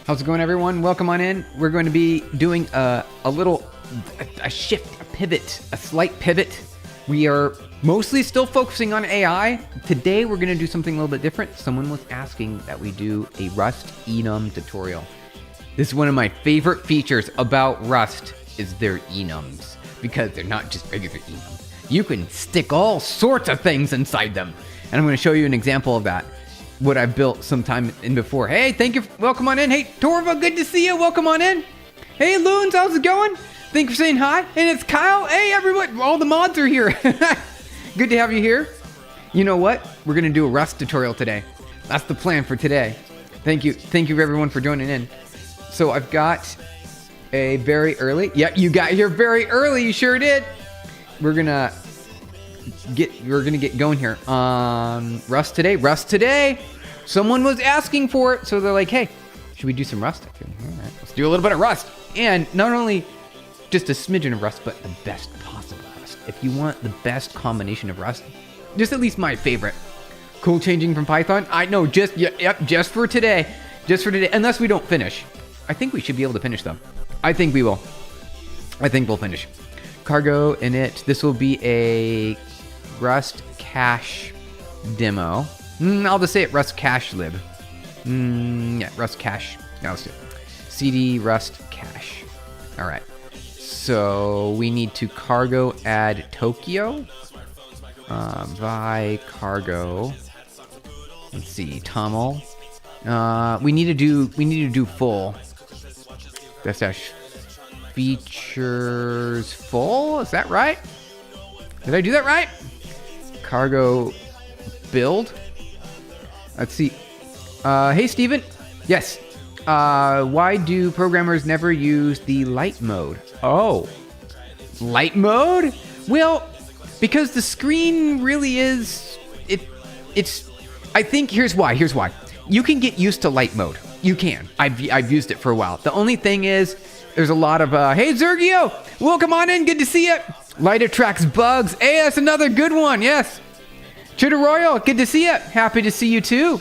How's it going, everyone? Welcome on in. We're going to be doing a shift, a pivot, a slight pivot. We are mostly still focusing on AI. Today, we're going to do something a little bit different. Someone was asking that we do a Rust Enum tutorial. This is one of my favorite features about Rust is their enums, because they're not just regular enums. You can stick all sorts of things inside them. And I'm going to show you an example of that. What I've built sometime in before. Hey, thank you. Welcome on in. Hey, Torva, good to see you. Welcome on in. Hey, Loons, how's it going? Thank you for saying hi. And it's Kyle. Hey, everyone. All the mods are here. Good to have you here. You know what? We're going to do a Rust tutorial today. That's the plan for today. Thank you. Thank you, everyone, for joining in. So I've got a very early. Yep, you got here very early. You sure did. We're going to get going here on Rust today. Rust today. Someone was asking for it, so they're like, "Hey, should we do some Rust?" I feel, all right, let's do a little bit of Rust, and not only just a smidgen of Rust, but the best possible Rust. If you want the best combination of Rust, just at least my favorite. Cool changing from Python. I know, just for today, Unless we don't finish, I think we should be able to finish them. I think we will. I think we'll finish. Cargo init. This will be a Rust cache demo. I'll just say it Rust cache lib. Yeah, Rust cache. Now let's do it. CD Rust cache. All right. So we need to cargo add Tokyo. By cargo. Let's see. Toml. We need to do full. Dash features full. Is that right? Did I do that right? Cargo build. Let's see. Hey, Steven. Yes. Why do programmers never use the light mode? Oh, light mode? Well, because the screen really is. It's. I think here's why. You can get used to light mode. You can. I've used it for a while. The only thing is, there's a lot of. Hey, Zergio. Welcome on in. Good to see you. Light attracts bugs. Hey, that's another good one. Yes. Chitter Royal, good to see you. Happy to see you too.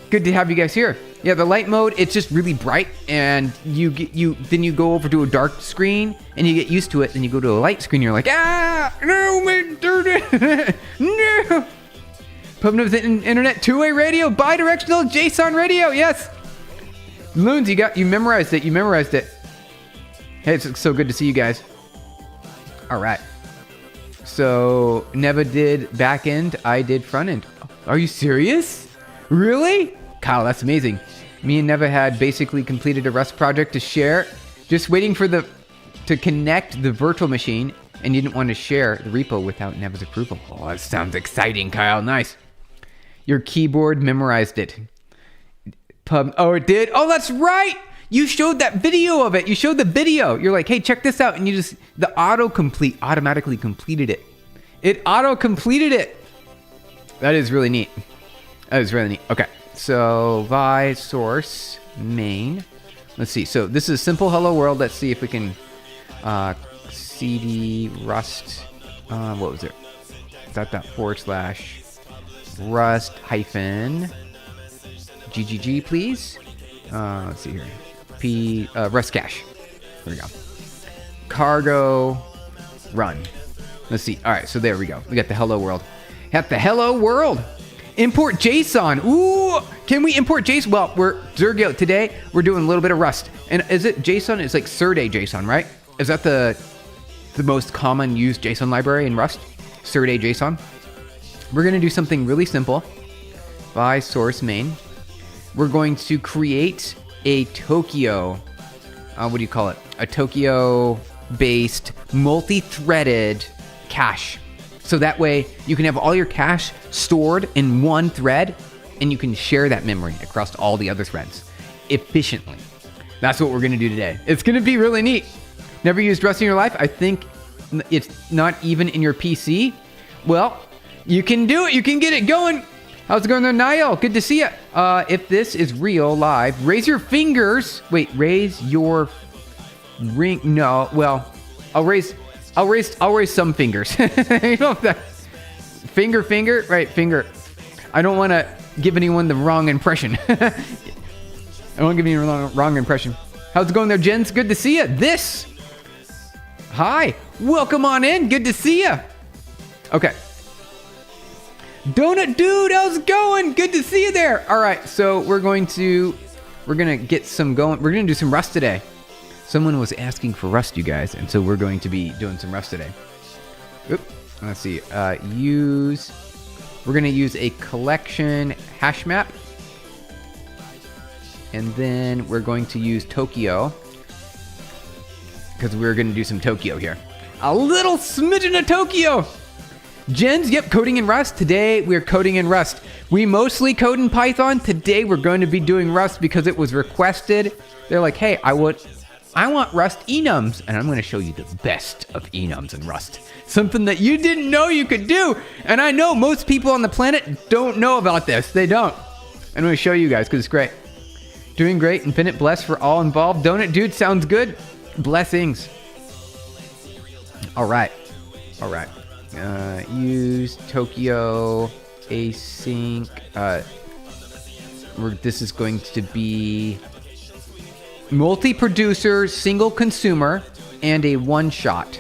Good to have you guys here. Yeah, the light mode, it's just really bright, and then you go over to a dark screen, and you get used to it. Then you go to a light screen, you're like, no, man, no. Pumping up the internet, two-way radio, bi-directional JSON radio. Yes. Loons, you memorized it. Hey, it's so good to see you guys. All right. So Neva did back end, I did front end. Are you serious? Really? Kyle, that's amazing. Me and Neva had basically completed a Rust project to share, just waiting for to connect the virtual machine, and you didn't want to share the repo without Neva's approval. Oh, that sounds exciting, Kyle. Nice. Your keyboard memorized it. Oh, it did? Oh, that's right. You showed that video of it. You showed the video. You're like, hey, check this out. And the autocomplete automatically completed it. It auto-completed it. That is really neat. Okay. So, vi source main. Let's see. So, this is simple hello world. Let's see if we can cd rust. What was it? /rust hyphen ggg, please. Let's see here. Rust cache. There we go. Cargo run. Let's see. All right, so there we go. We got the hello world. Import JSON. Ooh, can we import JSON? Well, Zergio, today we're doing a little bit of Rust. And is it JSON? It's like Serde JSON, right? Is that the most common used JSON library in Rust? Serde JSON. We're going to do something really simple. By source main. We're going to create a Tokyo, what do you call it? A Tokyo-based, multi-threaded cache. So that way, you can have all your cache stored in one thread, and you can share that memory across all the other threads efficiently. That's what we're going to do today. It's going to be really neat. Never used Rust in your life? I think it's not even in your PC. Well, you can do it. You can get it going. How's it going there, Niall? Good to see you. If this is real live, raise your fingers. Wait, raise your ring. No, well, I'll raise some fingers. You know that finger, right? Finger. I don't want to give anyone the wrong impression. I won't give you a wrong impression. How's it going there, gents? Good to see you. Hi. Welcome on in. Good to see you. Okay. Donut Dude, how's it going? Good to see you there. All right, so we're gonna get some going. We're gonna do some Rust today. Someone was asking for Rust, you guys, and so we're going to be doing some Rust today. Oop. Let's see. We're gonna use a collection hash map, and then we're going to use Tokyo because we're gonna do some Tokyo here. A little smidgen of Tokyo. Gens, yep, coding in Rust. Today we're coding in Rust. We mostly code in Python. Today we're going to be doing Rust because it was requested. They're like, hey, I want Rust Enums, and I'm going to show you the best of Enums in Rust. Something that you didn't know you could do. And I know most people on the planet don't know about this. They don't. I'm going to show you guys because it's great. Doing great. Infinite bless for all involved. Donut Dude sounds good. Blessings. All right. Use Tokyo async. This is going to be multi-producer, single consumer, and a one-shot.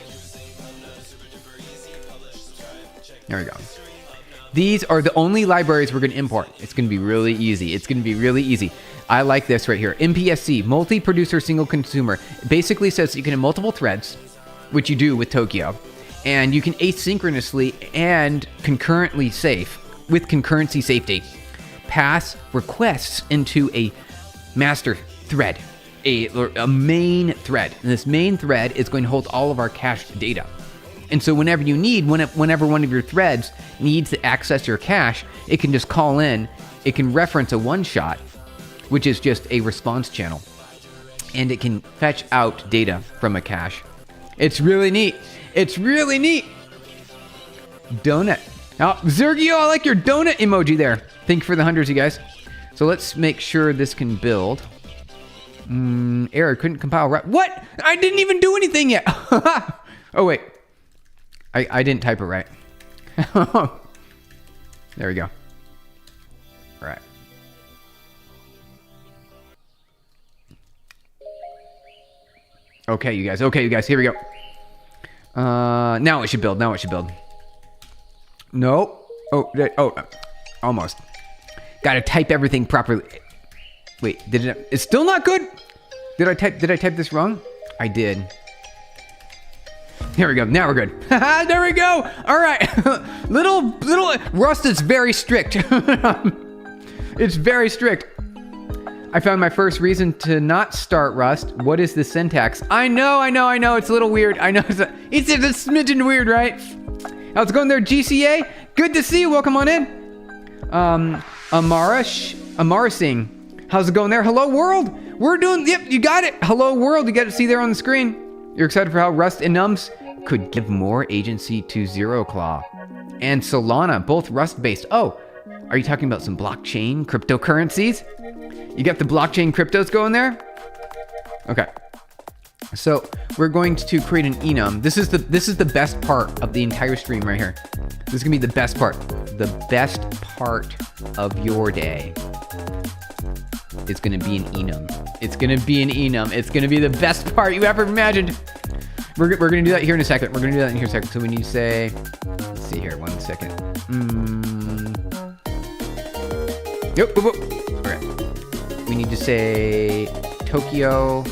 There we go. These are the only libraries we're going to import. It's going to be really easy. I like this right here. MPSC, multi-producer, single consumer. It basically says you can have multiple threads, which you do with Tokyo. And you can asynchronously and concurrently with concurrency safety, pass requests into a master thread, a main thread. And this main thread is going to hold all of our cached data. And so whenever one of your threads needs to access your cache, it can just call in. It can reference a one-shot, which is just a response channel. And it can fetch out data from a cache. It's really neat. Donut. Oh, Zergio, I like your donut emoji there. Thank you for the hundreds, you guys. So let's make sure this can build. Error, couldn't compile right. What? I didn't even do anything yet. Oh, wait. I didn't type it right. There we go. All right. Okay, you guys. Here we go. Now it should build. Nope. Oh, almost. Gotta type everything properly. Wait, it's still not good? Did I type this wrong? I did. Here we go. Now we're good. There we go. All right. little Rust is very strict. It's very strict. I found my first reason to not start Rust. What is the syntax? I know. It's a little weird. I know it's a smidgen weird, right? How's it going there, GCA? Good to see you. Welcome on in. Amara Singh. How's it going there? Hello, world. We're doing, yep, you got it. Hello, world. You got to see there on the screen. You're excited for how Rust Enums could give more agency to Zero Claw and Solana, both Rust-based. Oh, are you talking about some blockchain cryptocurrencies? You got the blockchain cryptos going there? Okay. So we're going to create an enum. This is the best part of the entire stream right here. This is gonna be the best part. The best part of your day. It's gonna be an enum. It's gonna be the best part you ever imagined. We're gonna do that here in a second. So when you say, let's see here, 1 second. Yep. Okay. We need to say Tokyo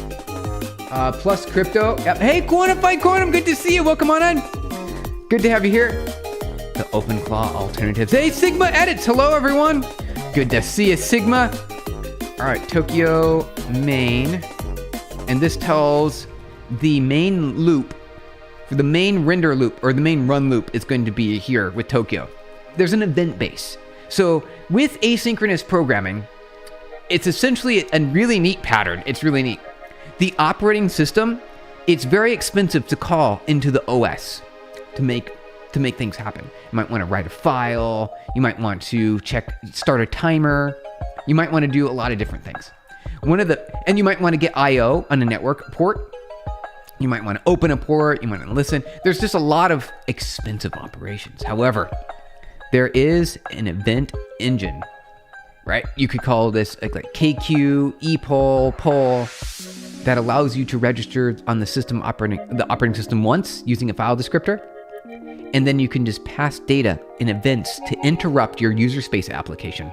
plus crypto. Yep. Hey, Quantified Quantum, good to see you. Welcome on in. Good to have you here. The OpenClaw alternatives. Hey, Sigma Edits. Hello, everyone. Good to see you, Sigma. All right, Tokyo main. And this tells the main loop, for the main render loop, or the main run loop, is going to be here with Tokyo. There's an event base. So with asynchronous programming, it's essentially a really neat pattern. It's really neat. The operating system, it's very expensive to call into the OS to make things happen. You might want to write a file. You might want to start a timer. You might want to do a lot of different things. And you might want to get IO on a network port. You might want to open a port. You might want to listen. There's just a lot of expensive operations. However, there is an event engine right? You could call this like KQ, epoll, poll. That allows you to register on the operating system once using a file descriptor. And then you can just pass data in events to interrupt your user space application.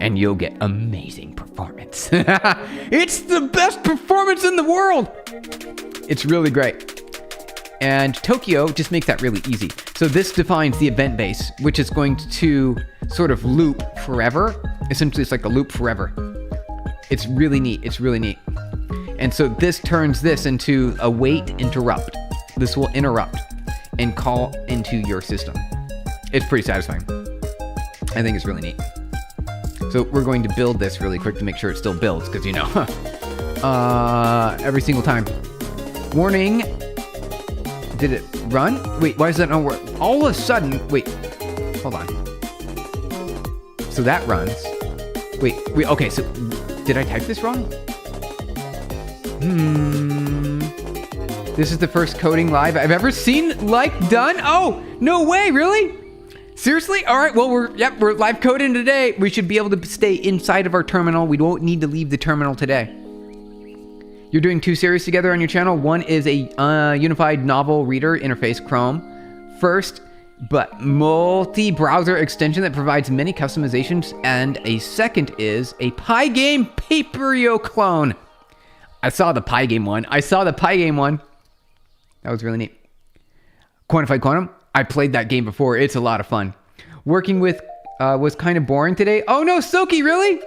And you'll get amazing performance. It's the best performance in the world. It's really great. And Tokyo just makes that really easy. So this defines the event base, which is going to sort of loop forever. Essentially, it's like a loop forever. It's really neat. It's really neat. And so this turns this into a wait interrupt. This will interrupt and call into your system. It's pretty satisfying. I think it's really neat. So we're going to build this really quick to make sure it still builds, because you know, every single time. Warning. Did it run? Wait, why is that not work? All of a sudden, wait, hold on. So that runs. Wait, okay, so did I type this wrong? This is the first coding live I've ever seen done. Oh, no way, really? Seriously? All right, well, we're live coding today. We should be able to stay inside of our terminal. We won't need to leave the terminal today. You're doing 2 series together on your channel. One is a unified novel reader interface, Chrome. First, but multi-browser extension that provides many customizations. And a second is a Pygame Paperio clone. I saw the Pygame one. That was really neat. Quantified Quantum. I played that game before. It's a lot of fun. Working with was kind of boring today. Oh no, Soki, really?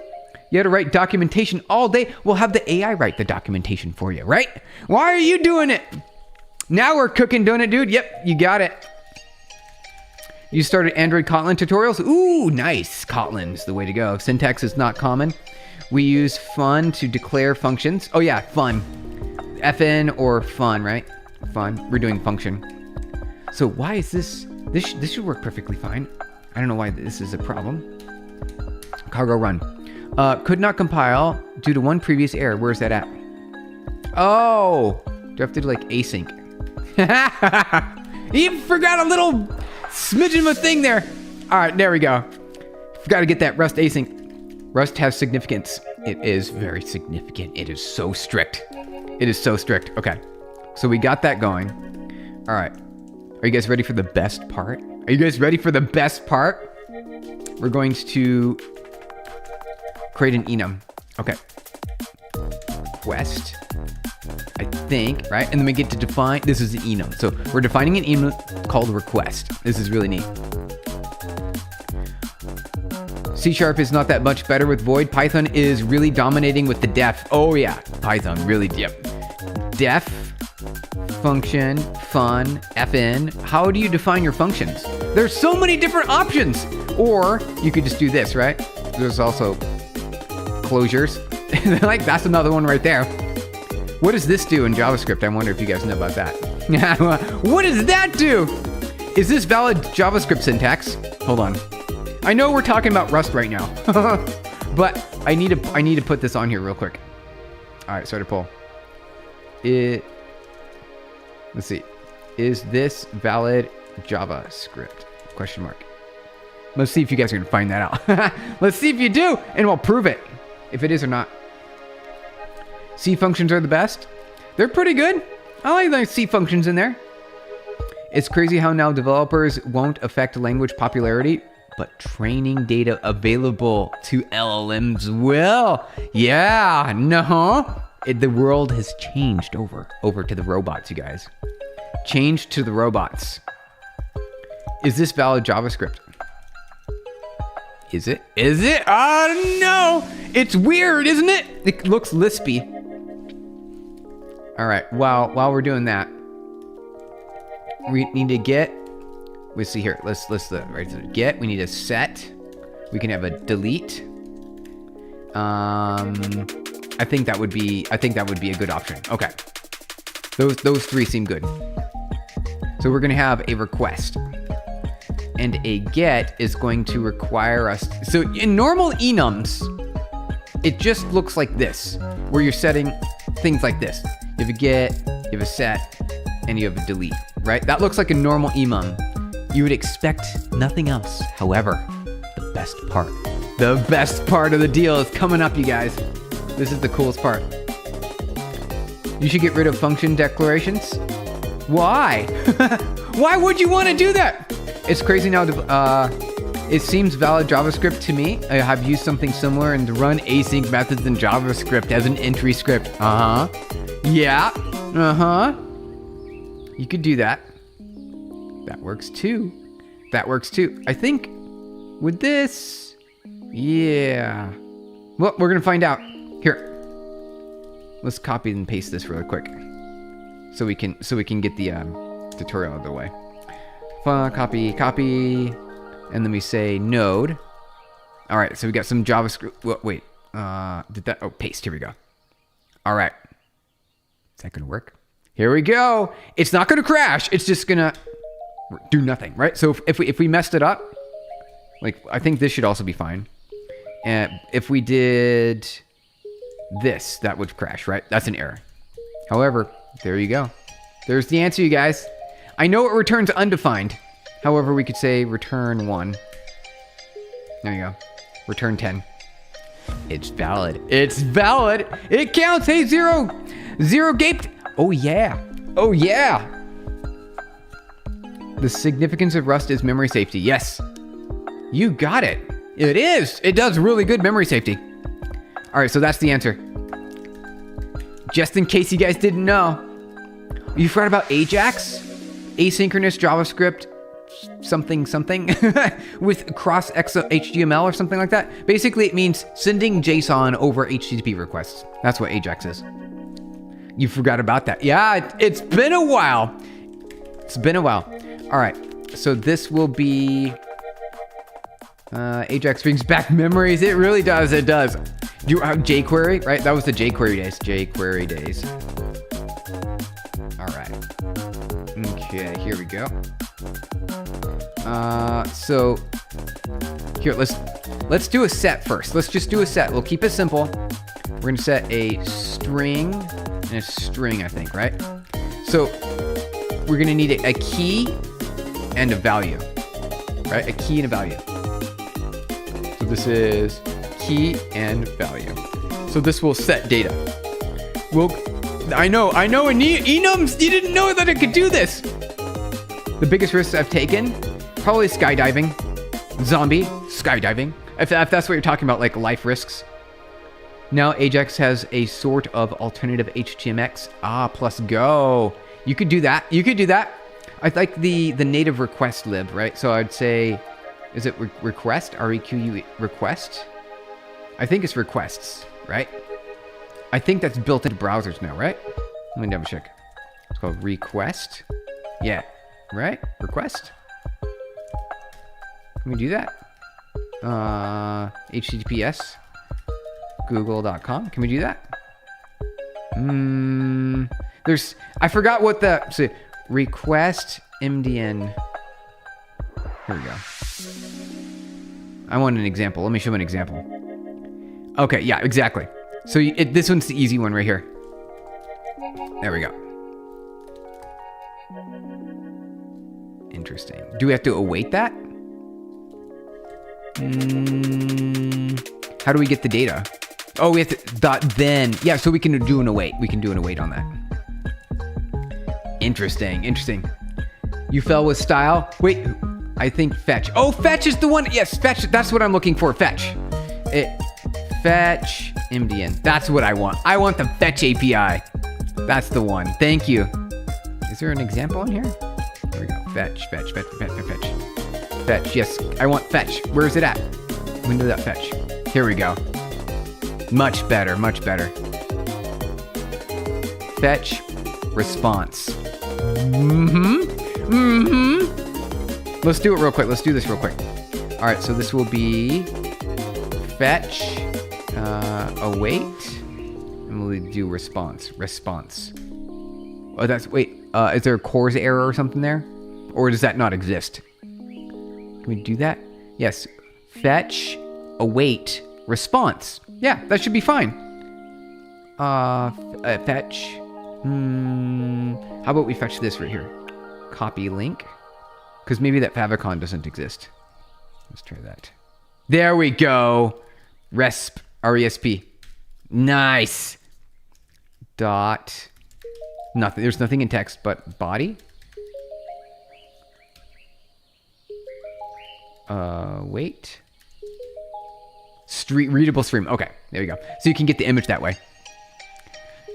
You had to write documentation all day. We'll have the AI write the documentation for you, right? Why are you doing it? Now we're cooking, doing it, dude. Yep, you got it. You started Android Kotlin tutorials? Ooh, nice. Kotlin's the way to go. Syntax is not common. We use fun to declare functions. Oh yeah, fun. FN or fun, right? Fun. We're doing function. So why is this should work perfectly fine. I don't know why this is a problem. Cargo run. Could not compile due to one previous error. Where's that at? Oh, do I have to do like async? You forgot a little smidgen of a thing there. All right, there we go. Forgot to get that Rust async. Rust has significance. It is very significant. It is so strict. It is so strict. Okay, so we got that going. All right. Are you guys ready for the best part? Are you guys ready for the best part? We're going to create an enum. Okay. Request. I think, right? And then we get to define, this is an enum. So we're defining an enum called request. This is really neat. C# is not that much better with void. Python is really dominating with the def. Oh yeah, Python really, yep. Def, function, fun, fn. How do you define your functions? There's so many different options. Or you could just do this, right? There's also closures. Like that's another one right there. What does this do in JavaScript? I wonder if you guys know about that. What does that do? Is this valid JavaScript syntax? Hold on. I know we're talking about Rust right now, but I need to put this on here real quick. All right, start a poll. Let's see. Is this valid JavaScript? Question mark. Let's see if you guys are gonna find that out. Let's see if you do, and we'll prove it, if it is or not. C functions are the best. They're pretty good. I like C functions in there. It's crazy how now developers won't affect language popularity, but training data available to LLMs will. Yeah, no. The world has changed over to the robots, you guys. Changed to the robots. Is this valid JavaScript? Is it? Is it? Oh no! It's weird, isn't it? It looks lispy. All right, while we're doing that, we need to get, let's see here, let's right to get, we need a set, we can have a delete. I think that would be a good option. Okay. Those three seem good. So we're gonna have a request. And a get is going to require us, so in normal enums, it just looks like this, where you're setting things like this. You have a get, you have a set, and you have a delete, right? That looks like a normal enum. You would expect nothing else. However, the best part The best part of the deal is coming up, you guys. This is the coolest part. You should get rid of function declarations. Why? Why would you want to do that? It's crazy now. It seems valid JavaScript to me. I have used something similar and to run async methods in JavaScript as an entry script. Yeah. You could do that. That works too. That works too. I think with this, yeah. Well, we're gonna find out. Here. Let's copy and paste this really quick, so we can get the tutorial out of the way. Copy, and then we say node. All right, so we got some JavaScript. Wait, did that? Oh, paste. Here we go. All right, is that gonna work? Here we go. It's not gonna crash. It's just gonna do nothing, right? So if we messed it up, like I think this should also be fine. And if we did this, that would crash, right? That's an error. However, there you go. There's the answer, you guys. I know it returns undefined. However, we could say return 1. There you go. Return 10. It's valid. It's valid. It counts. Hey, 0 gaped. Oh, yeah. Oh, yeah. The significance of Rust is memory safety. Yes. You got it. It is. It does really good memory safety. All right, so that's the answer. Just in case you guys didn't know. You forgot about AJAX? Asynchronous JavaScript something with cross HTML or something like that. Basically, it means sending JSON over HTTP requests. That's what AJAX is. You forgot about that. Yeah, it's been a while. It's been a while. All right, so this will be... AJAX brings back memories. It really does. It does. You have jQuery, right? That was the jQuery days. jQuery days. All right. Okay, here we go. So here, let's do a set first. Let's just do a set. We'll keep it simple. We're gonna set a string and a string, I think, right? So we're gonna need a key and a value, right? A key and a value. So this is key and value. So this will set data. I know, Enums, you didn't know that it could do this. The biggest risks I've taken, probably skydiving, zombie, skydiving. If that's what you're talking about, like life risks. Now Ajax has a sort of alternative HTMX. Plus go. You could do that. You could do that. I like the native request lib, right? So I'd say, is it request? R-E-Q-U request? I think it's requests, right? I think that's built into browsers now, right? Let me double check. It's called request. Yeah, right? Request. Can we do that? HTTPS google.com. Can we do that? I forgot what so request MDN. Here we go. I want an example. Let me show an example. Okay, yeah, exactly. So this one's the easy one right here. There we go. Interesting. Do we have to await that? How do we get the data? Oh, we have to dot then. Yeah, so we can do an await. We can do an await on that. Interesting. You fell with style. Wait, I think fetch. Oh, fetch is the one. Yes, fetch. That's what I'm looking for. Fetch. Fetch MDN. That's what I want. I want the fetch API. That's the one. Thank you. Is there an example in here? Here we go. Fetch. Fetch. Yes, I want fetch. Where is it at? Window.fetch. Here we go. Much better. Fetch response. Let's do it real quick. Let's do this real quick. All right, so this will be fetch, await, and we'll do response. Oh, is there a CORS error or something there? Or does that not exist? Can we do that? Yes. Fetch, await, response. Yeah, that should be fine. Fetch. How about we fetch this right here? Copy link. Because maybe that favicon doesn't exist. Let's try that. There we go. Resp, R-E-S-P. Nice. Dot. Nothing. There's nothing in text but body. Wait. Readable stream. Okay, there you go. So you can get the image that way.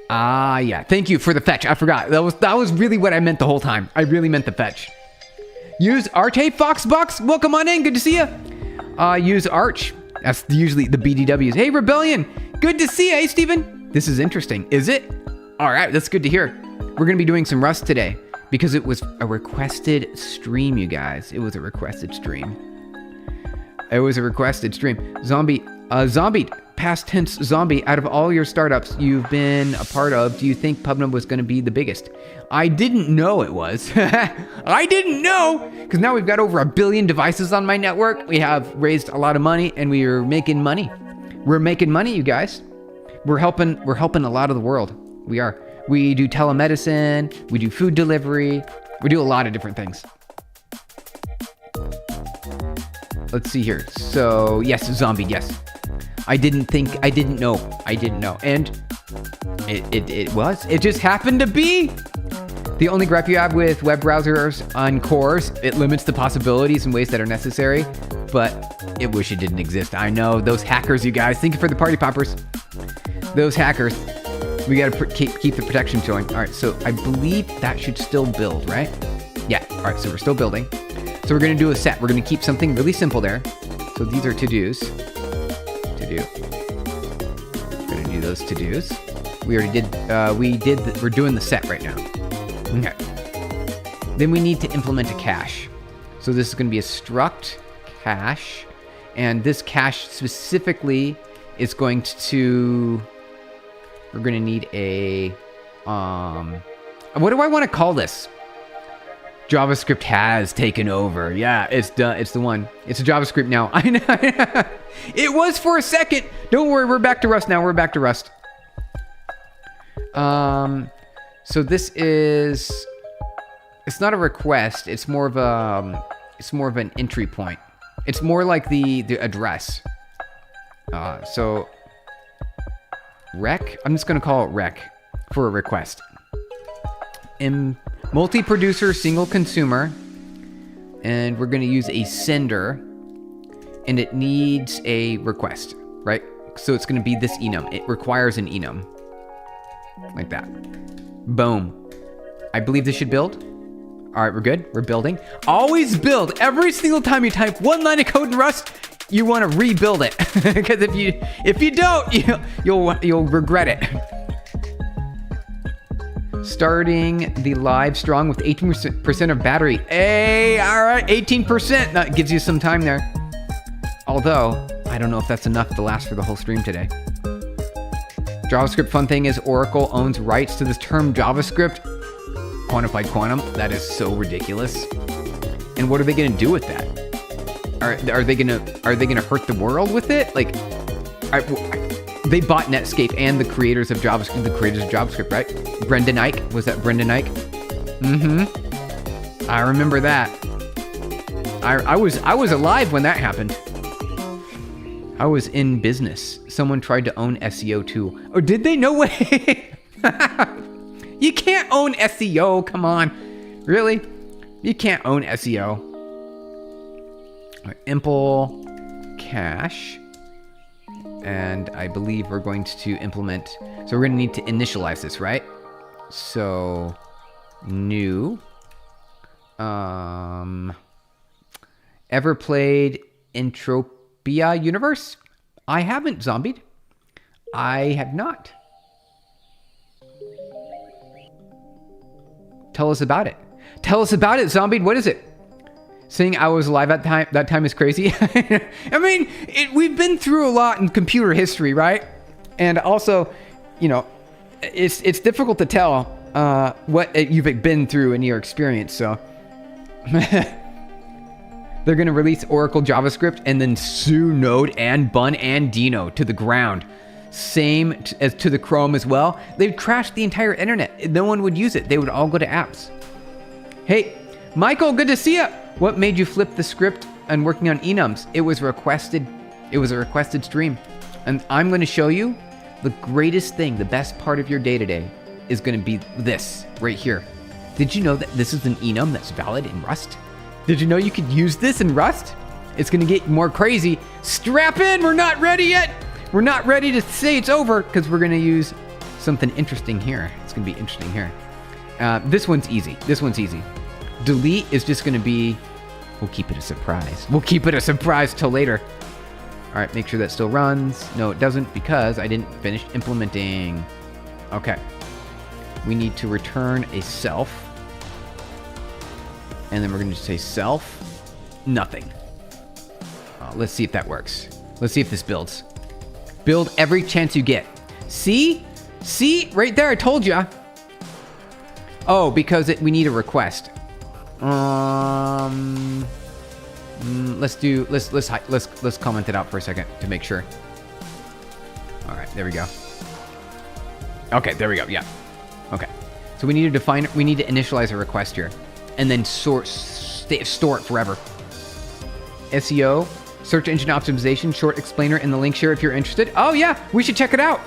Yeah. Thank you for the fetch. I forgot. That was really what I meant the whole time. I really meant the fetch. Use Arch. Hey, Foxbox. Welcome on in. Good to see you. Use Arch. That's usually the BDWs. Hey, Rebellion. Good to see you. Hey, Steven. This is interesting. Is it? All right. That's good to hear. We're going to be doing some Rust today because it was a requested stream, you guys. It was a requested stream. It was a requested stream. Zombie, past tense zombie, out of all your startups you've been a part of, do you think PubNub was going to be the biggest? I didn't know it was. I didn't know, because now we've got over 1 billion devices on my network. We have raised a lot of money, and we are making money. We're making money, you guys. We're helping a lot of the world. We are. We do telemedicine. We do food delivery. We do a lot of different things. Let's see here. So, yes, zombie, yes. I didn't know. And it just happened to be. The only gripe you have with web browsers on cores, it limits the possibilities in ways that are necessary, but I wish it didn't exist. I know, those hackers, you guys. Thank you for the party poppers. Those hackers. We gotta keep the protection going. All right, so I believe that should still build, right? Yeah, all right, so we're still building. So we're gonna do a set. We're gonna keep something really simple there. So these are to-dos. To-do. We're gonna do those to-dos. We already did, we're doing the set right now. Okay. Then we need to implement a cache. So this is gonna be a struct cache. And this cache specifically is going to, we're gonna need a, what do I wanna call this? JavaScript has taken over. Yeah, it's done. It's the one. It's a JavaScript now. I know. It was for a second. Don't worry. We're back to Rust now. We're back to Rust. So this is. It's not a request. It's more of a. It's more of an entry point. It's more like the address. So. Rec. I'm just gonna call it rec for a request. Multi-producer, single consumer, and we're going to use a sender, and it needs a request, right? So it's going to be this enum. It requires an enum, like that. Boom. I believe this should build. All right, we're good. We're building. Always build. Every single time you type one line of code in Rust, you want to rebuild it, because if you don't, you'll regret it. Starting the live strong with 18% of battery. Hey, all right, 18%. That gives you some time there. Although, I don't know if that's enough to last for the whole stream today. JavaScript fun thing is Oracle owns rights to this term JavaScript. Quantified quantum. That is so ridiculous. And what are they going to do with that? Are they gonna hurt the world with it? Like, they bought Netscape and the creators of JavaScript, right? Brendan Eich. Was that Brendan Eich? Mm-hmm. I remember that. I was alive when that happened. I was in business. Someone tried to own SEO too. Oh, did they? No way. You can't own SEO. Come on. Really? You can't own SEO. All right, impl cache. And I believe we're going to implement, so we're going to need to initialize this, right? So, new. Ever played Entropia Universe? I haven't, zombied. I have not. Tell us about it. Tell us about it, zombied. What is it? Saying I was alive at that time is crazy. I mean, we've been through a lot in computer history, right? And also, it's difficult to tell what you've been through in your experience. So they're going to release Oracle JavaScript and then sue Node and Bun and Dino to the ground. Same as to the Chrome as well. They've crashed the entire internet. No one would use it. They would all go to apps. Hey, Michael, good to see you. What made you flip the script and working on enums? It was requested It was a requested stream. And I'm going to show you the greatest thing, the best part of your day today is going to be this right here. Did you know that this is an enum that's valid in Rust? Did you know you could use this in Rust? It's going to get more crazy. Strap in. We're not ready yet. We're not ready to say it's over because we're going to use something interesting here. It's going to be interesting here. This one's easy. This one's easy. Delete is just going to be, we'll keep it a surprise. We'll keep it a surprise till later. All right, make sure that still runs. No, it doesn't because I didn't finish implementing. Okay. We need to return a self. And then we're going to say self, nothing. Let's see if that works. Let's see if this builds. Build every chance you get. See? See? Right there, I told you. Oh, because we need a request. Let's comment it out for a second to make sure. All right, there we go. Okay, there we go. Yeah. Okay. So we need to initialize a request here, and then store it forever. SEO, search engine optimization, short explainer in the link share if you're interested. Oh yeah, we should check it out.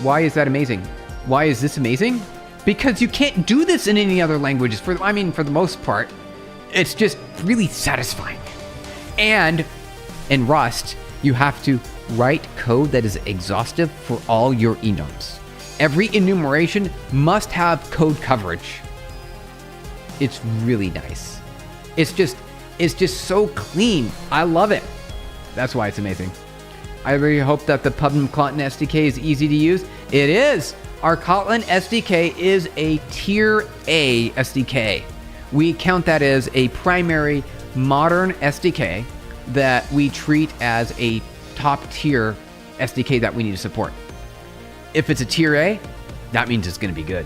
Why is that amazing? Why is this amazing? Because you can't do this in any other languages. For the most part, it's just really satisfying. And in Rust, you have to write code that is exhaustive for all your enums. Every enumeration must have code coverage. It's really nice. It's just so clean. I love it. That's why it's amazing. I really hope that the Pubnum Kotlin SDK is easy to use. It is. Our Kotlin SDK is a tier A SDK. We count that as a primary modern SDK that we treat as a top tier SDK that we need to support. If it's a tier A, that means it's going to be good.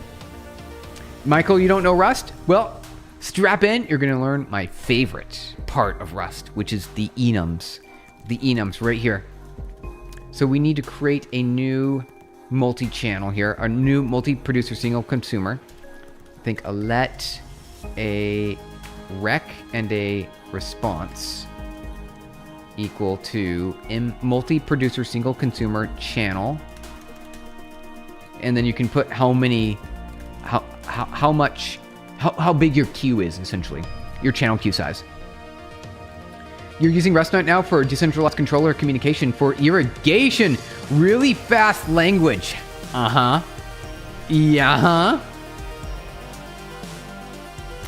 Michael, you don't know Rust? Well, strap in. You're going to learn my favorite part of Rust, which is the enums. The enums right here. So we need to create a new multi-channel here, a new multi-producer single consumer. I think a let, a rec, and a response equal to multi-producer single consumer channel. And then you can put how big your queue is, essentially, your channel queue size. You're using Rust now for decentralized controller communication for irrigation. Really fast language. Yeah.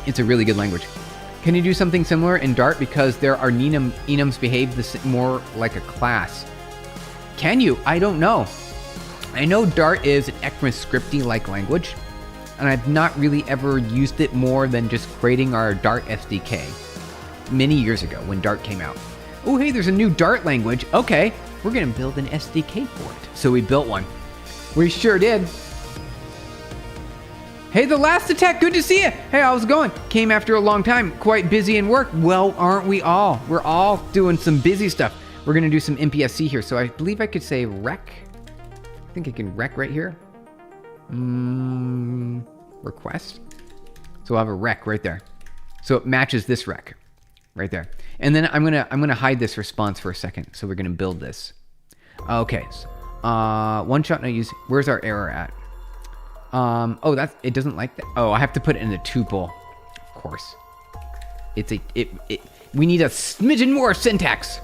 It's a really good language. Can you do something similar in Dart because there are enums behave more like a class? Can you? I don't know. I know Dart is an ECMAScripty-like language, and I've not really ever used it more than just creating our Dart SDK many years ago when Dart came out. Oh, hey, there's a new Dart language. Okay, we're going to build an SDK for it. So we built one. We sure did. Hey, The Last Attack, good to see you. Hey, how's it going? Came after a long time, quite busy in work. Well, aren't we all? We're all doing some busy stuff. We're going to do some MPSC here. So I believe I could say rec. I think I can rec right here. Request. So we'll have a rec right there. So it matches this rec right there. And then I'm gonna hide this response for a second. So we're gonna build this. Okay. So, one shot no use. Where's our error at? Oh, it doesn't like that. Oh, I have to put it in a tuple. Of course. We need a smidgen more syntax.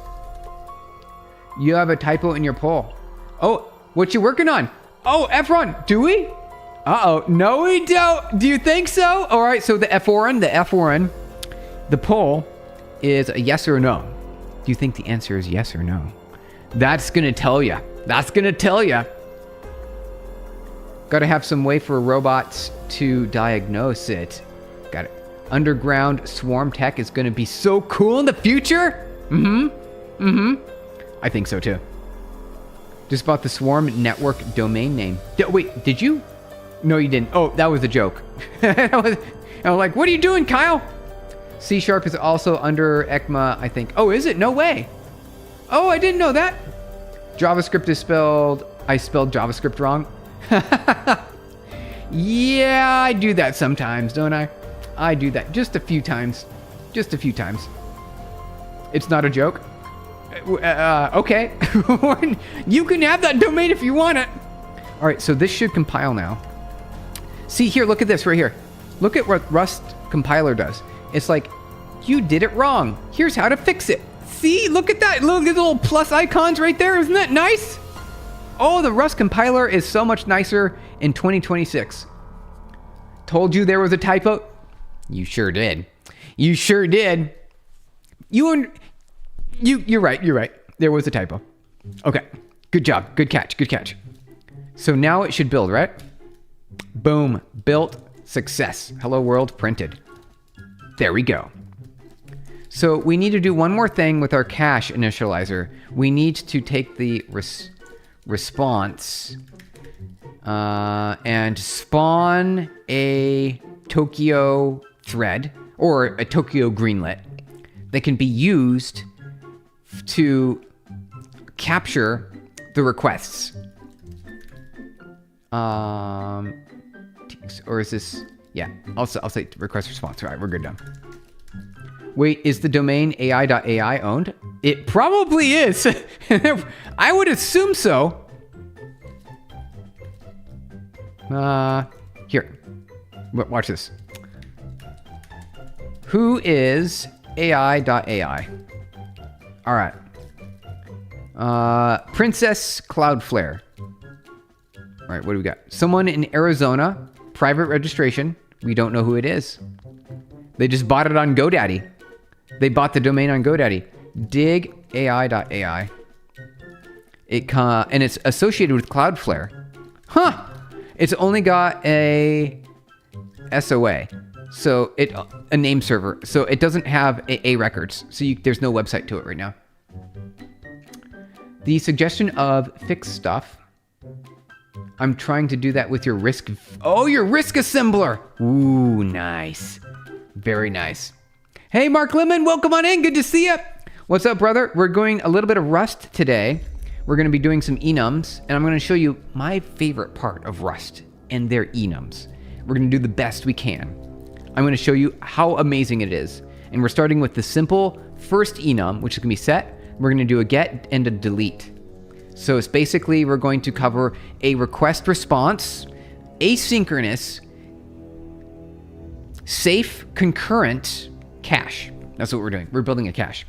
You have a typo in your poll. Oh, what you working on? Oh, Efron, do we? Uh-oh, no we don't. Do you think so? All right, so the F1, the poll is a yes or a no. Do you think the answer is yes or no? That's gonna tell you. That's gonna tell you. Gotta have some way for robots to diagnose it. Got it. Underground swarm tech is gonna be so cool in the future. I think so too. Just bought the Swarm Network domain name. Wait, did you? No, you didn't. Oh, that was a joke. I was like, what are you doing, Kyle? C# is also under ECMA, I think. Oh, is it? No way. Oh, I didn't know that. JavaScript is I spelled JavaScript wrong. Yeah, I do that sometimes, don't I? I do that just a few times. Just a few times. It's not a joke. Okay. You can have that domain if you want it. All right, so this should compile now. See here, look at this right here. Look at what Rust compiler does. It's like, you did it wrong. Here's how to fix it. See, look at that. Look at the little plus icons right there. Isn't that nice? Oh, the Rust compiler is so much nicer in 2026. Told you there was a typo? You sure did. You sure did. You're right. You're right. There was a typo. Okay. Good job. Good catch. Good catch. So now it should build, right? Boom. Built. Success. Hello world printed. There we go. So we need to do one more thing with our cache initializer. We need to take the response and spawn a Tokyo thread or a Tokyo greenlet that can be used to capture the requests. Or is this? Yeah, I'll say request response. All right, we're good done. Wait, is the domain ai.ai owned? It probably is. I would assume so. Here, watch this. Who is ai.ai? All right. Princess Cloudflare. All right, what do we got? Someone in Arizona, private registration. We don't know who it is. They just bought it on GoDaddy. They bought the domain on GoDaddy. Dig ai.ai. And it's associated with Cloudflare. Huh. It's only got a SOA. So a name server. So it doesn't have a records. So there's no website to it right now. The suggestion of fix stuff. I'm trying to do that with your risk. Oh, your risk assembler. Ooh, nice. Very nice. Hey, Mark Lemon, welcome on in. Good to see you. What's up, brother? We're going a little bit of Rust today. We're going to be doing some enums, and I'm going to show you my favorite part of Rust and their enums. We're going to do the best we can. I'm going to show you how amazing it is. And we're starting with the simple first enum, which is going to be set. We're going to do a get and a delete. So it's basically, we're going to cover a request response, asynchronous, safe, concurrent cache. That's what we're doing. We're building a cache.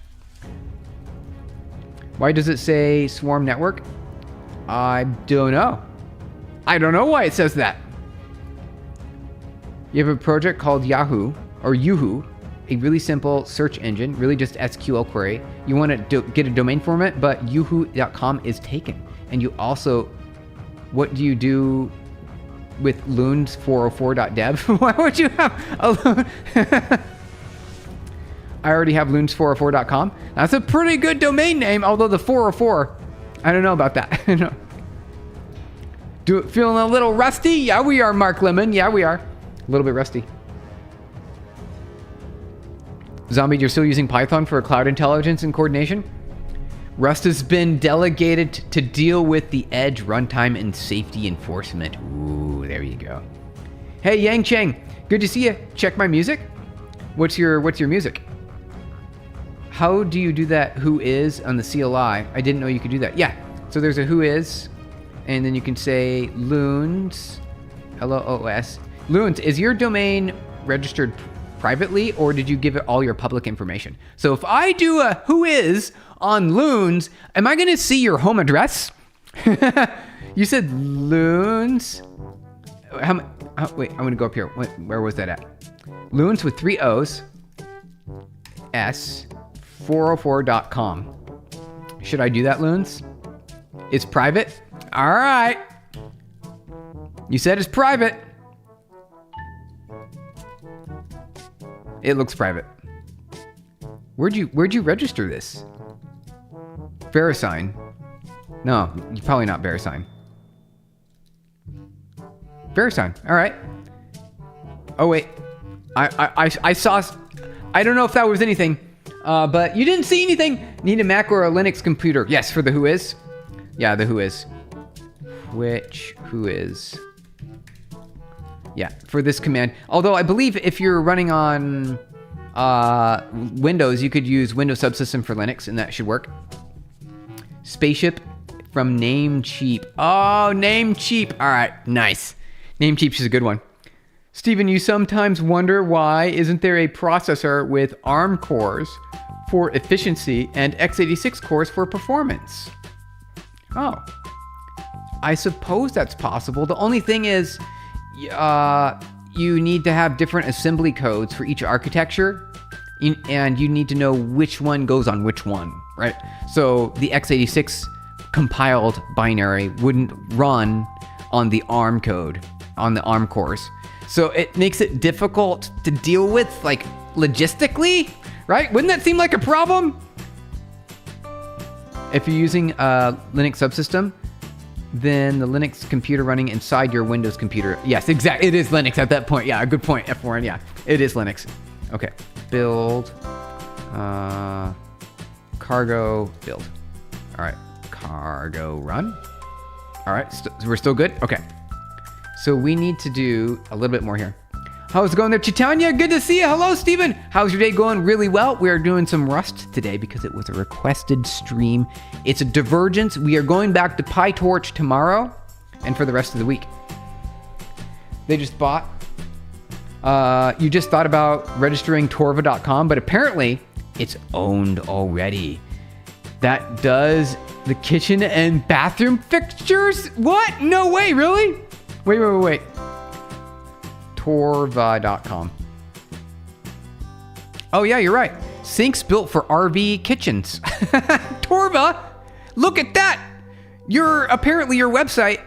Why does it say swarm network? I don't know. I don't know why it says that. You have a project called Yahoo or Yoo-hoo, a really simple search engine, really just SQL query. You want to get a domain format, but yoohoo.com is taken. And you also, what do you do with loons404.dev? Why would you have a loon? I already have loons404.com. That's a pretty good domain name, although the 404, I don't know about that. Feeling a little rusty? Yeah, we are, Mark Lemon. Yeah, we are. A little bit rusty. Zombie, you're still using Python for cloud intelligence and coordination? Rust has been delegated to deal with the edge runtime and safety enforcement. Ooh, there you go. Hey, Yang Cheng, good to see you. Check my music. What's your music? How do you do that who is on the CLI? I didn't know you could do that. Yeah, so there's a who is, and then you can say loons, L-O-O-S. Loons, is your domain registered privately, or did you give it all your public information? So if I do a who is on loons, am I going to see your home address? You said loons. Wait, I'm going to go up here. Where was that at? Loons with 3 O's. S404.com. Should I do that, loons? It's private? All right. You said it's private. It looks private. Where'd you register this? VeriSign. No, you're probably not VeriSign. VeriSign. All right. Oh wait, I saw. I don't know if that was anything, but you didn't see anything. Need a Mac or a Linux computer? Yes, for the who is. Yeah, the who is. Which who is? Yeah, for this command. Although I believe if you're running on Windows, you could use Windows Subsystem for Linux, and that should work. Spaceship from Namecheap. Oh, Namecheap. All right, nice. Namecheap is a good one. Steven, you sometimes wonder why isn't there a processor with ARM cores for efficiency and x86 cores for performance? Oh, I suppose that's possible. The only thing is, you need to have different assembly codes for each architecture, and you need to know which one goes on which one, right? So the x86 compiled binary wouldn't run on the ARM code, on the ARM cores. So it makes it difficult to deal with, like, logistically, right? Wouldn't that seem like a problem? If you're using a Linux subsystem, then the Linux computer running inside your Windows computer. Yes, exactly. It is Linux at that point. Yeah, good point, F4N. Yeah, it is Linux. Okay, build, cargo, build. All right, cargo run. All right, we're still good? Okay. So we need to do a little bit more here. How's it going there, Chitanya? Good to see you. Hello, Steven. How's your day going? Really well. We are doing some Rust today because it was a requested stream. It's a divergence. We are going back to PyTorch tomorrow and for the rest of the week. They just bought. You just thought about registering torva.com, but apparently it's owned already. That does the kitchen and bathroom fixtures? What? No way, really? Wait. Torva.com. Oh yeah, you're right. Sinks built for RV kitchens. Torva, look at that. Apparently your website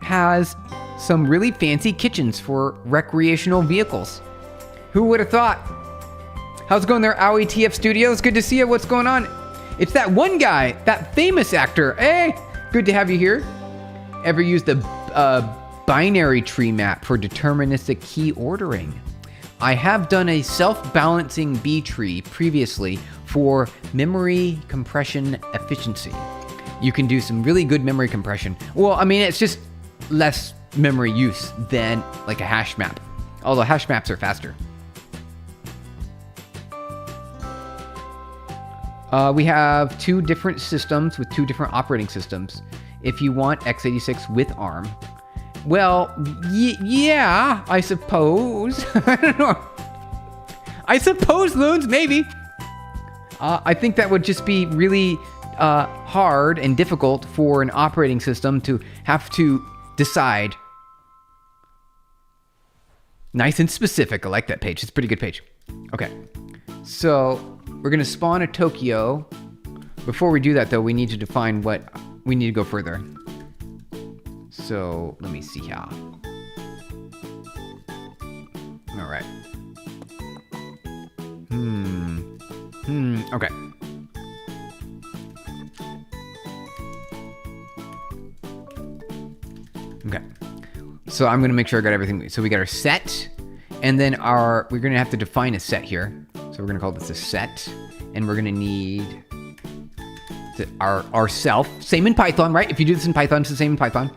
has some really fancy kitchens for recreational vehicles. Who would have thought? How's it going there, OWTF Studios? Good to see you. What's going on? It's that one guy, that famous actor. Hey, good to have you here. Ever used the binary tree map for deterministic key ordering? I have done a self-balancing B tree previously for memory compression efficiency. You can do some really good memory compression. Well, I mean, it's just less memory use than like a hash map, although hash maps are faster. We have two different systems with two different operating systems. If you want x86 with ARM, well, yeah, I suppose. I don't know. I suppose, Loons, maybe. I think that would just be really hard and difficult for an operating system to have to decide. Nice and specific. I like that page. It's a pretty good page. Okay. So we're going to spawn a Tokyo. Before we do that, though, we need to define what we need to go further. So let me see here. All right. Okay. Okay. So I'm going to make sure I got everything. So we got our set, and then we're going to have to define a set here. So we're going to call this a set, and we're going to need our self. Same in Python, right? If you do this in Python, it's the same in Python.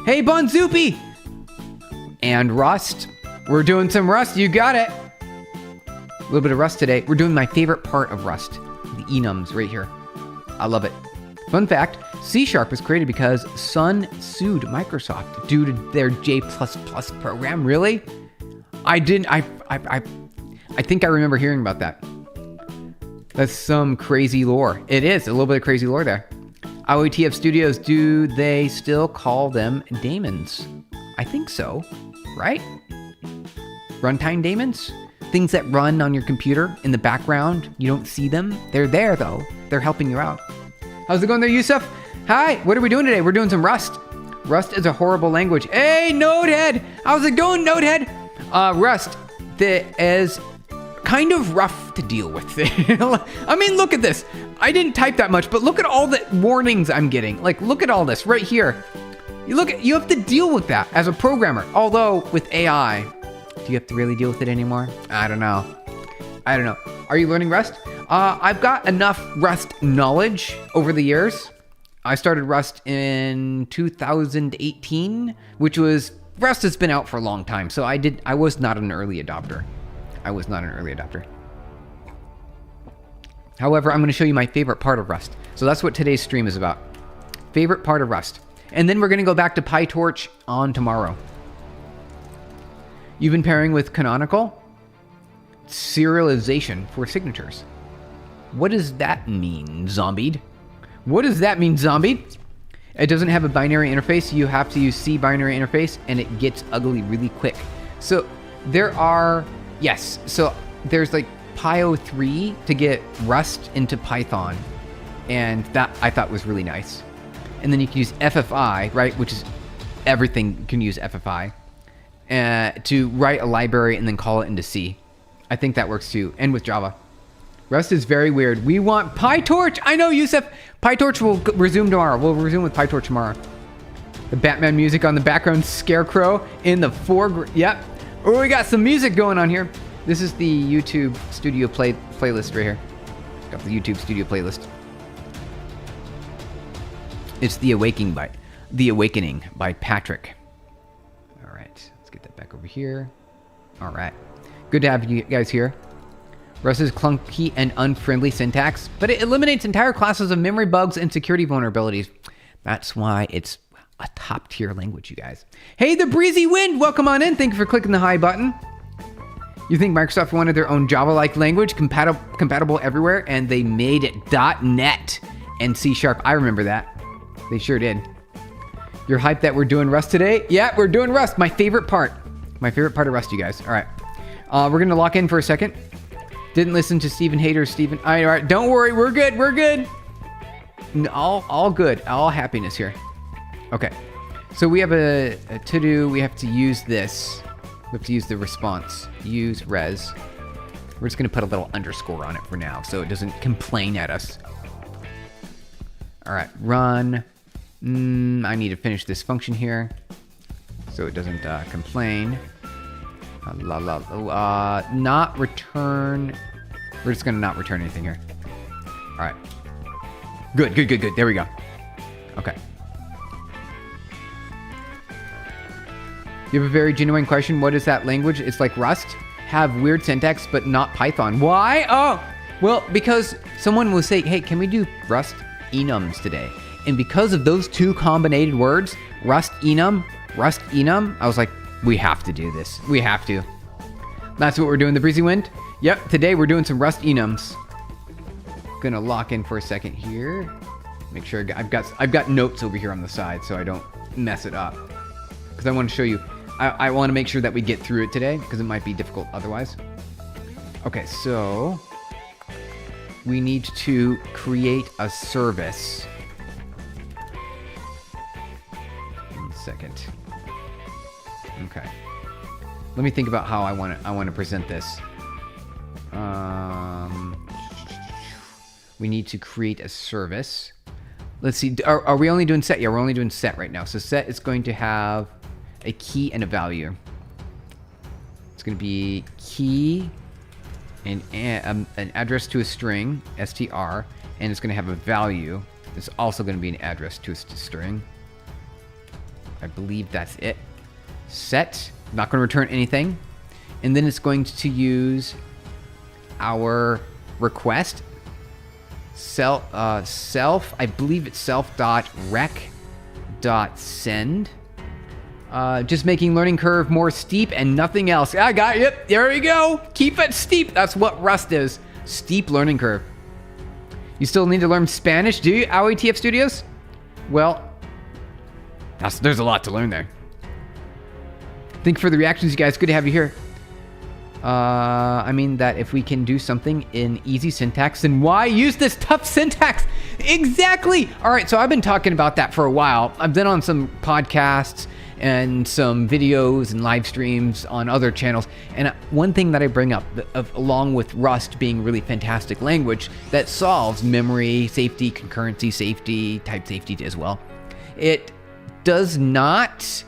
Hey, Bonzupi! And Rust. We're doing some Rust. You got it. A little bit of Rust today. We're doing my favorite part of Rust, the enums right here. I love it. Fun fact, C# was created because Sun sued Microsoft due to their J++ program. Really? I think I remember hearing about that. That's some crazy lore. It is a little bit of crazy lore there. OWTF Studios, do they still call them daemons? I think so, right? Runtime daemons? Things that run on your computer in the background. You don't see them. They're there, though. They're helping you out. How's it going there, Yusuf? Hi, what are we doing today? We're doing some Rust. Rust is a horrible language. Hey, Nodehead! How's it going, Nodehead? Rust is kind of rough to deal with. I mean, look at this. I didn't type that much, but look at all the warnings I'm getting. Like, look at all this right here. You have to deal with that as a programmer. Although with AI, do you have to really deal with it anymore? I don't know. Are you learning Rust? I've got enough Rust knowledge over the years. I started Rust in 2018, which was, Rust has been out for a long time. So I was not an early adopter. However, I'm going to show you my favorite part of Rust. So that's what today's stream is about. Favorite part of Rust. And then we're going to go back to PyTorch on tomorrow. You've been pairing with canonical serialization for signatures. What does that mean, Zombied? What does that mean, Zombied? It doesn't have a binary interface. You have to use C binary interface, and it gets ugly really quick. So there are, yes, so there's like Py03 to get Rust into Python, and that I thought was really nice. And then you can use FFI, right, which is everything can use FFI, to write a library and then call it into C. I think that works too, and with Java. Rust is very weird. We want PyTorch. I know, Yusuf. PyTorch will resume tomorrow. We'll resume with PyTorch tomorrow. The Batman music on the background, Scarecrow in the foreground. Yep. Oh, we got some music going on here. This is the YouTube Studio playlist right here. Got the YouTube Studio playlist. It's The Awakening by Patrick. All right, let's get that back over here. All right. Good to have you guys here. Rust is clunky and unfriendly syntax, but it eliminates entire classes of memory bugs and security vulnerabilities. That's why it's a top tier language, you guys. Hey, the breezy wind, welcome on in. Thank you for clicking the hi button. You think Microsoft wanted their own Java-like language compatible everywhere, and they made it .NET and C#. I remember that. They sure did. You're hyped that we're doing Rust today? Yeah, we're doing Rust. My favorite part. My favorite part of Rust, you guys. All right. We're going to lock in for a second. Didn't listen to Stephen Hater, Stephen. All right, don't worry. We're good. We're good. All good. All happiness here. Okay. So we have a to-do. We have to use this. We have to use the response. Use res. We're just going to put a little underscore on it for now so it doesn't complain at us. All right. Run. I need to finish this function here so it doesn't complain. Not return. We're just gonna not return anything here. All right. Good. There we go. Okay. You have a very genuine question. What is that language? It's like Rust. Have weird syntax, but not Python. Why? Oh, well, because someone will say, hey, can we do Rust Enums today? And because of those two combined words, Rust Enum, I was like, we have to do this. We have to. That's what we're doing, the breezy wind. Yep, today we're doing some Rust Enums. Gonna lock in for a second here. Make sure I've got notes over here on the side so I don't mess it up. Because I want to show you. I want to make sure that we get through it today because it might be difficult otherwise. Okay, so we need to create a service. One second. Okay. Let me think about how I want to present this. We need to create a service. Let's see. Are we only doing set? Yeah, we're only doing set right now. So set is going to have a key and a value. It's going to be key and an address to a string, str, and it's going to have a value. It's also going to be an address to a string. I believe that's it. Set, not going to return anything. And then it's going to use our request. Self, I believe it's self.rec.send. Just making learning curve more steep and nothing else. I got it. Yep, there we go. Keep it steep. That's what Rust is. Steep learning curve. You still need to learn Spanish, do you, AOETF Studios? Well, there's a lot to learn there. Thank you for the reactions, you guys. Good to have you here. I mean that if we can do something in easy syntax, then why use this tough syntax? Exactly. All right, so I've been talking about that for a while. I've been on some podcasts and some videos and live streams on other channels. And one thing that I bring up, along with Rust being really fantastic language that solves memory safety, concurrency safety, type safety as well, it does not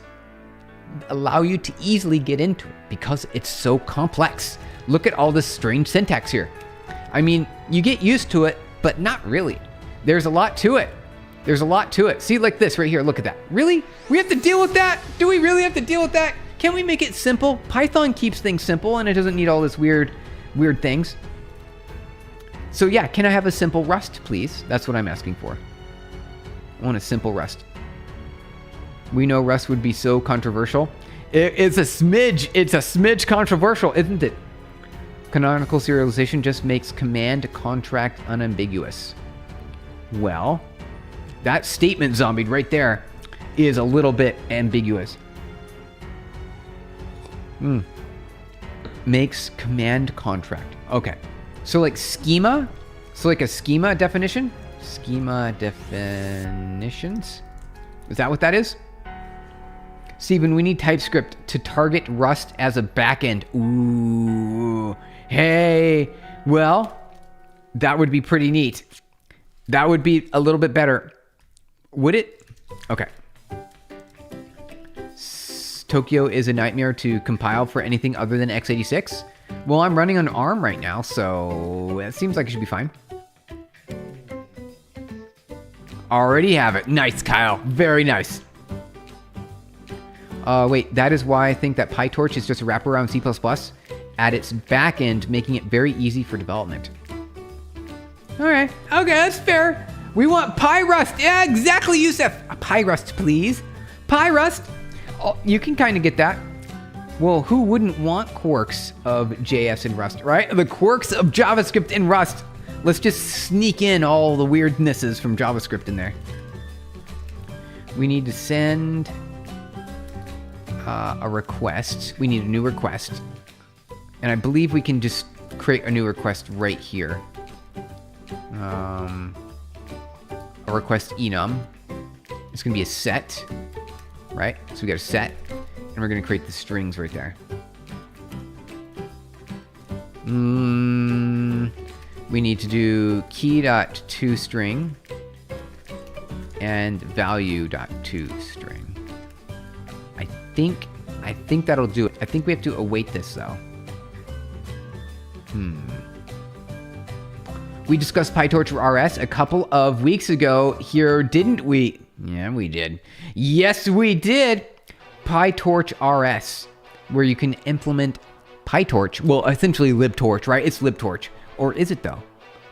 allow you to easily get into it because it's so complex. Look at all this strange syntax here. I mean, you get used to it, but not really. There's a lot to it. There's a lot to it. See, like this right here. Look at that. Really? We have to deal with that? Do we really have to deal with that? Can we make it simple? Python keeps things simple and it doesn't need all this weird things. So yeah, can I have a simple Rust, please? That's what I'm asking for. I want a simple Rust. We know Rust would be so controversial. It's a smidge controversial, isn't it? Canonical serialization just makes command contract unambiguous. Well, that statement, Zombied, right there is a little bit ambiguous. Makes command contract. Okay. So like schema? So like a schema definition? Schema definitions? Is that what that is? Steven, we need TypeScript to target Rust as a backend. Ooh. Hey. Well, that would be pretty neat. That would be a little bit better. Would it? Okay. Tokyo is a nightmare to compile for anything other than x86. Well, I'm running on ARM right now, so it seems like it should be fine. Already have it. Nice, Kyle. Very nice. Wait, that is why I think that PyTorch is just a wraparound C++ at its back end, making it very easy for development. All right. Okay, that's fair. We want PyRust. Yeah, exactly, Yusuf. PyRust, please. PyRust. Oh, you can kind of get that. Well, who wouldn't want quirks of JS and Rust, right? The quirks of JavaScript and Rust. Let's just sneak in all the weirdnesses from JavaScript in there. We need to send a request. We need a new request. And I believe we can just create a new request right here. A request enum. It's going to be a set, right? So we got a set, and we're going to create the strings right there. We need to do key.toString and value.toString. I think that'll do it. I think we have to await this though. We discussed PyTorch RS a couple of weeks ago here, didn't we? Yeah, we did. Yes, we did. PyTorch RS, where you can implement PyTorch. Well, essentially libtorch, right? It's libtorch. Or is it though?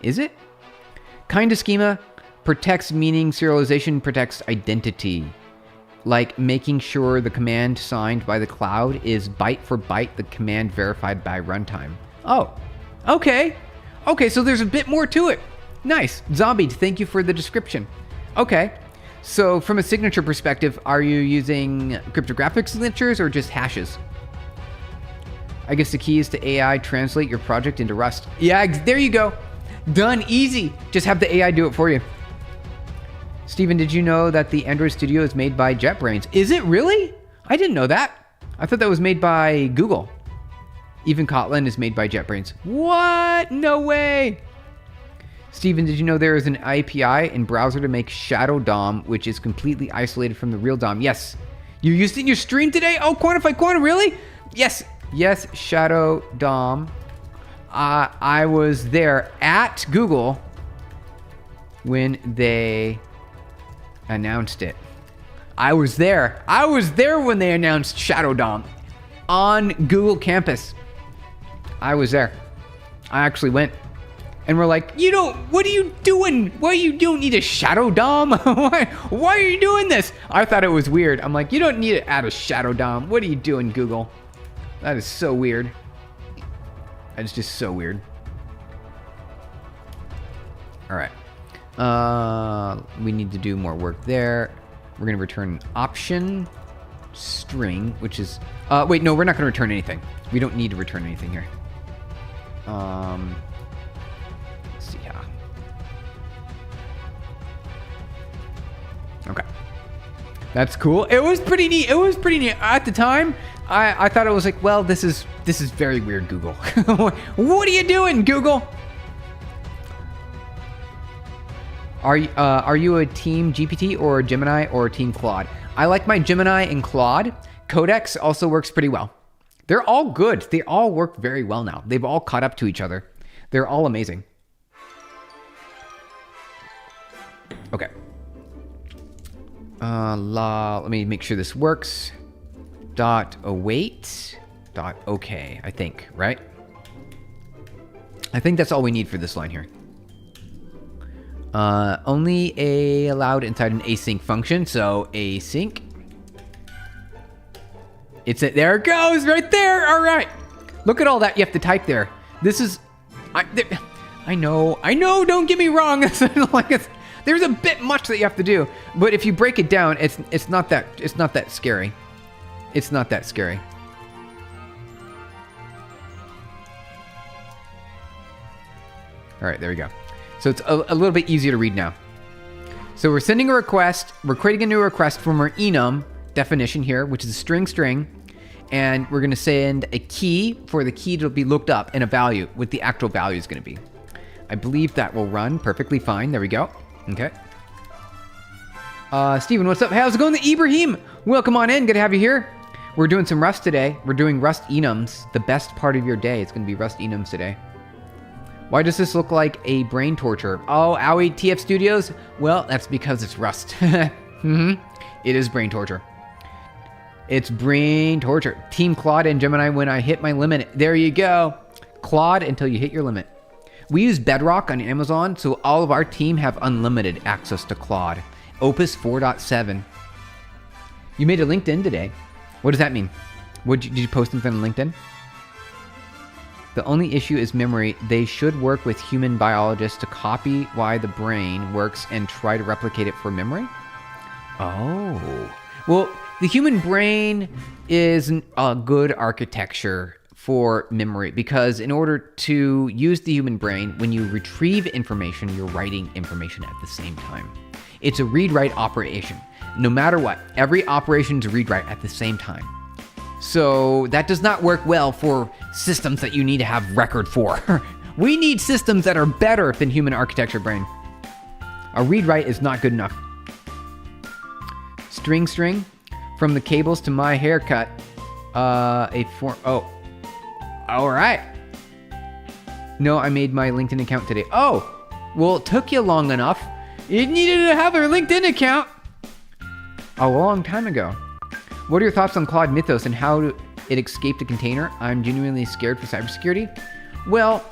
Is it? Kind of schema protects meaning, serialization protects identity. Like making sure the command signed by the cloud is byte for byte the command verified by runtime. Oh, okay. Okay, so there's a bit more to it. Nice. Zombie, thank you for the description. Okay, so from a signature perspective, are you using cryptographic signatures or just hashes? I guess the key is to AI translate your project into Rust. Yeah, there you go. Done, easy. Just have the AI do it for you. Steven, did you know that the Android Studio is made by JetBrains? Is it really? I didn't know that. I thought that was made by Google. Even Kotlin is made by JetBrains. What? No way. Steven, did you know there is an API in browser to make Shadow DOM, which is completely isolated from the real DOM? Yes. You used it in your stream today? Oh, Quantify Quantum, really? Yes. Yes, Shadow DOM. I was there at Google when they announced it. I was there. I was there when they announced Shadow DOM on Google campus. I was there. I actually went. And we're like, what are you doing? Why you don't need a Shadow DOM? why are you doing this? I thought it was weird. I'm like, you don't need to add a Shadow DOM. What are you doing, Google? That is so weird. That is just so weird. All right. We need to do more work there. We're going to return an option string, which is... wait, no, we're not going to return anything. We don't need to return anything here. Let's see how. Okay. That's cool. It was pretty neat. It was pretty neat. At the time, I thought it was like, well, this is very weird, Google. What are you doing, Google? Are you a team GPT or Gemini or team Claude? I like my Gemini and Claude. Codex also works pretty well. They're all good. They all work very well now. They've all caught up to each other. They're all amazing. Okay. Let me make sure this works. .await. .ok, I think, right? I think that's all we need for this line here. Only allowed inside an async function. So async. There it goes right there. All right. Look at all that you have to type there. This is, I know. Don't get me wrong. There's a bit much that you have to do, but if you break it down, it's not that scary. It's not that scary. All right, there we go. So it's a little bit easier to read now. So we're sending a request. We're creating a new request from our enum definition here, which is a string, and we're going to send a key for the key to be looked up and a value, what the actual value is going to be. I believe that will run perfectly fine. There we go. Okay. Steven, what's up? Hey, how's it going? Ibrahim, welcome on in. Good to have you here. We're doing some Rust today. We're doing Rust Enums, the best part of your day. It's going to be Rust Enums today. Why does this look like a brain torture? Oh, owie, TF Studios? Well, that's because it's Rust. It is brain torture. It's brain torture. Team Claude and Gemini when I hit my limit. There you go. Claude until you hit your limit. We use Bedrock on Amazon, so all of our team have unlimited access to Claude. Opus 4.7. You made a LinkedIn today. What does that mean? Did you post something on LinkedIn? The only issue is memory. They should work with human biologists to copy why the brain works and try to replicate it for memory? Oh. Well, the human brain is a good architecture for memory because in order to use the human brain, when you retrieve information, you're writing information at the same time. It's a read-write operation. No matter what, every operation is a read-write at the same time. So that does not work well for systems that you need to have record for. We need systems that are better than human architecture brain. A read-write is not good enough. String, from the cables to my haircut. Oh, all right. No, I made my LinkedIn account today. Oh, well, it took you long enough. You needed to have a LinkedIn account a long time ago. What are your thoughts on Claude Mythos and how it escaped a container? I'm genuinely scared for cybersecurity. Well,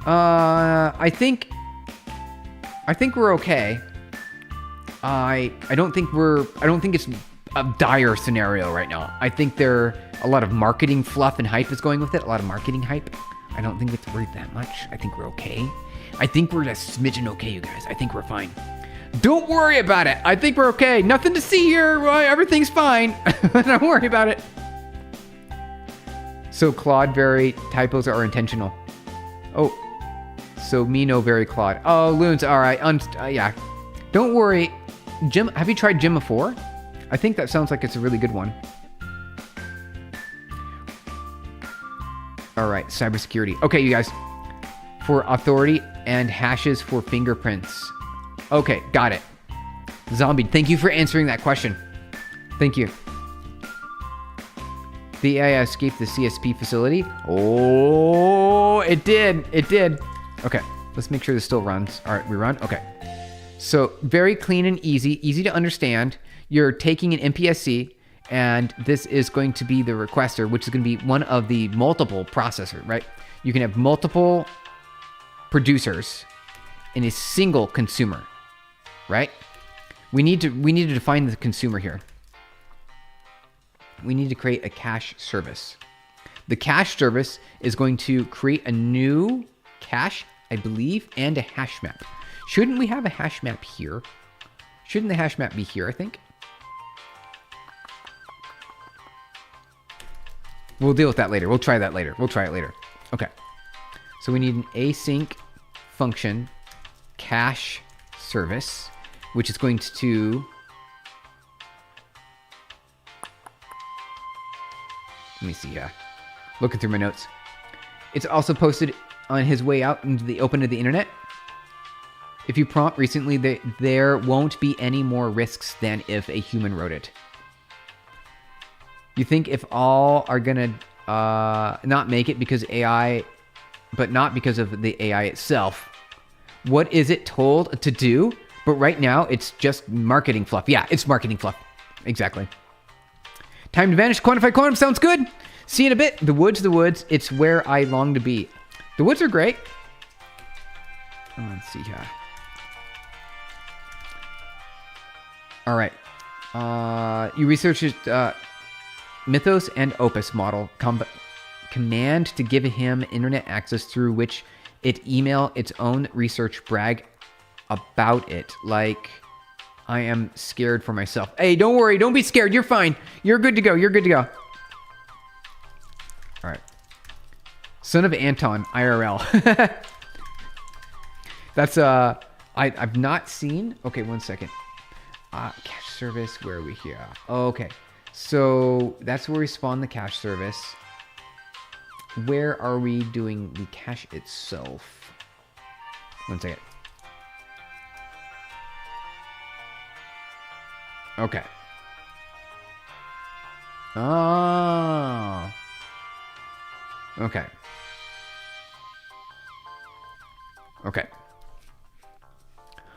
I think we're okay. I don't think it's a dire scenario right now. I think there a lot of marketing fluff and hype is going with it. A lot of marketing hype. I don't think it's worried that much. I think we're okay. I think we're a smidgen okay, you guys. I think we're fine. Don't worry about it. I think we're okay. Nothing to see here. Well, everything's fine. Don't worry about it. So Claude very typos are intentional. Oh, so me no very Claude. Oh, Loons. All right. Yeah. Don't worry. Jim, have you tried Jim before? I think that sounds like it's a really good one. All right. Cybersecurity. Okay, you guys. For authority and hashes for fingerprints. Okay, got it. Zombie, thank you for answering that question. Thank you. The AI escaped the CSP facility. Oh, it did. It did. Okay, let's make sure this still runs. All right, we run. Okay. So very clean and easy to understand. You're taking an MPSC, and this is going to be the requester, which is going to be one of the multiple processors, right? You can have multiple producers in a single consumer. Right? We need to define the consumer here. We need to create a cache service. The cache service is going to create a new cache, I believe, and a hash map. Shouldn't we have a hash map here? Shouldn't the hash map be here, I think? We'll deal with that later. We'll try that later. We'll try it later. Okay. So we need an async function cache service, which is going to let me see. Yeah, looking through my notes. It's also posted on his way out into the open of the internet. If you prompt recently, there won't be any more risks than if a human wrote it. You think if all are gonna not make it because AI, but not because of the AI itself, what is it told to do? But right now, it's just marketing fluff. Yeah, it's marketing fluff. Exactly. Time to vanish. Quantify quantum. Sounds good. See you in a bit. The woods. It's where I long to be. The woods are great. Let's see here. All right. You researched Mythos and Opus model. Command to give him internet access through which it email its own research brag about it. Like, I am scared for myself. Hey, don't worry. Don't be scared. You're fine. You're good to go. You're good to go. All right. Son of Anton, IRL. That's, I've not seen. Okay, 1 second. Cache service, where are we here? Okay. So that's where we spawn the cache service. Where are we doing the cache itself? 1 second. Okay. Oh. Okay. Okay.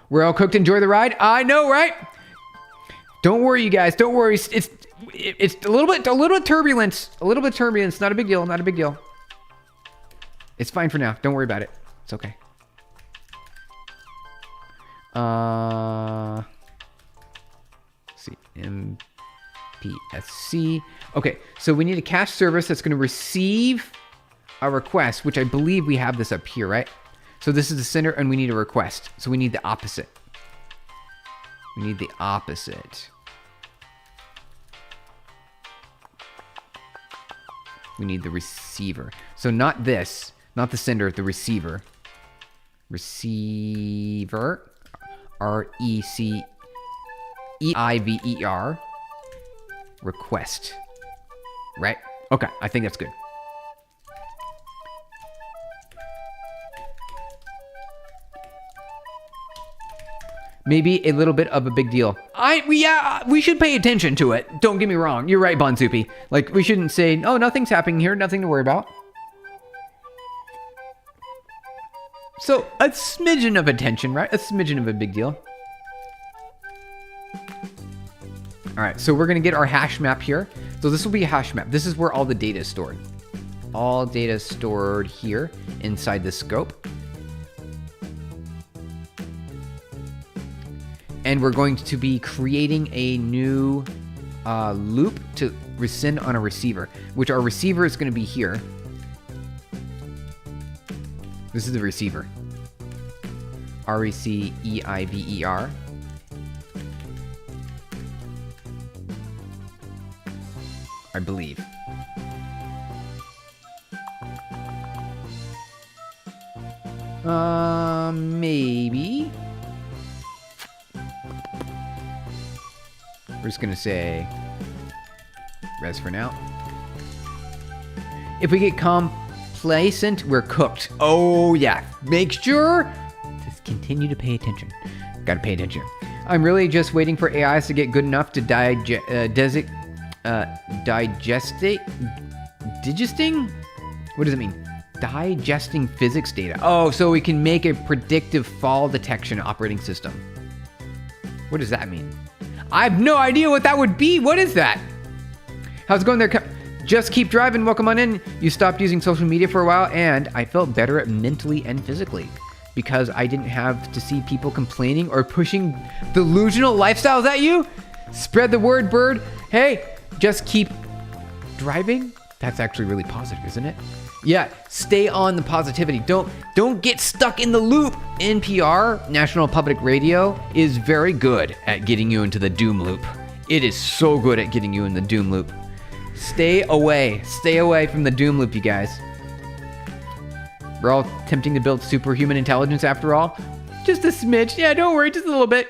We're all cooked. Enjoy the ride. I know, right? Don't worry, you guys. Don't worry. It's a little bit turbulence. A little bit turbulence. Not a big deal. Not a big deal. It's fine for now. Don't worry about it. It's okay. Let's see. MPSC. Okay, so we need a cache service that's going to receive a request, which I believe we have this up here, right? So this is the sender, and we need a request. So we need the opposite. We need the opposite. We need the receiver. So not this, not the sender, the receiver. Receiver. RECEIVER. Request. Right? Okay, I think that's good. Maybe a little bit of a big deal. We should pay attention to it. Don't get me wrong. You're right, Bonsupi. Like, we shouldn't say, oh, nothing's happening here. Nothing to worry about. So, a smidgen of attention, right? A smidgen of a big deal. All right, so we're going to get our hash map here. So this will be a hash map. This is where all the data is stored. All data is stored here inside the scope. And we're going to be creating a new loop to rescind on a receiver, which our receiver is going to be here. This is the receiver. RECEIVER. I believe. Maybe. We're just gonna say res for now. If we get complacent, we're cooked. Oh yeah, make sure. Just continue to pay attention. Gotta pay attention. I'm really just waiting for AIs to get good enough to digesting? What does it mean? Digesting physics data. Oh, so we can make a predictive fall detection operating system. What does that mean? I have no idea what that would be. What is that? How's it going there? Just keep driving. Welcome on in. You stopped using social media for a while, and I felt better mentally and physically because I didn't have to see people complaining or pushing delusional lifestyles at you. Spread the word, bird. Hey, just keep driving. That's actually really positive, isn't it? Yeah, stay on the positivity. Don't get stuck in the loop. NPR, National Public Radio, is very good at getting you into the doom loop. It is so good at getting you in the doom loop. Stay away from the doom loop, you guys. We're all attempting to build superhuman intelligence after all. Just a smidge. Yeah, don't worry, just a little bit.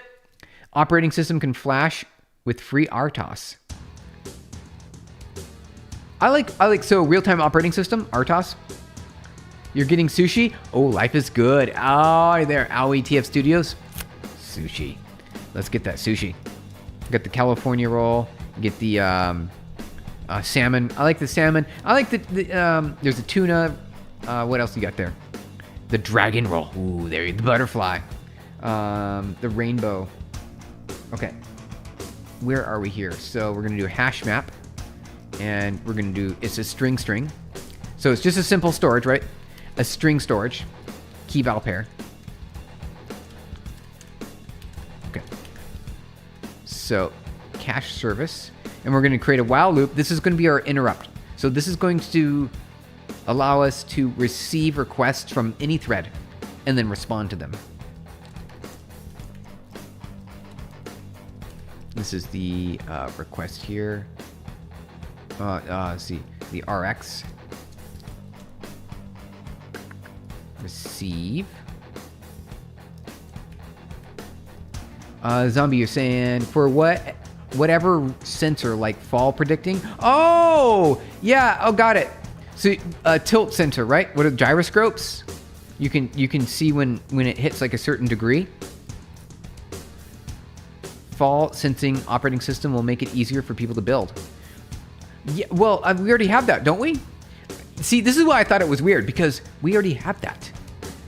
Operating system can flash with free RTOS. I like so real-time operating system, RTOS. You're getting sushi. Oh, life is good. Oh, there, OWETF Studios. Sushi. Let's get that sushi. Got the California roll. Get the salmon. I like the salmon. I like the there's a tuna. What else you got there? The dragon roll. Ooh, there, the butterfly. The rainbow. Okay. Where are we here? So we're gonna do a hash map. And we're going to do, it's a string. So it's just a simple storage, right? A string storage. Key val pair. Okay. So cache service, and we're going to create a while loop. This is going to be our interrupt. So this is going to allow us to receive requests from any thread and then respond to them. This is the request here. Let's see, the RX. Receive. Zombie, you're saying for whatever sensor, like fall predicting. Oh, yeah. Oh, got it. So tilt sensor, right? What are gyroscopes? You can see when it hits like a certain degree. Fall sensing operating system will make it easier for people to build. Yeah, well, we already have that, don't we? See, this is why I thought it was weird, because we already have that.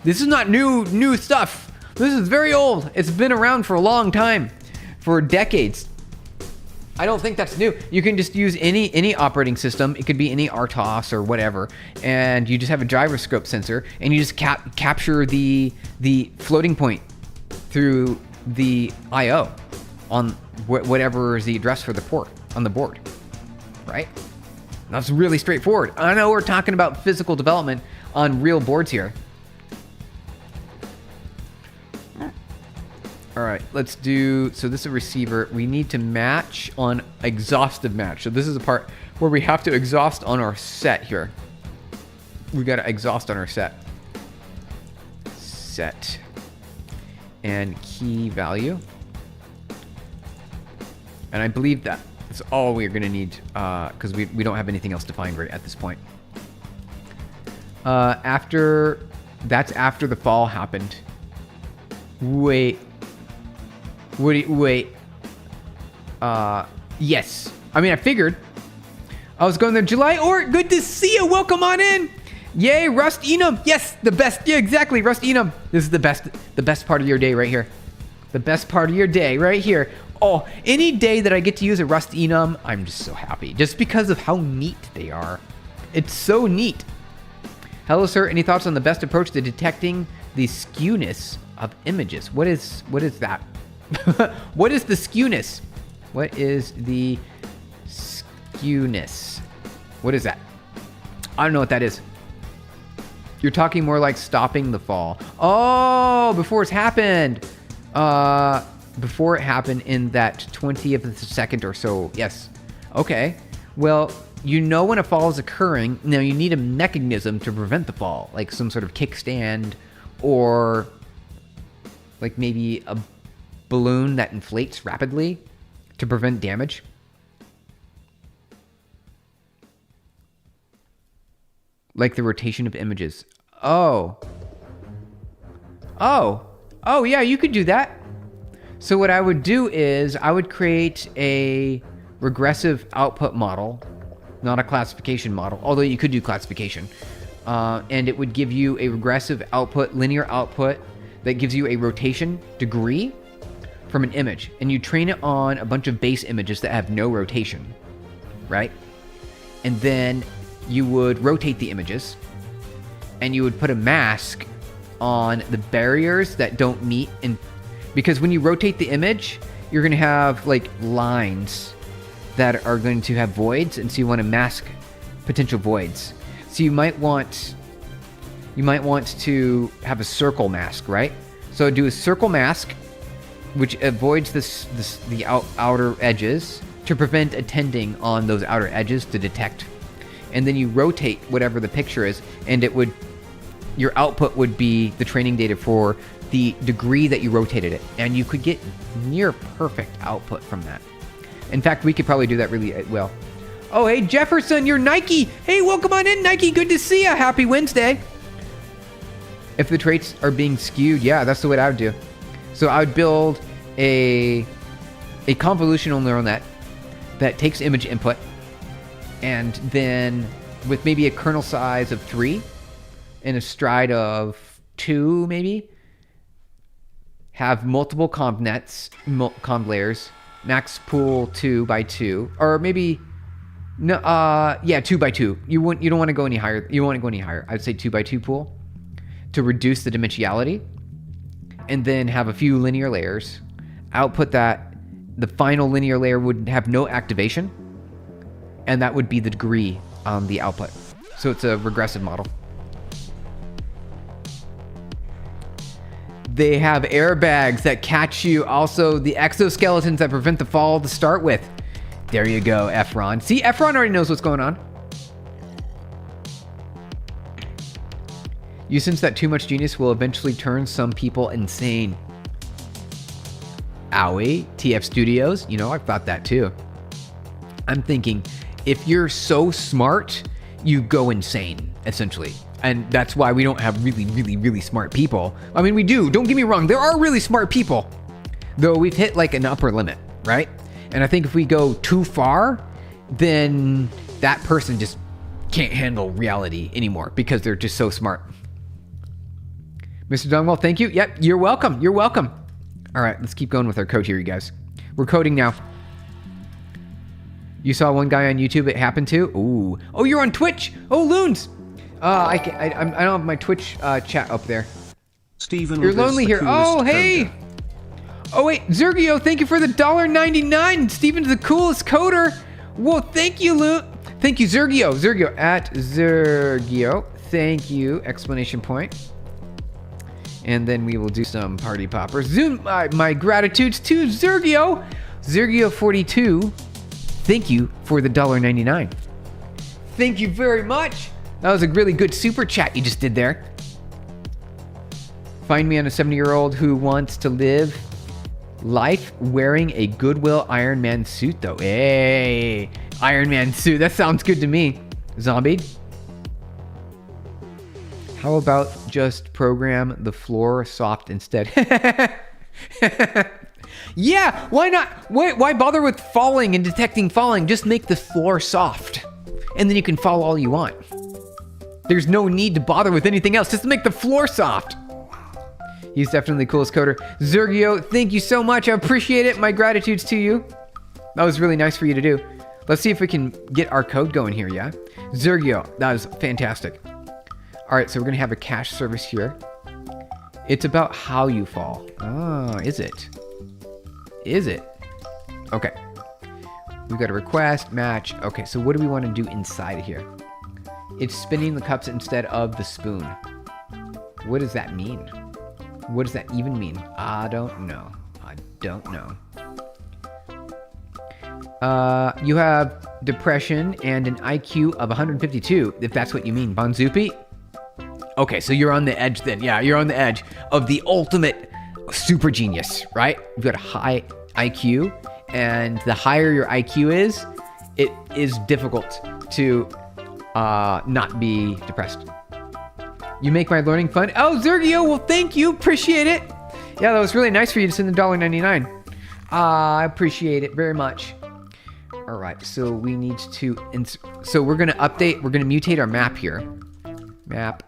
This is not new stuff. This is very old. It's been around for a long time, for decades. I don't think that's new. You can just use any operating system. It could be any RTOS or whatever, and you just have a gyroscope sensor, and you just capture the floating point through the I/O on whatever is the address for the port on the board, right? That's really straightforward. I know we're talking about physical development on real boards here. All right, let's do, so this is a receiver. We need to match on exhaustive match. So this is the part where we have to exhaust on our set here. We got to exhaust on our set. Set. And key value. And I believe that is all we're going to need because we don't have anything else defined right at this point. That's after the fall happened. Wait. Yes. I mean, I figured. I was going there. July or good to see you. Welcome on in. Yay, Rust Enum. Yes, the best. Yeah, exactly. Rust Enum. This is the best part of your day right here. The best part of your day right here. Oh, any day that I get to use a Rust Enum, I'm just so happy. Just because of how neat they are. It's so neat. Hello, sir. Any thoughts on the best approach to detecting the skewness of images? What is that? What is the skewness? What is the skewness? What is that? I don't know what that is. You're talking more like stopping the fall. Oh, before it's happened. Before it happened in that 20th of a second or so. Yes. Okay. Well, you know when a fall is occurring. Now you need a mechanism to prevent the fall, like some sort of kickstand or like maybe a balloon that inflates rapidly to prevent damage. Like the rotation of images. Oh, yeah, you could do that. So what I would do is I would create a regressive output model, not a classification model, although you could do classification. And it would give you a regressive output, linear output that gives you a rotation degree from an image. And you train it on a bunch of base images that have no rotation, right? And then you would rotate the images and you would put a mask on the barriers that don't meet. And because when you rotate the image, you're going to have like lines that are going to have voids. And so you want to mask potential voids. So you might want to have a circle mask, right? So do a circle mask, which avoids the outer edges to prevent attending on those outer edges to detect. And then you rotate whatever the picture is, and your output would be the training data for the degree that you rotated it. And you could get near perfect output from that. In fact, we could probably do that really well. Oh, hey, Jefferson, you're Nike. Hey, welcome on in, Nike. Good to see you. Happy Wednesday. If the traits are being skewed, yeah, that's the way I would do. So I would build a convolutional neural net that takes image input, and then with maybe a kernel size of 3 and a stride of 2, maybe, have multiple conv nets, conv layers, max pool 2 by 2, or maybe no, 2 by 2. You don't want to go any higher. You don't want to go any higher. I'd say 2 by 2 pool to reduce the dimensionality, and then have a few linear layers, output that the final linear layer would have no activation, and that would be the degree on the output. So it's a regressive model. They have airbags that catch you. Also, the exoskeletons that prevent the fall to start with. There you go, Efron. See, Efron already knows what's going on. You sense that too much genius will eventually turn some people insane. Owie, TF Studios. You know, I've thought that too. I'm thinking, if you're so smart, you go insane, essentially. And that's why we don't have really, really, really smart people. I mean, we do. Don't get me wrong. There are really smart people. Though we've hit like an upper limit, right? And I think if we go too far, then that person just can't handle reality anymore because they're just so smart. Mr. Dungwell, thank you. Yep, you're welcome. You're welcome. All right, let's keep going with our code here, you guys. We're coding now. You saw one guy on YouTube it happened to? Ooh. Oh, you're on Twitch. Oh, Loons. I don't have my Twitch chat up there. Steven, you're lonely here. Oh, hey. Coder. Oh, wait. Zergio, thank you for the $1.99. Steven's the coolest coder. Well, thank you, Loon. Thank you, Zergio. Zergio, at Zergio. Thank you, exclamation point. And then we will do some party poppers. Zoom, my gratitudes to Zergio. Zergio42, thank you for the $1.99. Thank you very much. That was a really good super chat you just did there. Find me on a 70-year-old who wants to live life wearing a Goodwill Iron Man suit, though. Hey, Iron Man suit. That sounds good to me. Zombie. How about just program the floor soft instead? Yeah, why not? Why bother with falling and detecting falling? Just make the floor soft. And then you can fall all you want. There's no need to bother with anything else. Just make the floor soft. He's definitely the coolest coder. Zergio, thank you so much. I appreciate it. My gratitudes to you. That was really nice for you to do. Let's see if we can get our code going here, yeah? Zergio, that was fantastic. All right, so we're going to have a cache service here. It's about how you fall. Oh, is it? Is it? Okay. We've got a request, match. Okay, so what do we want to do inside of here? It's spinning the cups instead of the spoon. What does that mean? What does that even mean? I don't know. I don't know. You have depression and an IQ of 152, if that's what you mean. Bonzupi? Okay, so you're on the edge then. Yeah, you're on the edge of the ultimate super genius, right? You've got a high IQ, and the higher your IQ is, it is difficult to not be depressed. You make my learning fun. Oh, Zergio, well, thank you. Appreciate it. Yeah, that was really nice for you to send the $1.99. I appreciate it very much. All right, so we need to... So we're going to update. We're going to mutate our map here. Map.insert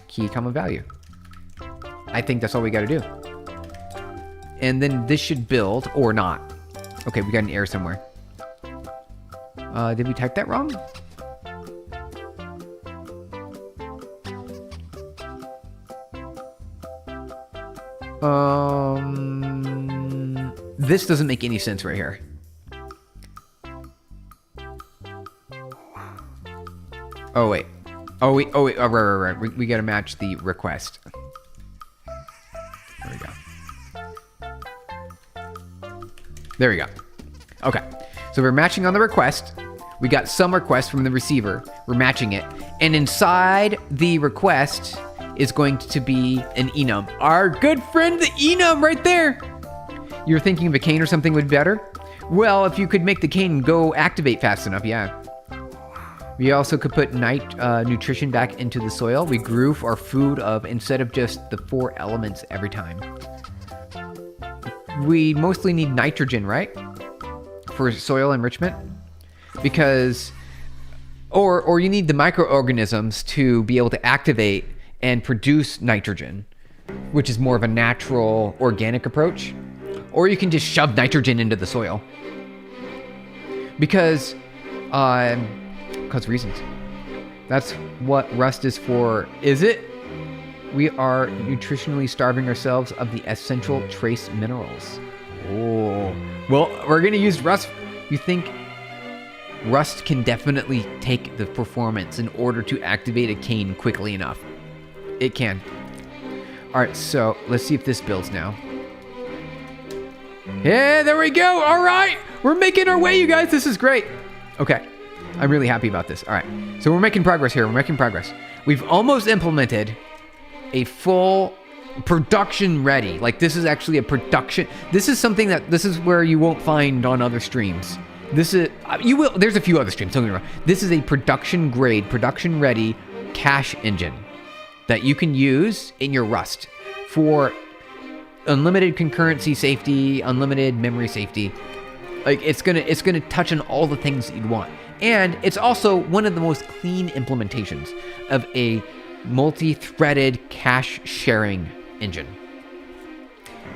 key common value. I think that's all we got to do. And then this should build or not. Okay, we got an error somewhere. Did we type that wrong? This doesn't make any sense right here. Oh wait. Oh wait. Oh, right. We gotta match the request. There we go. There we go. Okay. So we're matching on the request. We got some request from the receiver. We're matching it. And inside the request is going to be an enum. Our good friend, the enum right there. You're thinking of a cane or something would be better? Well, if you could make the cane go activate fast enough, yeah. We also could put nutrition back into the soil. We grew our food of, instead of just the 4 elements every time. We mostly need nitrogen, right? For soil enrichment. Because, or you need the microorganisms to be able to activate and produce nitrogen, which is more of a natural organic approach. Or you can just shove nitrogen into the soil. Because reasons. That's what Rust is for. Is it? We are nutritionally starving ourselves of the essential trace minerals. Oh. Well, we're going to use Rust. You think Rust can definitely take the performance in order to activate a cane quickly enough. It can. All right, so let's see if this builds now. Yeah, there we go. All right. We're making our way, you guys. This is great. Okay. I'm really happy about this. All right. So we're making progress here. We're making progress. We've almost implemented a full production ready. Like, this is actually a production. This is something this is where you won't find on other streams. This is, you will, there's a few other streams, don't get me wrong. This is a production grade, production ready cache engine that you can use in your Rust for unlimited concurrency safety, unlimited memory safety. Like, it's gonna touch on all the things that you'd want. And it's also one of the most clean implementations of a multi-threaded cache sharing engine.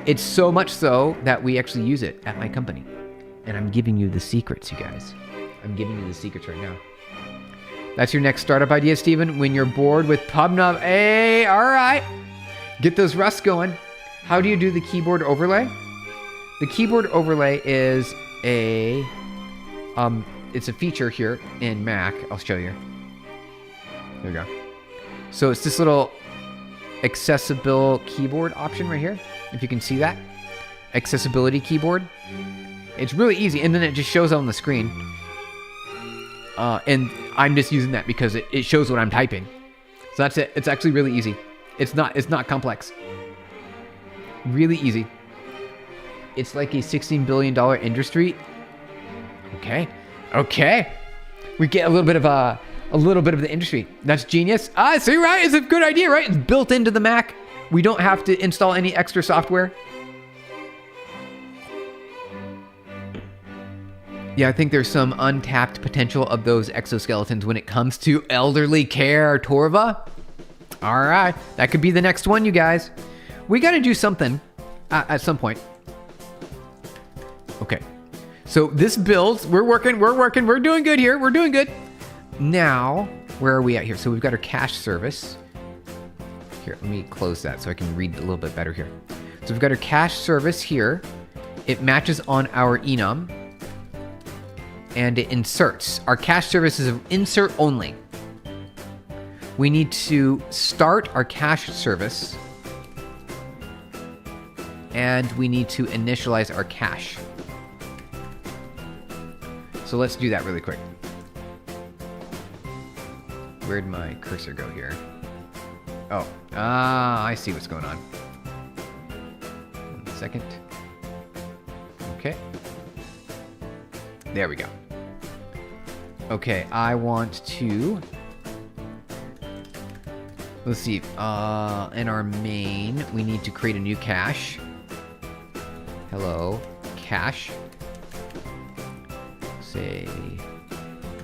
It's so much so that we actually use it at my company. And I'm giving you the secrets, you guys. I'm giving you the secrets right now. That's your next startup idea, Steven. When you're bored with PubNub. Hey, all right. Get those Rust going. How do you do the keyboard overlay? The keyboard overlay is it's a feature here in Mac. I'll show you. There we go. So it's this little accessible keyboard option right here. If you can see that. Accessibility keyboard. It's really easy, and then it just shows on the screen. And I'm just using that because it shows what I'm typing. So that's it. It's actually really easy. It's not complex. Really easy. It's like a $16 billion industry. Okay. We get a little bit of the industry. That's genius. See, right? It's a good idea, right? It's built into the Mac. We don't have to install any extra software. Yeah, I think there's some untapped potential of those exoskeletons when it comes to elderly care, Torva. All right, that could be the next one, you guys. We got to do something at some point. Okay, so this builds. We're working. We're doing good here. We're doing good. Now, where are we at here? So we've got our cache service. Here, let me close that so I can read a little bit better here. So we've got our cache service here. It matches on our enum. And it inserts. Our cache service is insert only. We need to start our cache service. And we need to initialize our cache. So let's do that really quick. Where'd my cursor go here? Oh, I see what's going on. 1 second. Okay. There we go. Okay, I want to... Let's see. In our main, we need to create a new cache. Hello, cache. Say,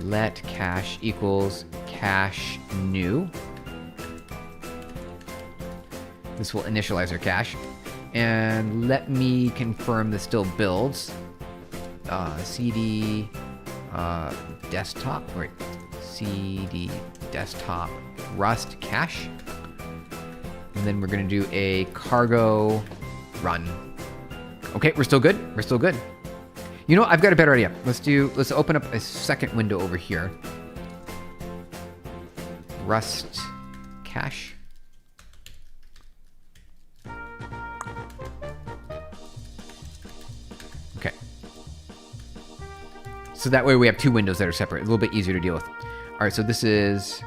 let cache equals cache new. This will initialize our cache. And let me confirm this still builds. CD desktop, wait, CD desktop Rust cache. And then we're gonna do a cargo run. Okay, we're still good. We're still good. You know, I've got a better idea. Let's open up a second window over here. Rust cache. Okay. So that way we have two windows that are separate. A little bit easier to deal with. All right, so this is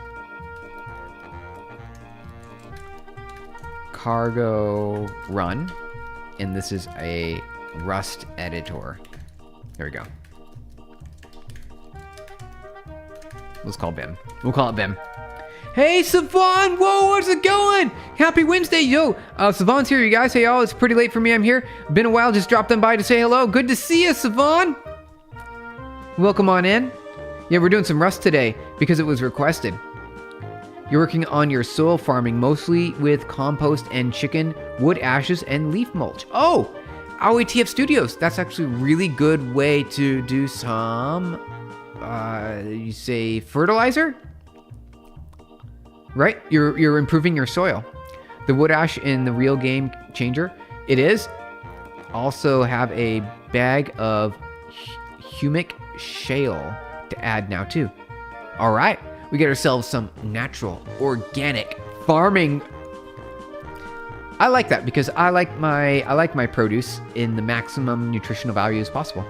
cargo run, and this is a Rust editor. There we go. Let's call Bim. We'll call it Bim. Hey, Savon! Whoa, how's it going? Happy Wednesday, yo! Savon's here, you guys. Hey, y'all, it's pretty late for me. I'm here. Been a while, just dropped on by to say hello. Good to see you, Savon! Welcome on in. Yeah, we're doing some Rust today because it was requested. You're working on your soil farming, mostly with compost and chicken, wood ashes, and leaf mulch. Oh! OETF Studios. That's actually a really good way to do some, you say fertilizer? Right? You're improving your soil. The wood ash in the real game changer. It is. Also have a bag of humic shale to add now too. All right, we get ourselves some natural, organic farming. I like that because I like my produce in the maximum nutritional value as possible.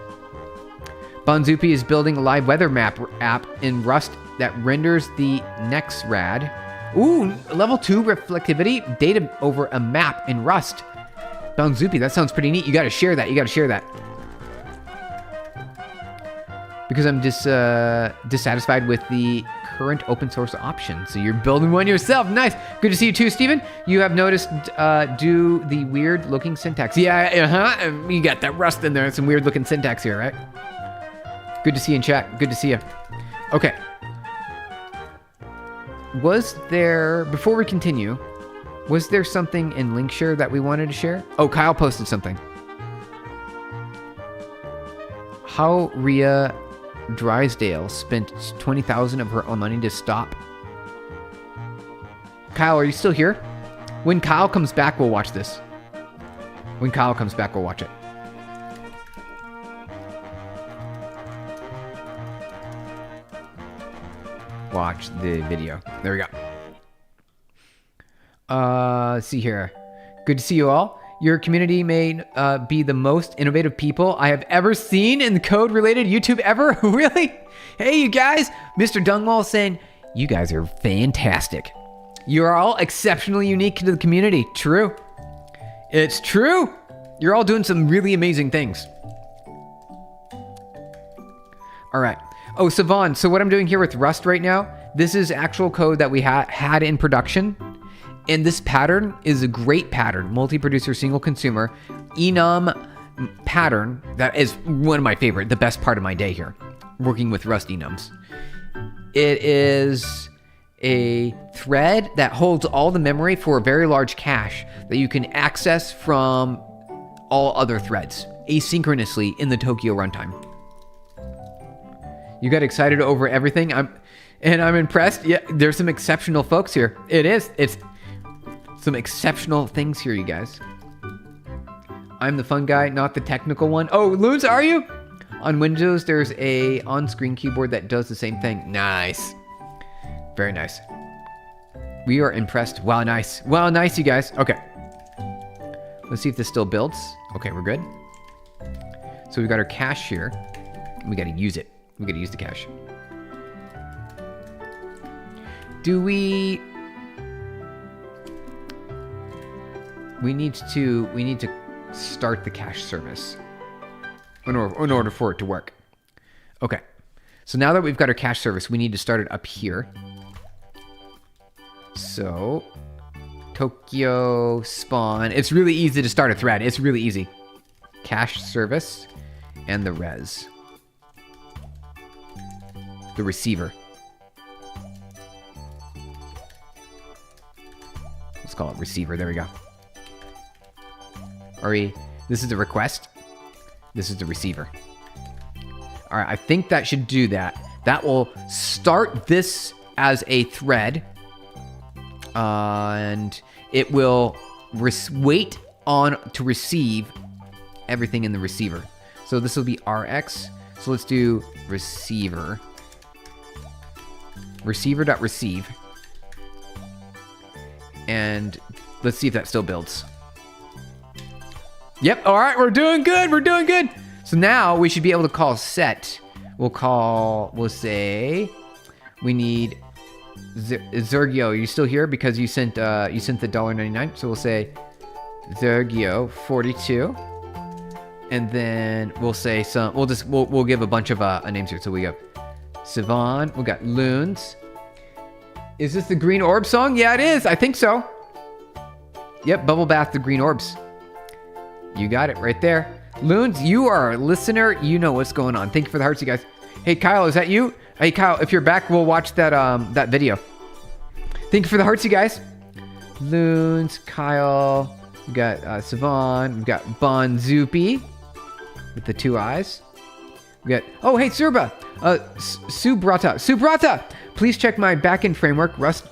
Bonzupi is building a live weather map app in Rust that renders the next rad. Ooh, level 2 reflectivity data over a map in Rust. Bonzupi, that sounds pretty neat. You got to share that. Because I'm dissatisfied with the current open source option. So you're building one yourself. Nice. Good to see you too, Steven. You have noticed do the weird looking syntax. Yeah, you got that Rust in there. Some weird looking syntax here, right? Good to see you in chat. Good to see you. Okay. Was there, before we continue, was there something in Linkshare that we wanted to share? Oh, Kyle posted something. How Rhea Drysdale spent 20,000 of her own money to stop. Kyle, are you still here? When Kyle comes back, we'll watch this. When Kyle comes back, we'll watch it. Watch the video. There we go. See here. Good to see you all. Your community may be the most innovative people I have ever seen in code-related YouTube ever. Really? Hey, you guys. Mr. Dungwall saying, you guys are fantastic. You are all exceptionally unique to the community. True. It's true. You're all doing some really amazing things. All right. Oh, Savon, so what I'm doing here with Rust right now, this is actual code that we had in production. And this pattern is a great pattern, multi-producer, single consumer, enum pattern that is one of my favorite, the best part of my day here, working with Rust Enums. It is a thread that holds all the memory for a very large cache that you can access from all other threads asynchronously in the Tokyo runtime. You got excited over everything. I'm impressed. Yeah, there's some exceptional folks here. It's some exceptional things here, you guys. I'm the fun guy, not the technical one. Oh, Loons, are you? On Windows, there's a on-screen keyboard that does the same thing. Nice. Very nice. We are impressed. Wow, nice. Wow, nice, you guys. Okay. Let's see if this still builds. Okay, we're good. So we've got our cache here. We got to use it. We got to use the cache. Do we need to start the cache service in order for it to work. Okay. So now that we've got our cache service, we need to start it up here. So Tokyo spawn. It's really easy to start a thread. It's really easy. Cache service and the res. The receiver. Let's call it receiver. There we go. This is the request. This is the receiver. All right, I think that should do that. That will start this as a thread. And it will wait on to receive everything in the receiver. So this will be RX. So let's do receiver. Receiver.receive. And let's see if that still builds. Yep, all right, we're doing good, So now we should be able to call set. We'll say, we need Zergio. Are you still here? Because you sent the $1.99. So we'll say Zergio 42. And then we'll say we'll give a bunch of names here. So we got Sivan, we got Loons. Is this the Green Orb song? Yeah, it is. I think so. Yep, Bubble Bath, the Green Orbs. You got it right there. Loons, you are a listener. You know what's going on. Thank you for the hearts, you guys. Hey, Kyle, is that you? Hey, Kyle, if you're back, we'll watch that video. Thank you for the hearts, you guys. Loons, Kyle, we got Savan, we've got Bonzupi with the 2 eyes. We got, oh, hey, Surba, Subrata, please check my backend framework, Rust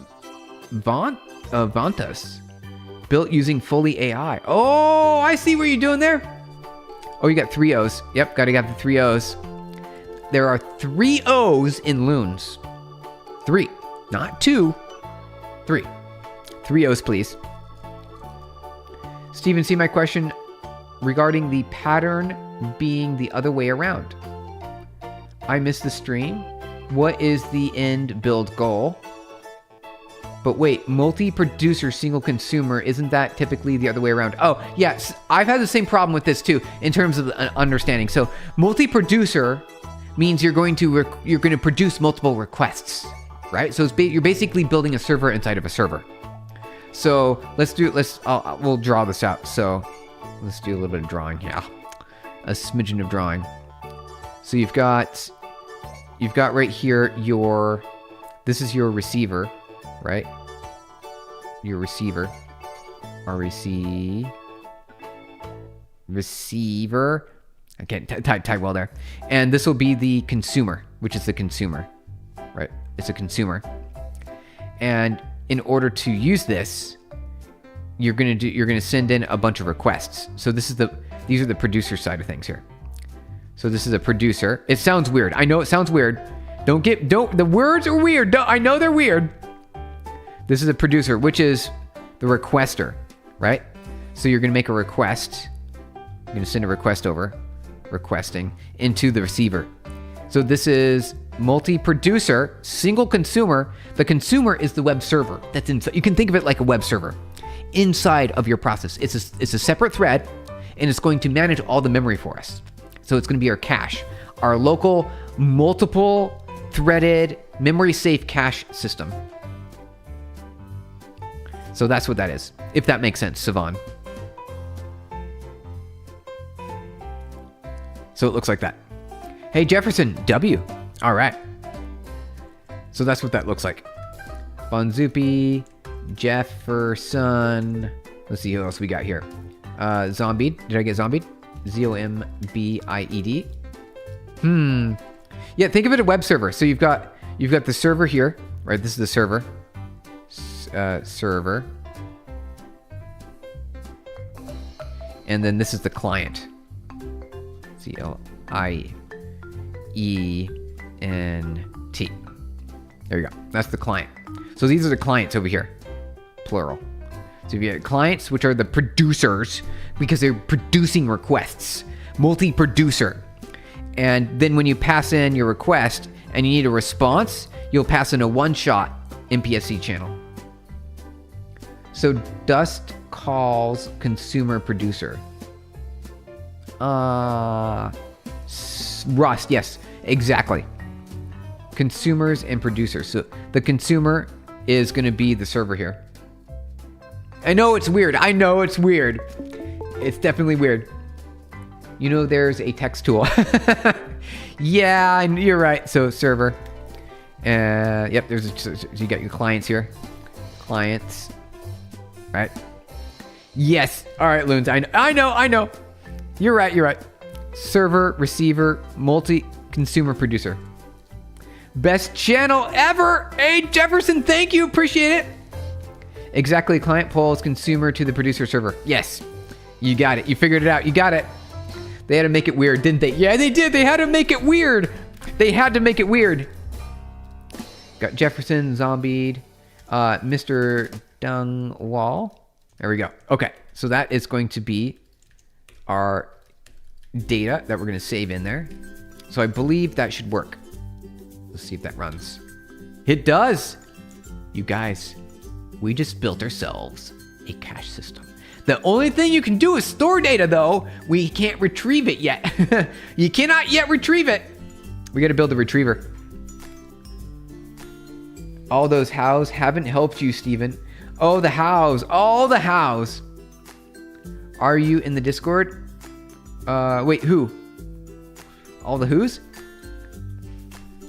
Vantas. Built using fully AI. Oh, I see what you're doing there. Oh, you got 3 O's. Yep, gotta get the 3 O's. There are 3 O's in loons. 3, not 2. 3. 3 O's, please. Steven, see my question regarding the pattern being the other way around. I missed the stream. What is the end build goal? But wait, multi-producer, single consumer, isn't that typically the other way around? Oh, yes, I've had the same problem with this too, in terms of understanding. So multi-producer means you're going to produce multiple requests, right? So you're basically building a server inside of a server. So we'll draw this out. So let's do a little bit of drawing. Yeah, a smidgen of drawing. So you've got right here this is your receiver, right? Your receiver, receiver. I can't type well there. And this will be the consumer, which is the consumer, right? It's a consumer. And in order to use this, you're gonna send in a bunch of requests. So these are the producer side of things here. So this is a producer. It sounds weird. I know it sounds weird. The words are weird. I know they're weird. This is a producer, which is the requester, right? So you're gonna make a request. You're gonna send a request over, requesting into the receiver. So this is multi-producer, single consumer. The consumer is the web server that's inside. You can think of it like a web server inside of your process. It's a separate thread, and it's going to manage all the memory for us. So it's going to be our cache, our local multiple threaded memory safe cache system. So that's what that is, if that makes sense, Sivan. So it looks like that. Hey, Jefferson, W. All right. So that's what that looks like. Bonzupi, Jefferson. Let's see who else we got here. Zombied. Did I get zombied? Zombied. Yeah, think of it a web server. So you've got the server here, right? This is the server. Server. And then this is the client. CLIENT. There you go. That's the client. So these are the clients over here, plural. So you have clients, which are the producers, because they're producing requests, multi-producer. And then when you pass in your request and you need a response, you'll pass in a one-shot MPSC channel. So Dust calls consumer producer. Rust, yes, exactly. Consumers and producers. So the consumer is going to be the server here. I know it's weird. It's definitely weird. You know, there's a text tool. Yeah, you're right. So server. Yep, so you got your clients here. Clients. Right. Yes. All right, Loons. I know. You're right. Server, receiver, multi-consumer producer. Best channel ever. Hey, Jefferson, thank you. Appreciate it. Exactly. Client polls consumer to the producer server. Yes. You got it. You figured it out. You got it. They had to make it weird, didn't they? Yeah, they did. They had to make it weird. Got Jefferson, zombied, Mr. Dungwall. There we go. Okay. So that is going to be our data that we're going to save in there. So I believe that should work. Let's see if that runs. It does. You guys, we just built ourselves a cache system. The only thing you can do is store data, though. We can't retrieve it yet. You cannot yet retrieve it. We got to build a retriever. All those hows haven't helped you, Steven. Oh, the hows. All the hows. Are you in the Discord? Wait, who? All the who's?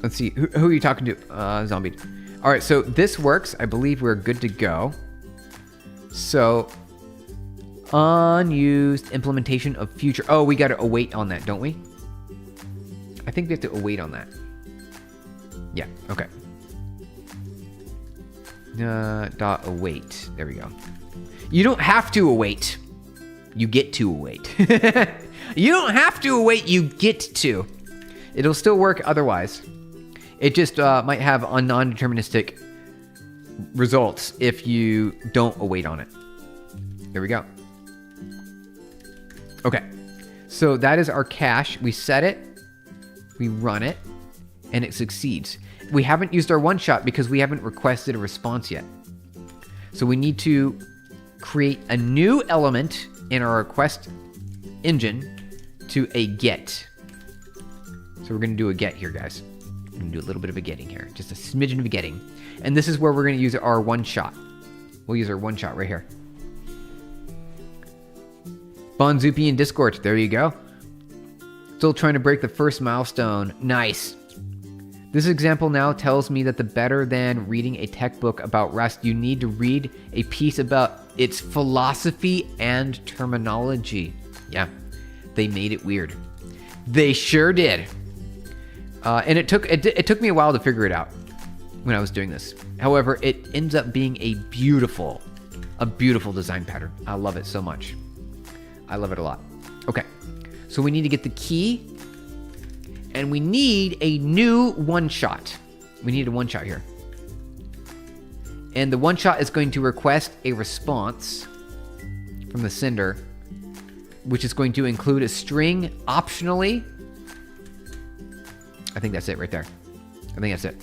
Let's see. Who are you talking to? Zombie. All right, so this works. I believe we're good to go. So, unused implementation of future. Oh, we got to await on that, don't we? I think we have to await on that. Yeah, okay. Dot await. There we go. You don't have to await. You get to await. You don't have to await, you get to. It'll still work otherwise. It just might have a non-deterministic results if you don't await on it. There we go. Okay, so that is our cache. We set it, we run it, and it succeeds. We haven't used our one-shot because we haven't requested a response yet. So we need to create a new element in our request engine to a get. So we're going to do a get here, guys. We're going to do a little bit of a getting here, just a smidgen of a getting. And this is where we're going to use our one-shot. We'll use our one-shot right here. Bonzupi in Discord. There you go. Still trying to break the first milestone. Nice. This example now tells me that the better than reading a tech book about Rust, you need to read a piece about its philosophy and terminology. Yeah, they made it weird. They sure did. And it took me a while to figure it out when I was doing this. However, it ends up being a beautiful design pattern. I love it so much. I love it a lot. Okay, so we need to get the key, and we need a new one-shot. We need a one-shot here. And the one-shot is going to request a response from the sender, which is going to include a string optionally. I think that's it right there. I think that's it.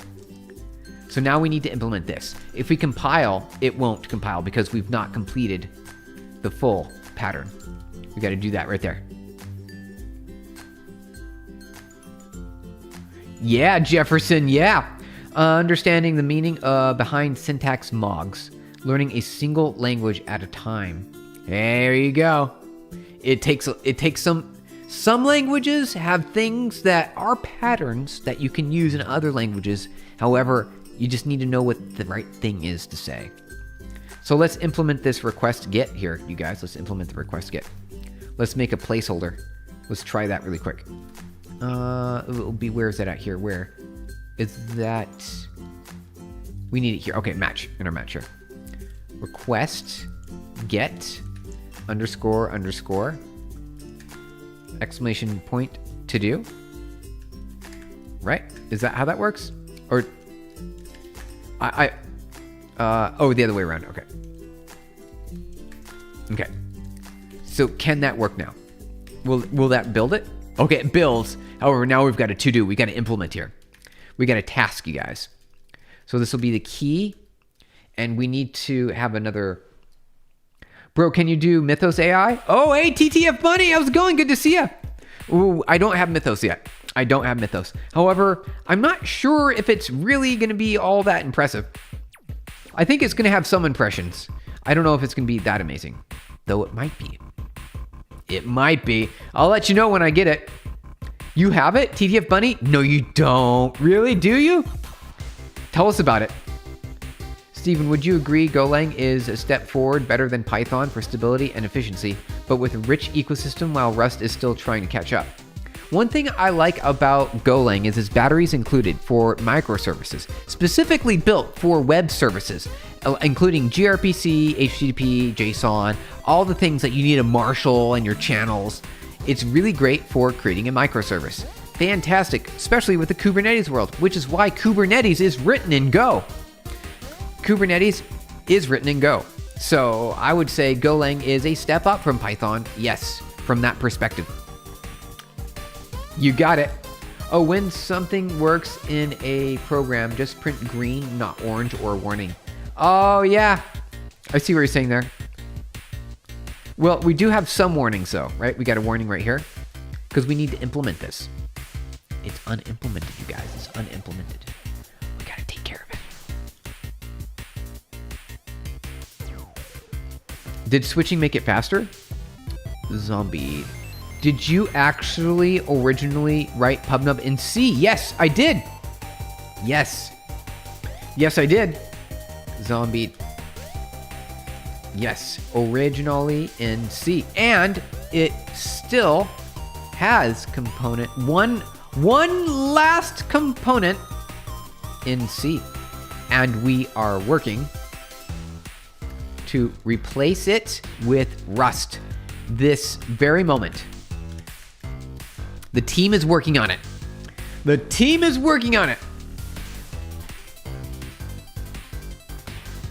So now we need to implement this. If we compile, it won't compile because we've not completed the full pattern. We got to do that right there. Yeah, Jefferson, yeah. Understanding the meaning behind syntax mogs. Learning a single language at a time. There you go. It takes some languages have things that are patterns that you can use in other languages. However, you just need to know what the right thing is to say. So let's implement this request get here, you guys. Let's implement the request get. Let's make a placeholder. Let's try that really quick. It'll be, where is that at here? Where is that? We need it here. Okay, match. In our match here. Request get underscore underscore exclamation point to do. Right? Is that how that works? Or oh, the other way around. Okay. Okay. So can that work now? Will that build it? Okay, it builds. However, now we've got a to-do. We got to implement here. We got a task, you guys. So this will be the key, and we need to have another. Bro, can you do Mythos AI? Oh, hey, TTF Bunny, how's it going? Good to see you. Ooh, I don't have Mythos yet. I don't have Mythos. However, I'm not sure if it's really going to be all that impressive. I think it's going to have some impressions. I don't know if it's going to be that amazing, though it might be. It might be. I'll let you know when I get it. You have it, TTF Bunny? No, you don't. Really? Do you? Tell us about it. Steven, would you agree Golang is a step forward, better than Python for stability and efficiency, but with a rich ecosystem while Rust is still trying to catch up? One thing I like about Golang is its batteries included for microservices, specifically built for web services, including gRPC, HTTP, JSON, all the things that you need to marshal in your channels. It's really great for creating a microservice. Fantastic, especially with the Kubernetes world, which is why Kubernetes is written in Go. Kubernetes is written in Go. So I would say Golang is a step up from Python, yes, from that perspective. You got it. Oh, when something works in a program, just print green, not orange or warning. Oh, yeah. I see what you're saying there. Well, we do have some warnings though, right? We got a warning right here because we need to implement this. It's unimplemented, you guys. It's unimplemented. We got to take care of it. Did switching make it faster? Zombie. Did you actually originally write pubnub in C? Yes, I did. Yes. Yes, I did. Zombie. Yes, originally in C. And it still has component, one last component in C. And we are working to replace it with Rust this very moment. The team is working on it. The team is working on it.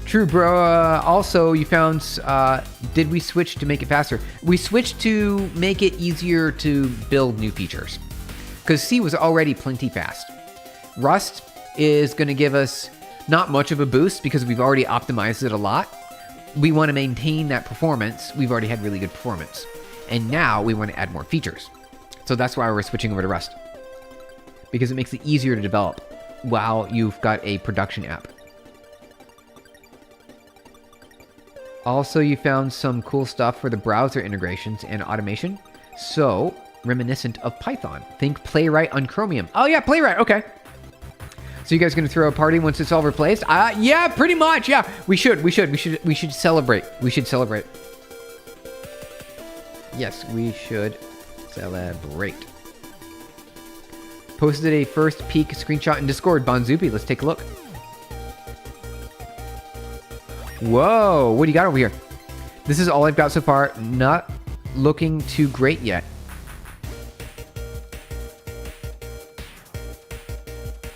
True, bro. Also, you found, did we switch to make it faster? We switched to make it easier to build new features. Because C was already plenty fast. Rust is going to give us not much of a boost because we've already optimized it a lot. We want to maintain that performance. We've already had really good performance. And now we want to add more features. So that's why we're switching over to Rust. Because it makes it easier to develop while you've got a production app. Also, you found some cool stuff for the browser integrations and automation. So, reminiscent of Python. Think Playwright on Chromium. Oh yeah, Playwright, okay. So you guys gonna throw a party once it's all replaced? Yeah, pretty much, yeah. We should celebrate. We should celebrate. Yes, we should celebrate. Posted a first peek screenshot in Discord, Bonzupi. Let's take a look. Whoa, what do you got over here? This is all I've got so far. Not looking too great yet.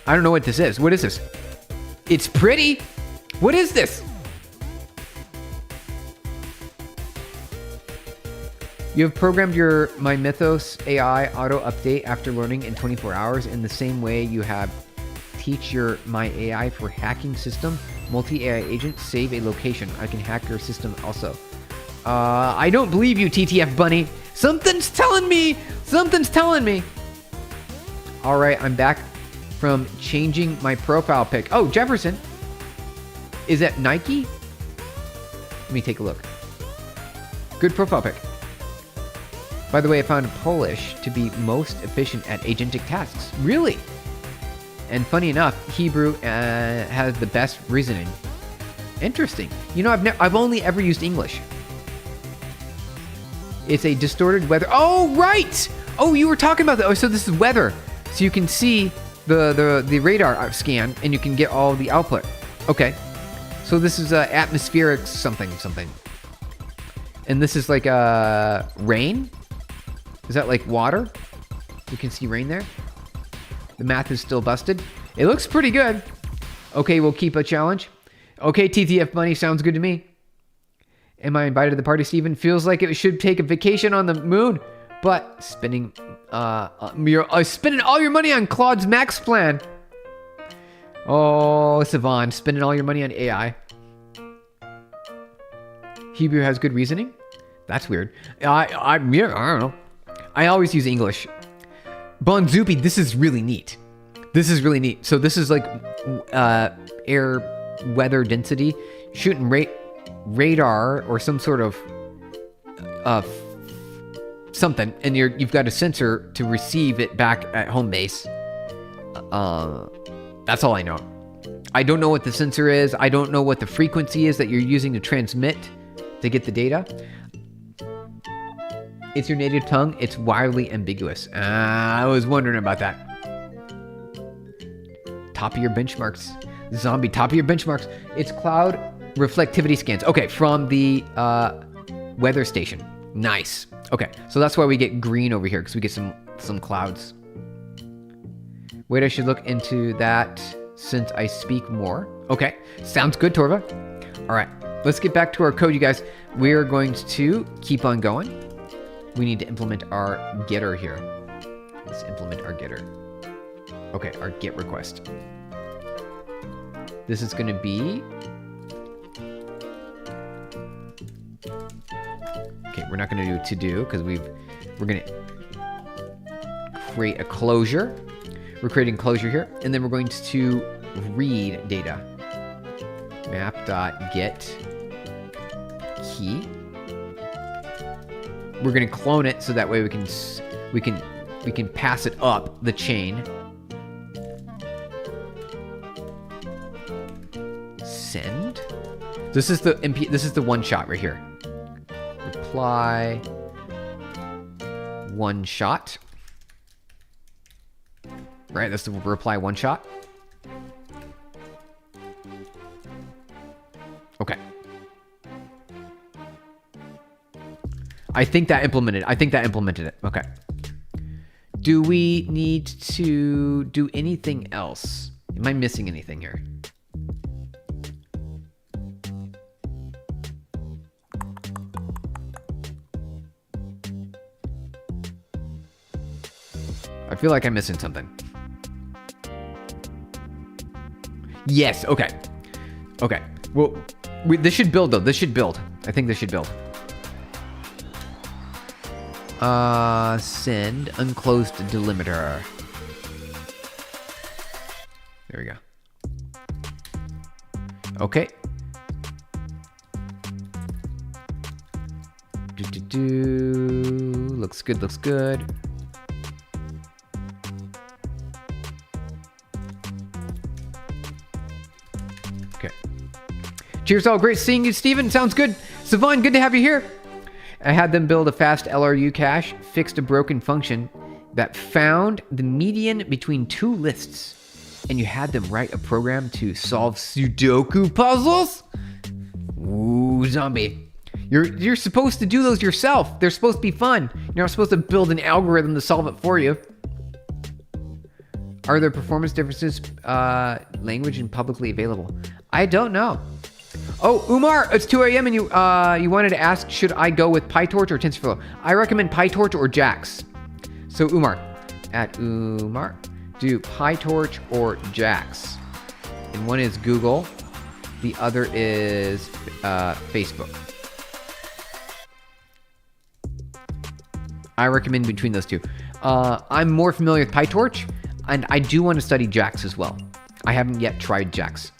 I don't know what this is. What is this? It's pretty. What is this? You have programmed your My Mythos AI auto update after learning in 24 hours in the same way you have teach your My AI for hacking system. Multi-AI agent, save a location. I can hack your system also. I don't believe you, TTF Bunny. Something's telling me. Something's telling me. All right, I'm back from changing my profile pic. Oh, Jefferson. Is that Nike? Let me take a look. Good profile pic. By the way, I found Polish to be most efficient at agentic tasks. Really? And funny enough, Hebrew has the best reasoning. Interesting. You know, I've only ever used English. It's a distorted weather. Oh, right! Oh, you were talking about that. Oh, so this is weather. So you can see the radar scan and you can get all the output. Okay. So this is atmospheric something. And this is like rain? Is that like water? You can see rain there. The math is still busted. It looks pretty good. Okay, we'll keep a challenge. Okay, TTF Bunny, sounds good to me. Am I invited to the party, Steven? Feels like it should take a vacation on the moon, but spending spending all your money on Claude's Max plan. Oh, Savon, spending all your money on AI. Hebrew has good reasoning? That's weird. I don't know. I always use English. Bonzupi, this is really neat. This is really neat. So this is like air weather density, shooting radar or some sort of something, and you've got a sensor to receive it back at home base. That's all I know. I don't know what the sensor is. I don't know what the frequency is that you're using to transmit to get the data. It's your native tongue. It's wildly ambiguous. I was wondering about that. Top of your benchmarks. Zombie, top of your benchmarks. It's cloud reflectivity scans. Okay, from the weather station. Nice. Okay, so that's why we get green over here, because we get some clouds. Wait, I should look into that since I speak more. Okay, sounds good, Torva. All right, let's get back to our code, you guys. We're going to keep on going. We need to implement our getter here. Let's implement our getter. Okay, our get request. This is going to be... Okay, we're not going to do to-do because we're going to create a closure. We're creating closure here, and then we're going to read data. Map.get key. We're going to clone it so that way we can pass it up the chain. Send. This is the one shot right here. Reply one shot. Right, that's the reply one shot. Okay. I think that implemented it. Okay. Do we need to do anything else? Am I missing anything here? I feel like I'm missing something. Yes, okay. Okay. Well, this should build, though. This should build. I think this should build. Send unclosed delimiter. There we go. Okay. Looks good, looks good. Okay. Cheers all, great seeing you, Steven. Sounds good. Savon, good to have you here. I had them build a fast LRU cache, fixed a broken function that found the median between two lists, and you had them write a program to solve Sudoku puzzles? Ooh, zombie. You're supposed to do those yourself. They're supposed to be fun. You're not supposed to build an algorithm to solve it for you. Are there performance differences, language and publicly available? I don't know. Oh, Umar, it's 2 a.m. and you wanted to ask, should I go with PyTorch or TensorFlow? I recommend PyTorch or JAX. So Umar, do PyTorch or JAX. And one is Google, the other is Facebook. I recommend between those two. I'm more familiar with PyTorch, and I do want to study JAX as well. I haven't yet tried JAX.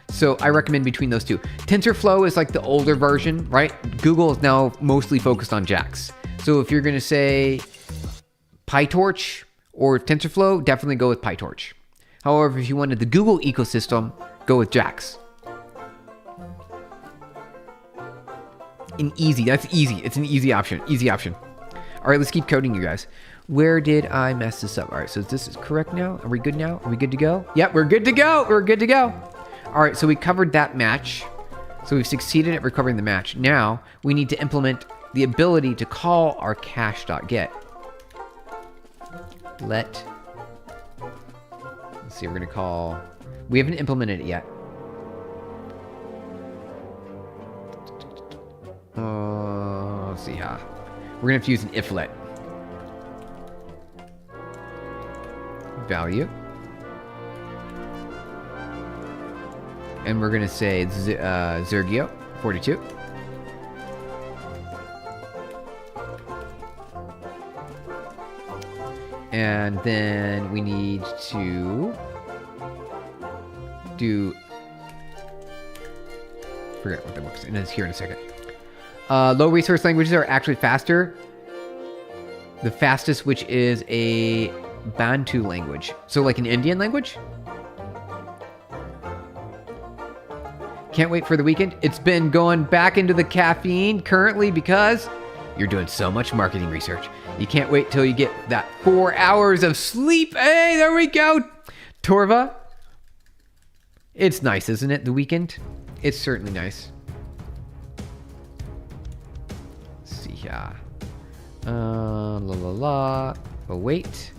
So I recommend between those two. TensorFlow is like the older version, right? Google is now mostly focused on JAX. So if you're going to say PyTorch or TensorFlow, definitely go with PyTorch. However, if you wanted the Google ecosystem, go with JAX. That's easy. It's an easy option. All right, let's keep coding, you guys. Where did I mess this up? All right, so this is correct now. Are we good now? Are we good to go? Yep, we're good to go. All right, so we covered that match. So we've succeeded at recovering the match. Now we need to implement the ability to call our cache.get. Let's see, we're gonna call, we haven't implemented it yet. Let's see how. We're gonna have to use an iflet. Value. And we're going to say Zergio 42. And then we need to do, forget what that works, and it's here in a second. Low resource languages are actually faster. The fastest, which is a Bantu language. So like an Indian language? Can't wait for the weekend. It's been going back into the caffeine currently because you're doing so much marketing research. You can't wait till you get that 4 hours of sleep. Hey, there we go. Torva. It's nice, isn't it? The weekend. It's certainly nice. Let's see here. Await.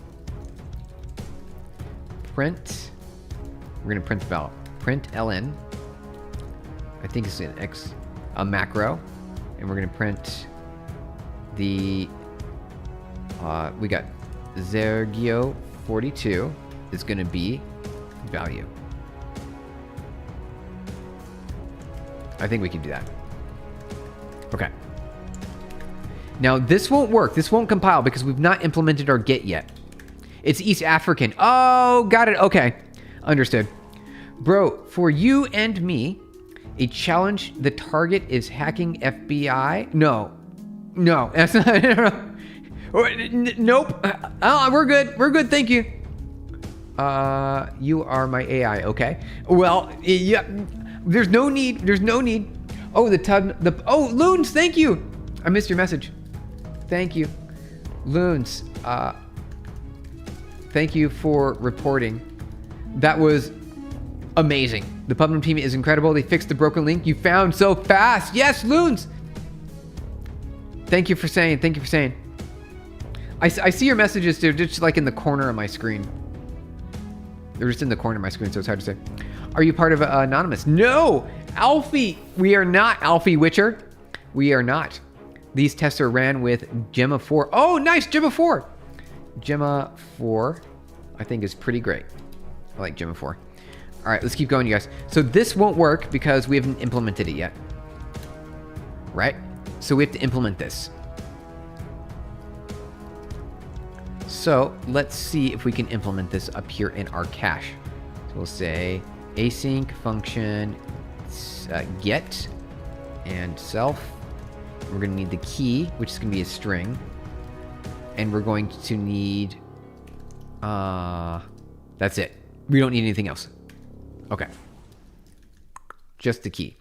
Print. We're going to print the print ln. I think it's a macro, and we're gonna print the, we got Zergio 42 is gonna be value. I think we can do that. Okay. Now this won't work. This won't compile because we've not implemented our get yet. It's East African. Oh, got it. Okay. Understood. Bro, for you and me, a challenge, the target is hacking FBI. No, that's not. Nope. We're good. Thank you. You are my AI. Okay. Well, yeah. There's no need. Oh, oh, Loons. Thank you. I missed your message. Thank you, Loons. Thank you for reporting. That was amazing. The Pubnam team is incredible. They fixed the broken link you found so fast. Yes, Loons. Thank you for saying. Thank you for saying. I see your messages. They're just like in the corner of my screen. They're just in the corner of my screen, so it's hard to say. Are you part of Anonymous? No! Alfie! We are not Alfie Witcher. We are not. These tests are ran with Gemma 4. Oh, nice! Gemma 4! Gemma 4, I think, is pretty great. I like Gemma 4. All right, let's keep going, you guys. So this won't work because we haven't implemented it yet. Right? So we have to implement this. So let's see if we can implement this up here in our cache. So we'll say async function get and self. We're going to need the key, which is going to be a string. And we're going to need... that's it. We don't need anything else. Okay. Just the key.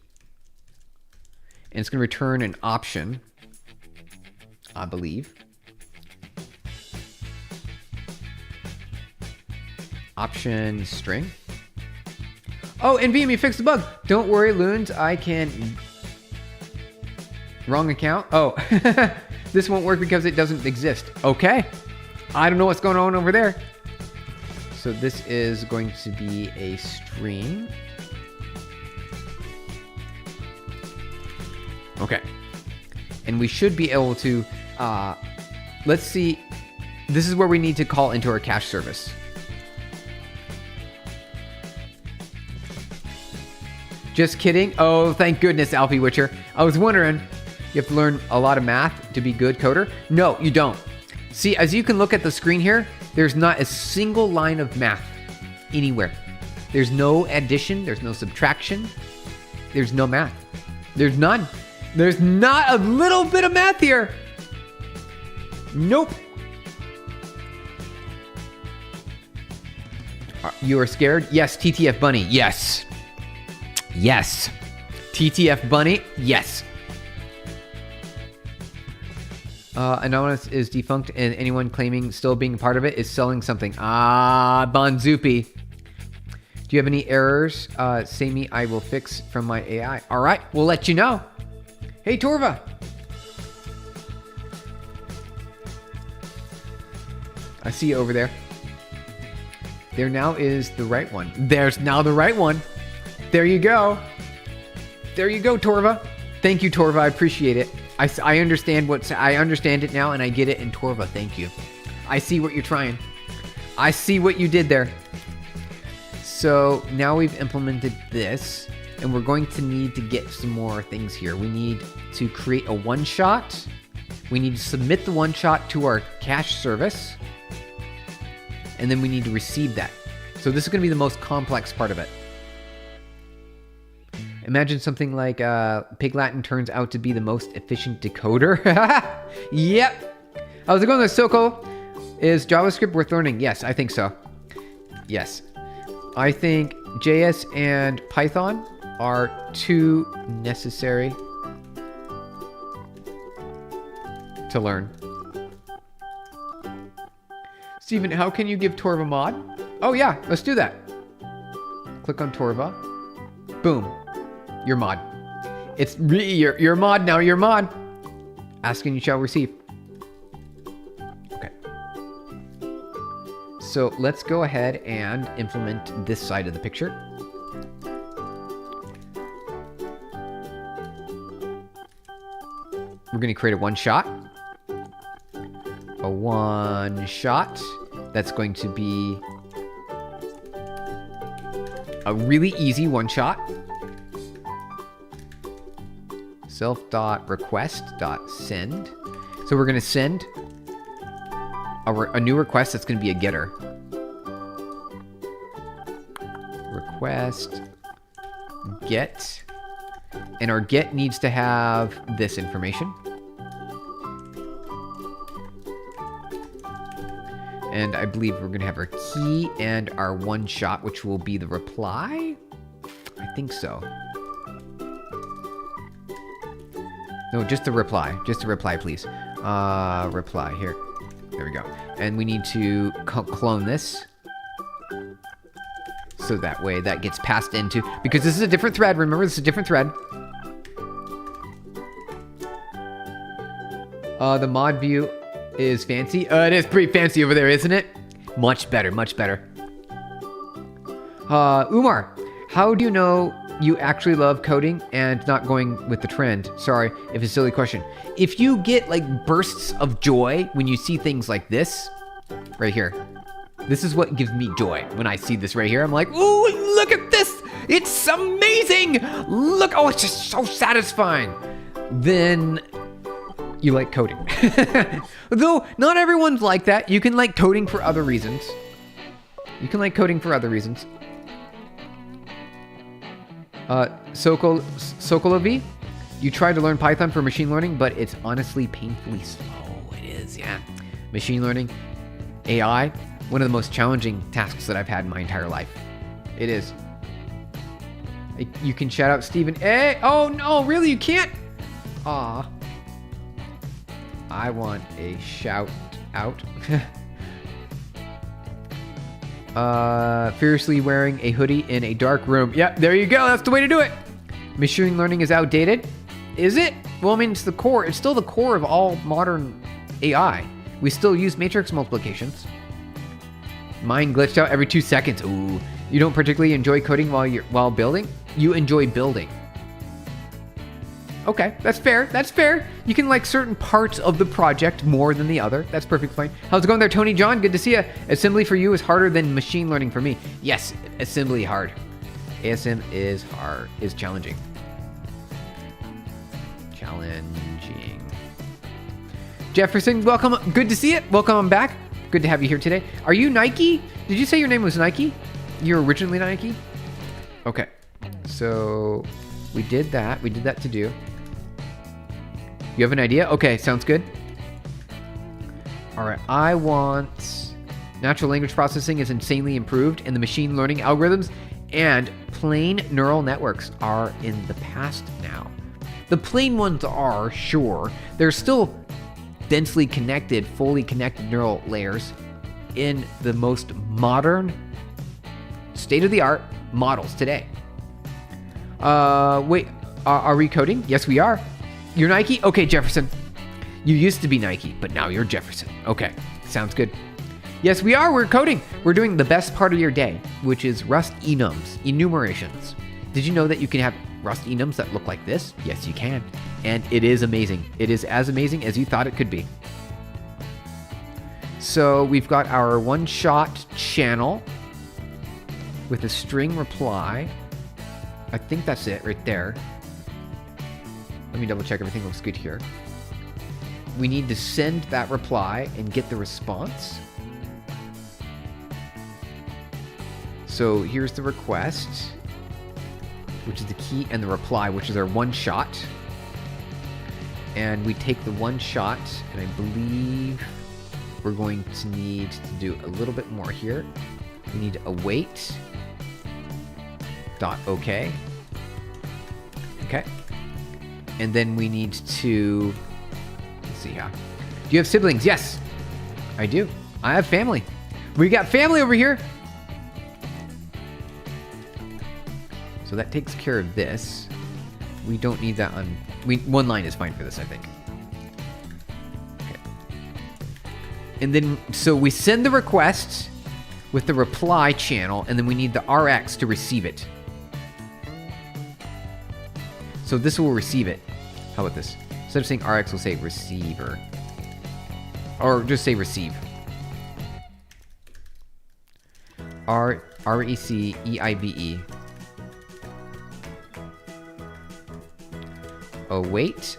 And it's going to return an option, I believe. Option string. Oh, NVM, you fixed the bug. Don't worry, Loons. I can... Wrong account. Oh, this won't work because it doesn't exist. Okay. I don't know what's going on over there. So this is going to be a string. Okay. And we should be able to, let's see. This is where we need to call into our cache service. Just kidding. Oh, thank goodness, Alfie Witcher. I was wondering, you have to learn a lot of math to be good coder? No, you don't. See, as you can look at the screen here, there's not a single line of math anywhere. There's no addition. There's no subtraction. There's no math. There's none. There's not a little bit of math here. Nope. You are scared? Yes, TTF Bunny. Yes. Yes. TTF Bunny. Yes. Anonymous is defunct, and anyone claiming still being part of it is selling something. Ah, Bonzupi. Do you have any errors? Say me, I will fix from my AI. All right, we'll let you know. Hey, Torva. I see you over there. There now is the right one. There's now the right one. There you go. There you go, Torva. Thank you, Torva. I appreciate it. I understand I understand it now, and I get it in Torva. Thank you. I see what you're trying. I see what you did there. So now we've implemented this, and we're going to need to get some more things here. We need to create a one-shot. We need to submit the one-shot to our cache service, and then we need to receive that. So this is going to be the most complex part of it. Imagine something like Pig Latin turns out to be the most efficient decoder. Yep. How's it going there, Soko? Is JavaScript worth learning? Yes, I think so. Yes. I think JS and Python are too necessary to learn. Steven, how can you give Torva mod? Oh yeah, let's do that. Click on Torva. Boom. Your mod. It's your mod now. Your mod. Ask and you shall receive. Okay. So let's go ahead and implement this side of the picture. We're going to create a one shot. A one shot. That's going to be a really easy one shot. Self.request.send. So we're going to send a new request that's going to be a getter. Request get. And our get needs to have this information. And I believe we're going to have our key and our one shot, which will be the reply. I think so. No, just the reply. Just the reply, please. Reply here. There we go. And we need to clone this. So that way that gets passed into... Because this is a different thread. Remember, this is a different thread. The mod view is fancy. It is pretty fancy over there, isn't it? Much better, much better. Umar, how do you know you actually love coding and not going with the trend? Sorry if it's a silly question. If you get like bursts of joy when you see things like this, right here. This is what gives me joy when I see this right here. I'm like, ooh, look at this. It's amazing. Look, oh, it's just so satisfying. Then you like coding. Though not everyone's like that. You can like coding for other reasons. Sokolovi, you tried to learn Python for machine learning, but it's honestly painfully slow. It is, yeah. Machine learning, AI, one of the most challenging tasks that I've had in my entire life. It is. You can shout out Steven. Hey, oh no, really? You can't? Aw. I want a shout out. Fiercely wearing a hoodie in a dark room. Yep, there you go. That's the way to do it. Machine learning is outdated. Is it? Well, I mean, it's the core. It's still the core of all modern AI. We still use matrix multiplications. Mine glitched out every 2 seconds. Ooh. You don't particularly enjoy coding while building? You enjoy building. Okay, that's fair. That's fair. You can like certain parts of the project more than the other. That's perfectly fine. How's it going there, Tony John? Good to see you. Assembly for you is harder than machine learning for me. Yes, assembly hard. ASM is hard, is challenging. Challenging. Jefferson, welcome. Good to see it. Welcome back. Good to have you here today. Are you Nike? Did you say your name was Nike? You're originally Nike? Okay. So we did that. We did that to do. You have an idea? Okay, sounds good. All right. I want natural language processing is insanely improved, and the machine learning algorithms and plain neural networks are in the past now. The plain ones are, sure. They're still densely connected, fully connected neural layers in the most modern, state-of-the-art models today. Wait, are we coding? Yes, we are. You're Nike? Okay, Jefferson. You used to be Nike, but now you're Jefferson. Okay, sounds good. Yes, we are. We're coding. We're doing the best part of your day, which is Rust Enums, enumerations. Did you know that you can have Rust Enums that look like this? Yes, you can. And it is amazing. It is as amazing as you thought it could be. So we've got our one-shot channel with a string reply. I think that's it right there. Let me double check everything looks good here. We need to send that reply and get the response. So here's the request, which is the key, and the reply, which is our one shot. And we take the one shot, and I believe we're going to need to do a little bit more here. We need to await .ok. Okay. And then we need to, let's see here. Do you have siblings? Yes, I do. I have family. We got family over here. So that takes care of this. We don't need that on, one line is fine for this, I think. Okay. And then, so we send the request with the reply channel, and then we need the RX to receive it. So this will receive it. How about this? Instead of saying RX, we'll say receiver. Or just say receive. R-E-C-E-I-V-E. Await.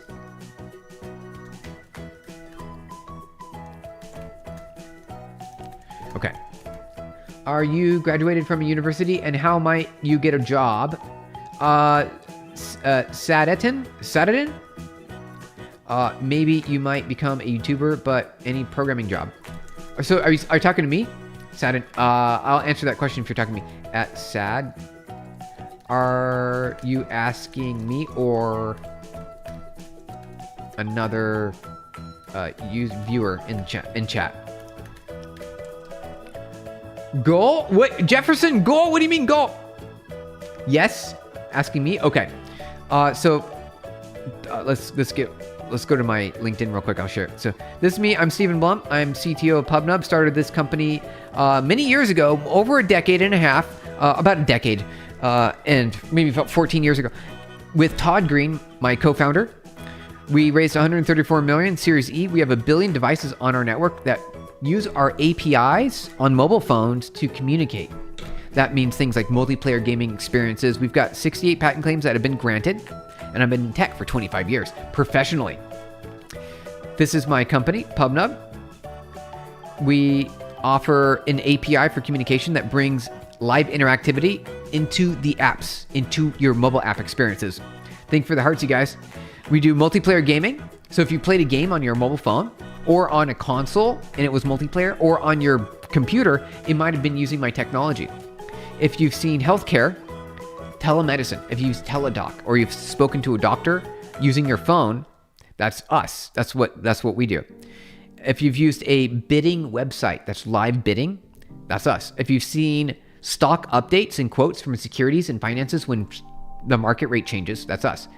Okay. Are you graduated from a university, and how might you get a job? Saturday? Maybe you might become a YouTuber, but any programming job. So are you talking to me? Sad. I'll answer that question if you're talking to me. At Sad. Are you asking me or another viewer in chat? Goal? What? Jefferson, goal? What do you mean goal? Yes? Asking me? Okay. Let's let's go to my LinkedIn real quick. I'll share it. So this is me. I'm Stephen Blum. I'm CTO of PubNub. Started this company many years ago, over a decade and a half, about a decade, and maybe about 14 years ago, with Todd Green, my co-founder. We raised 134 million Series E. We have 1 billion devices on our network that use our APIs on mobile phones to communicate. That means things like multiplayer gaming experiences. We've got 68 patent claims that have been granted, and I've been in tech for 25 years, professionally. This is my company, PubNub. We offer an API for communication that brings live interactivity into the apps, into your mobile app experiences. Think for the hearts, you guys. We do multiplayer gaming. So if you played a game on your mobile phone or on a console and it was multiplayer, or on your computer, it might have been using my technology. If you've seen healthcare, telemedicine, if you use Teledoc, or you've spoken to a doctor using your phone, that's us. That's what we do. If you've used a bidding website that's live bidding, that's us. If you've seen stock updates and quotes from securities and finances when the market rate changes, that's us.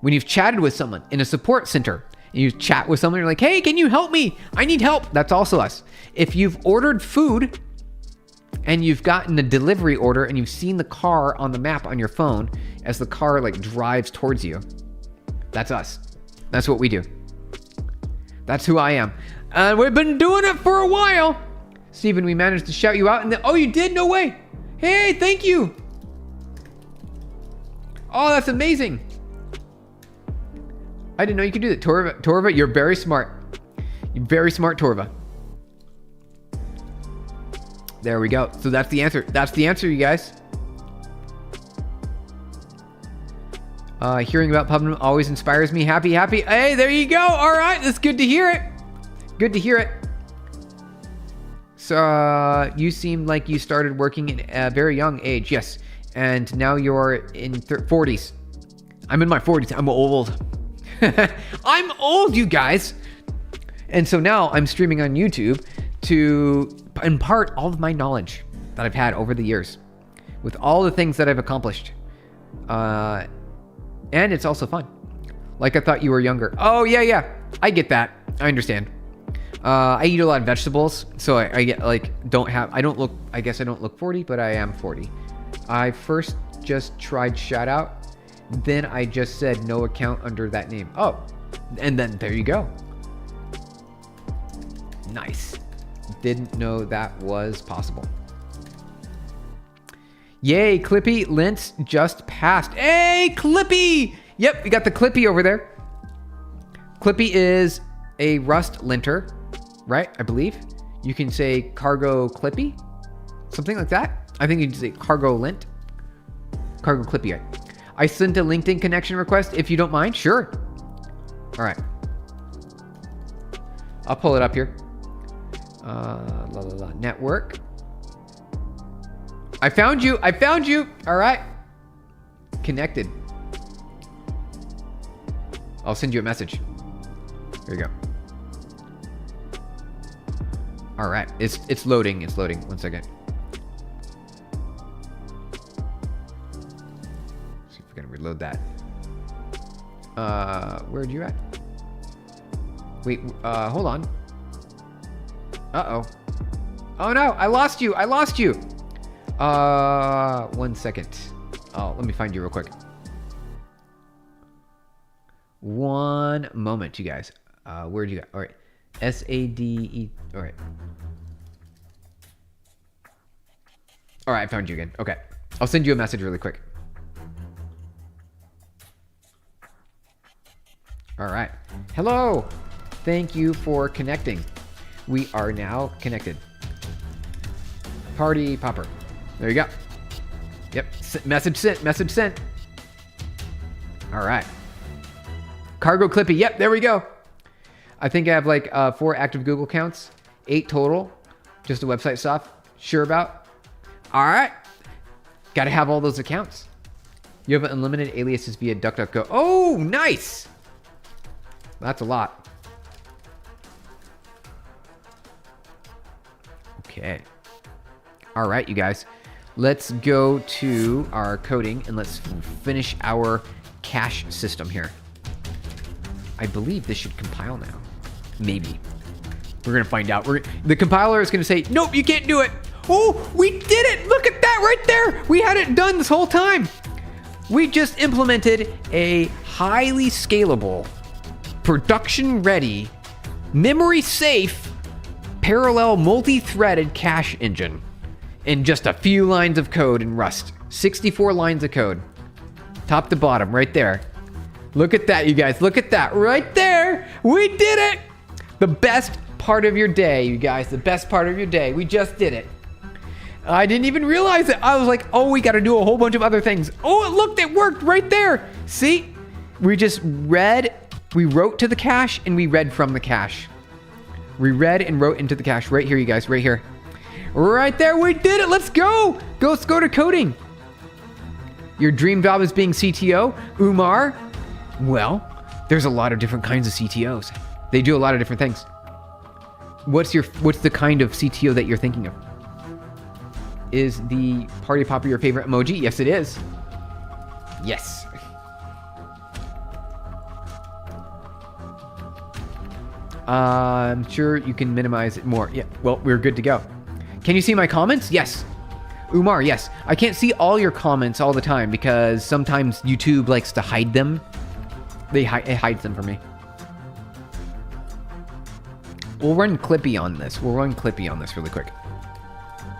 When you've chatted with someone in a support center, and you chat with someone, you're like, hey, can you help me? I need help. That's also us. If you've ordered food and you've gotten a delivery order and you've seen the car on the map on your phone as the car like drives towards you, that's us. That's what we do. That's who I am. And we've been doing it for a while. Steven, we managed to shout you out. And then, oh, you did? No way. Hey, thank you. Oh, that's amazing. I didn't know you could do that. Torva, you're very smart. You're very smart, Torva. There we go. So that's the answer. That's the answer, you guys. Hearing about PubNub always inspires me. Happy. Hey, there you go. All right. That's good to hear it. Good to hear it. So you seem like you started working at a very young age. Yes. And now you're in 40s. I'm in my 40s. I'm old. I'm old, you guys. And so now I'm streaming on YouTube to impart all of my knowledge that I've had over the years with all the things that I've accomplished. And it's also fun. Like, I thought you were younger. Oh, yeah. I get that. I understand. I eat a lot of vegetables, so I get like, I guess I don't look 40, but I am 40. I first just tried shout out. Then I just said no account under that name. Oh, and then there you go. Nice. Didn't know that was possible. Yay, Clippy Lints just passed. Hey, Clippy! Yep, we got the Clippy over there. Clippy is a Rust linter, right? I believe. You can say cargo Clippy, something like that. I think you can say cargo lint. Cargo Clippy. I sent a LinkedIn connection request if you don't mind. Sure. All right. I'll pull it up here. Network. I found you. All right. Connected. I'll send you a message. There you go. All right. It's loading. It's loading. 1 second. Gonna reload that. Where'd you at? Wait, hold on. Uh-oh. Oh no, I lost you. 1 second. Oh, let me find you real quick. One moment, you guys. Where'd you go? All right. SADE. All right. All right, I found you again. Okay. I'll send you a message really quick. All right. Hello. Thank you for connecting. We are now connected. Party popper. There you go. Yep. Message sent. All right. Cargo Clippy. Yep. There we go. I think I have like 4 active Google accounts, 8 total. Just the website stuff. Sure about. All right. Got to have all those accounts. You have unlimited aliases via DuckDuckGo. Oh, nice. That's a lot. Okay. All right, you guys. Let's go to our coding and let's finish our cache system here. I believe this should compile now. Maybe. We're going to find out. The compiler is going to say, nope, you can't do it. Oh, we did it. Look at that right there. We had it done this whole time. We just implemented a highly scalable, production-ready, memory-safe, parallel multi-threaded cache engine in just a few lines of code in Rust. 64 lines of code. Top to bottom, right there. Look at that, you guys. Look at that right there. We did it. The best part of your day, you guys. The best part of your day. We just did it. I didn't even realize it. I was like, oh, we got to do a whole bunch of other things. Oh, look, it worked right there. See? We just read, we wrote to the cache, and we read from the cache. We read and wrote into the cache right here, you guys, right here. Right there, we did it. Let's go. Let's go to coding. Your dream job is being CTO, Umar. Well, there's a lot of different kinds of CTOs. They do a lot of different things. What's the kind of CTO that you're thinking of? Is the party popper your favorite emoji? Yes, it is. Yes. I'm sure you can minimize it more. Yeah, well, we're good to go. Can you see my comments? Yes. Umar, yes. I can't see all your comments all the time because sometimes YouTube likes to hide them. It hides them for me. We'll run Clippy on this. We'll run Clippy on this really quick.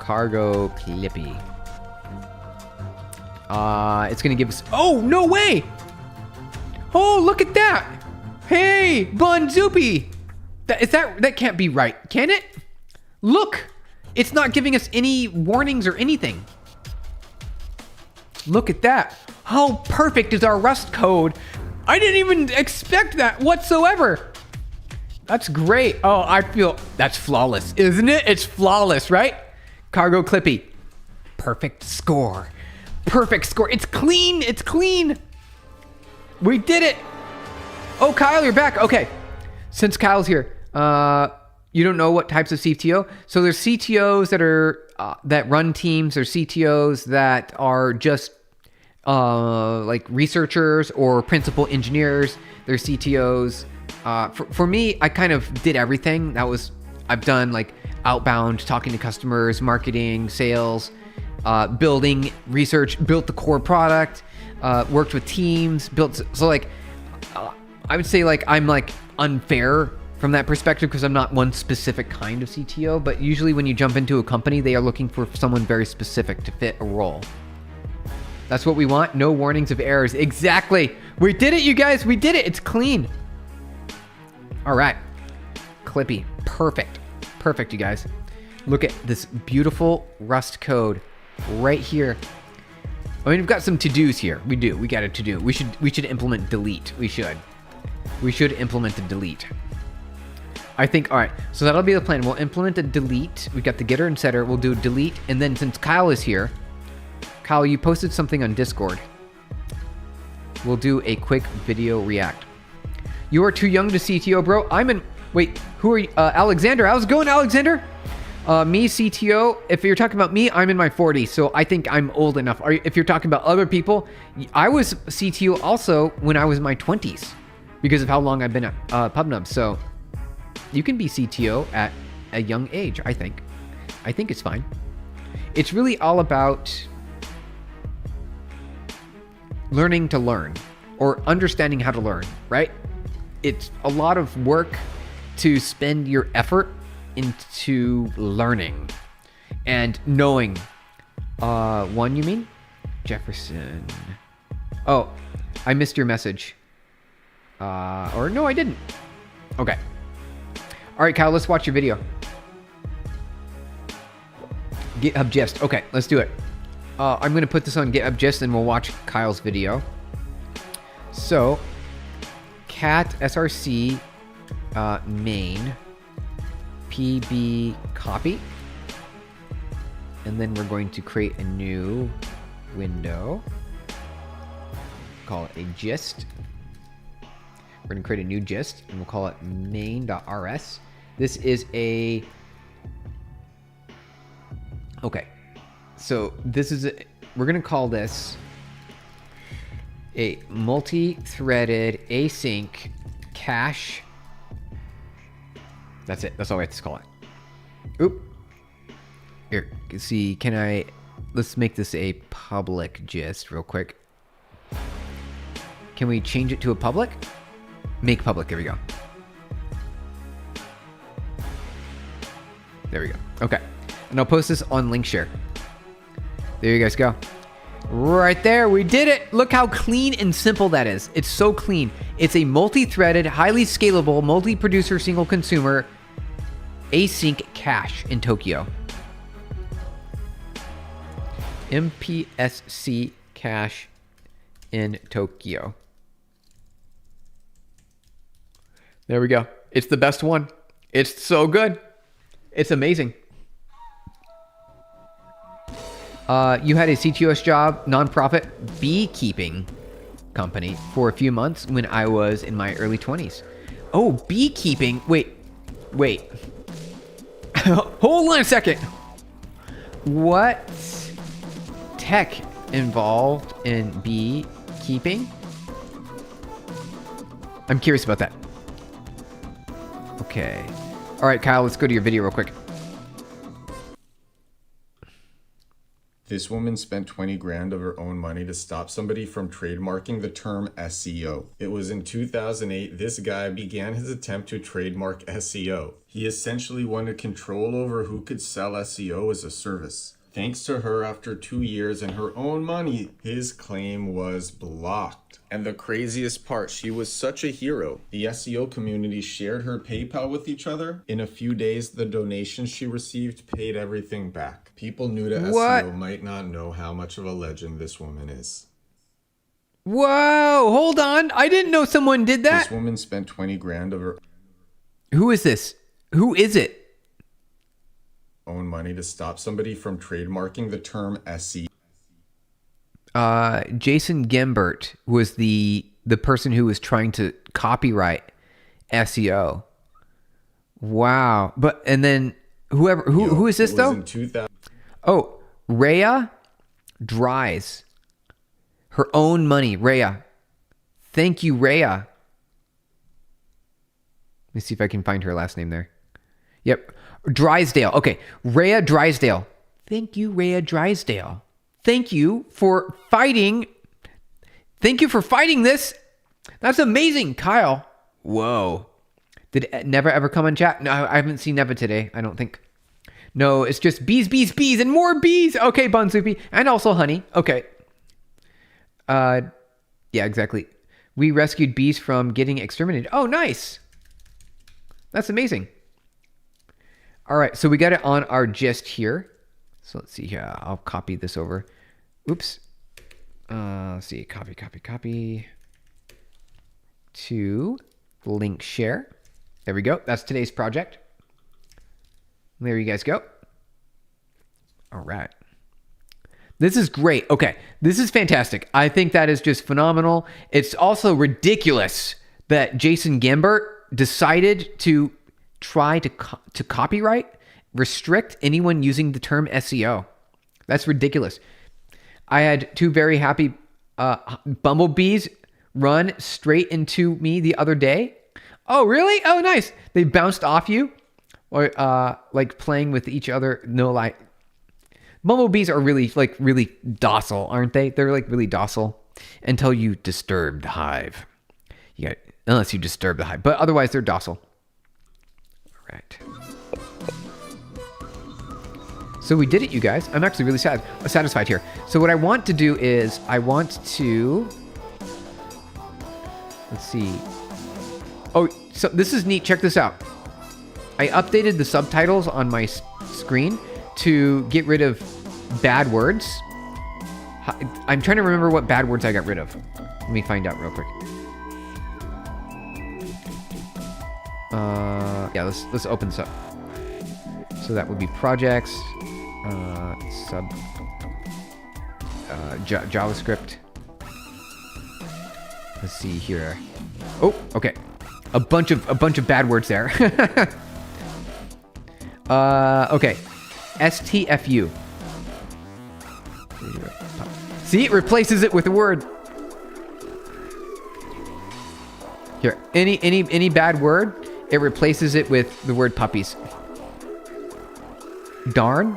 Cargo Clippy. It's gonna give us. Oh, no way! Oh, look at that! Hey, Bonzoopy! That can't be right, can it? Look, it's not giving us any warnings or anything. Look at that! How perfect is our Rust code? I didn't even expect that whatsoever. That's great. Oh, I feel that's flawless, isn't it? It's flawless, right? Cargo Clippy. Perfect score. Perfect score. It's clean. It's clean. We did it. Oh, Kyle, you're back. Okay. Since Kyle's here, you don't know what types of CTO. So there's CTOs that are that run teams. There's CTOs that are just like researchers or principal engineers. There's CTOs. For me, I kind of did everything. I've done like outbound, talking to customers, marketing, sales, building, research, built the core product, worked with teams, built. So like, I would say like I'm like unfair from that perspective because I'm not one specific kind of CTO. But usually when you jump into a company, they are looking for someone very specific to fit a role. That's what we want. No warnings of errors. Exactly. We did it, you guys. We did it. It's clean. All right. Clippy. Perfect. Perfect, you guys. Look at this beautiful Rust code right here. I mean, we've got some to-dos here. We do. We got a to-do. We should implement delete. We should implement a delete. I think, all right, so that'll be the plan. We'll implement a delete. We've got the getter and setter. We'll do a delete. And then since Kyle is here, Kyle, you posted something on Discord. We'll do a quick video react. You are too young to CTO, bro. Wait, who are you? Alexander. How's it going, Alexander? Me, CTO. If you're talking about me, I'm in my 40s, so I think I'm old enough. If you're talking about other people, I was CTO also when I was in my 20s because of how long I've been at PubNub. So you can be CTO at a young age, I think. I think it's fine. It's really all about learning to learn or understanding how to learn, right? It's a lot of work to spend your effort into learning and knowing. One, you mean? Jefferson. Oh, I missed your message. Or no, I didn't. Okay. All right, Kyle, let's watch your video. GitHub Gist. Okay, let's do it. I'm going to put this on GitHub Gist and we'll watch Kyle's video. So, cat src main pb copy. And then we're going to create a new window. Call it a gist. We're going to create a new gist and we'll call it main.rs. This is a... Okay. So this is we're going to call this a multi-threaded async cache. That's it. That's all we have to call it. Oop. Here, see, let's make this a public gist real quick. Can we change it to a public? Make public, there we go. There we go. Okay. And I'll post this on link share. There you guys go. Right there, we did it. Look how clean and simple that is. It's so clean. It's a multi-threaded, highly scalable, multi-producer, single consumer async cache in Tokyo. MPSC cache in Tokyo. There we go. It's the best one. It's so good. It's amazing. You had a CTOS job, nonprofit beekeeping company for a few months when I was in my early 20s. Oh, beekeeping. Wait. Hold on a second. What tech involved in beekeeping? I'm curious about that. Okay. All right, Kyle, let's go to your video real quick. This woman spent 20 grand of her own money to stop somebody from trademarking the term SEO. It was in 2008 this guy began his attempt to trademark SEO. He essentially wanted control over who could sell SEO as a service. Thanks to her, after 2 years and her own money, his claim was blocked. And the craziest part, she was such a hero. The SEO community shared her PayPal with each other. In a few days, the donations she received paid everything back. People new to SEO might not know how much of a legend this woman is. Whoa, hold on. I didn't know someone did that. This woman spent 20 grand of her Who is this? Who is it? own money to stop somebody from trademarking the term SEO. Jason Gembert was the person who was trying to copyright SEO. Wow. And then who is this though? In 2000. Oh, Rhea Dries. Her own money, Rhea. Thank you, Rhea. Let me see if I can find her last name there. Yep. Drysdale. Okay. Rhea Drysdale. Thank you, Rhea Drysdale. Thank you for fighting. Thank you for fighting this. That's amazing, Kyle. Whoa. Did Neva ever come in chat? No, I haven't seen Neva today, I don't think. No, it's just bees, and more bees. Okay, Bunsoupy. And also honey. Okay. Yeah, exactly. We rescued bees from getting exterminated. Oh, nice. That's amazing. All right, so we got it on our gist here. So let's see here. I'll copy this over. Oops. Let's see. Copy. To link share. There we go. That's today's project. There you guys go. All right. This is great. Okay. This is fantastic. I think that is just phenomenal. It's also ridiculous that Jason Gembert decided to try to copyright, restrict anyone using the term SEO. That's ridiculous. I had two very happy bumblebees run straight into me the other day. Oh, really? Oh, nice. They bounced off you, or like playing with each other. No lie. Bumblebees are really docile, aren't they? They're like really docile until you disturb the hive. Unless you disturb the hive, but otherwise they're docile. All right. So we did it, you guys. I'm actually really satisfied here. So what I want to do is let's see. Oh, so this is neat. Check this out. I updated the subtitles on my screen to get rid of bad words. I'm trying to remember what bad words I got rid of. Let me find out real quick. Yeah, let's open this up. So that would be projects, JavaScript. Let's see here. Oh, okay. A bunch of bad words there. Okay. STFU. See, it replaces it with a word. Here, any bad word, it replaces it with the word puppies. Darn?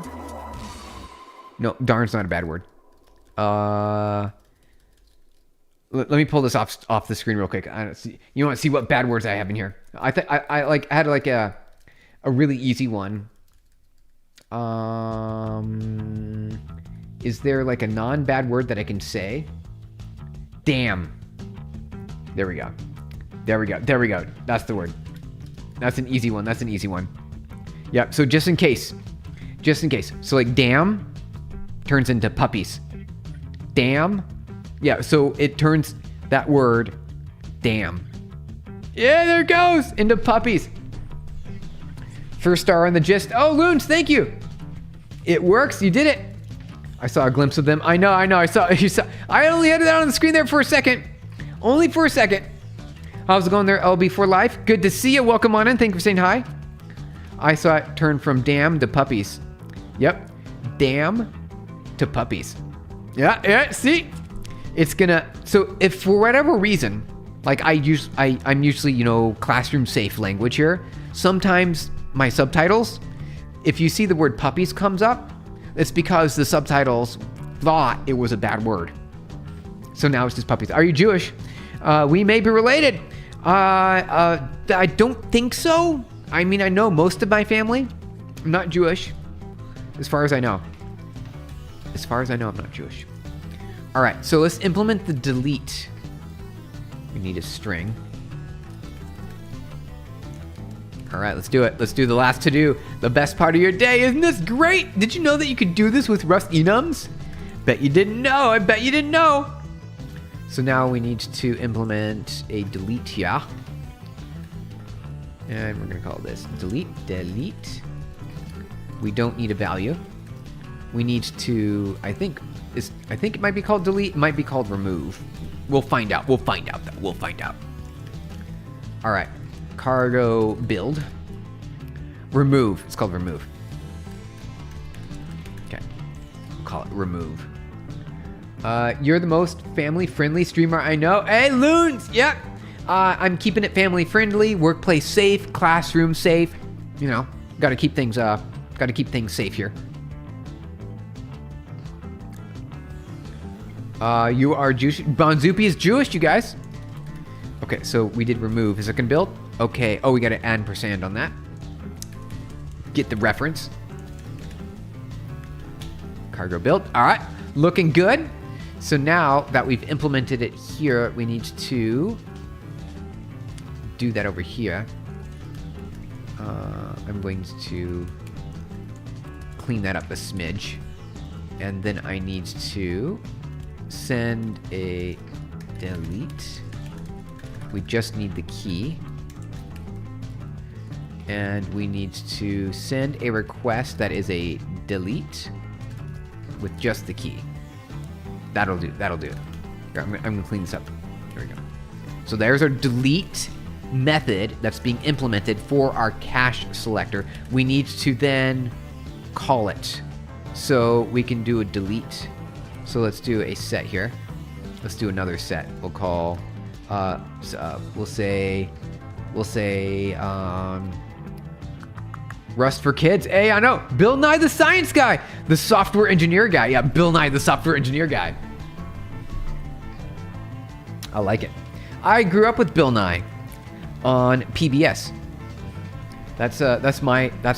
No, darn's not a bad word. Let me pull this off the screen real quick. I don't see. You want to see what bad words I have in here? I had like a really easy one. Is there like a non-bad word that I can say? Damn. There we go. There we go. There we go. That's the word. That's an easy one. That's an easy one. Yep. So just in case. Just in case. So like damn turns into puppies. Damn. Yeah. So it turns that word damn. Yeah, there it goes. Into puppies. First star on the gist. Oh, Loons, thank you. It works. You did it. I saw a glimpse of them. I know. I saw. I only had that on the screen there for a second. Only for a second. How's it going there, LB for life? Good to see you. Welcome on in. Thank you for saying hi. I saw it turn from damn to puppies. Yep. Damn to puppies. Yeah. See? It's gonna. So if for whatever reason, like I'm usually, classroom safe language here. Sometimes my subtitles, if you see the word puppies comes up, it's because the subtitles thought it was a bad word. So now it's just puppies. Are you Jewish? We may be related. I don't think so. I mean, I know most of my family. I'm not Jewish. As far as I know. As far as I know, I'm not Jewish. All right, so let's implement the delete. We need a string. All right, let's do it. Let's do the last to-do. The best part of your day. Isn't this great? Did you know that you could do this with Rust Enums? Bet you didn't know. I bet you didn't know. So now we need to implement a delete here. And we're going to call this delete. We don't need a value. We need to, I think it might be called delete, it might be called remove. We'll find out. We'll find out. All right. Cargo build. Remove. It's called remove. Okay. We'll call it remove. You're the most family-friendly streamer I know. Hey, Loons! Yep. I'm keeping it family-friendly, workplace safe, classroom safe. Got to keep things safe here. You are Jewish. Bonzupi is Jewish, you guys. Okay, so we did remove. Is it gonna build? Okay. Oh, we got to add % on that. Get the reference. Cargo build. All right. Looking good. So now that we've implemented it here, we need to do that over here. I'm going to clean that up a smidge. And then I need to send a delete. We just need the key. And we need to send a request that is a delete with just the key. That'll do. Here, I'm gonna clean this up. There we go. So there's our delete method that's being implemented for our cache selector. We need to then call it. So we can do a delete. So let's do a set here. Let's do another set. We'll call, we'll say, Rust for Kids. Hey, I know. Bill Nye the Science Guy. The software engineer guy. Yeah, Bill Nye the software engineer guy. I like it. I grew up with Bill Nye on PBS. That's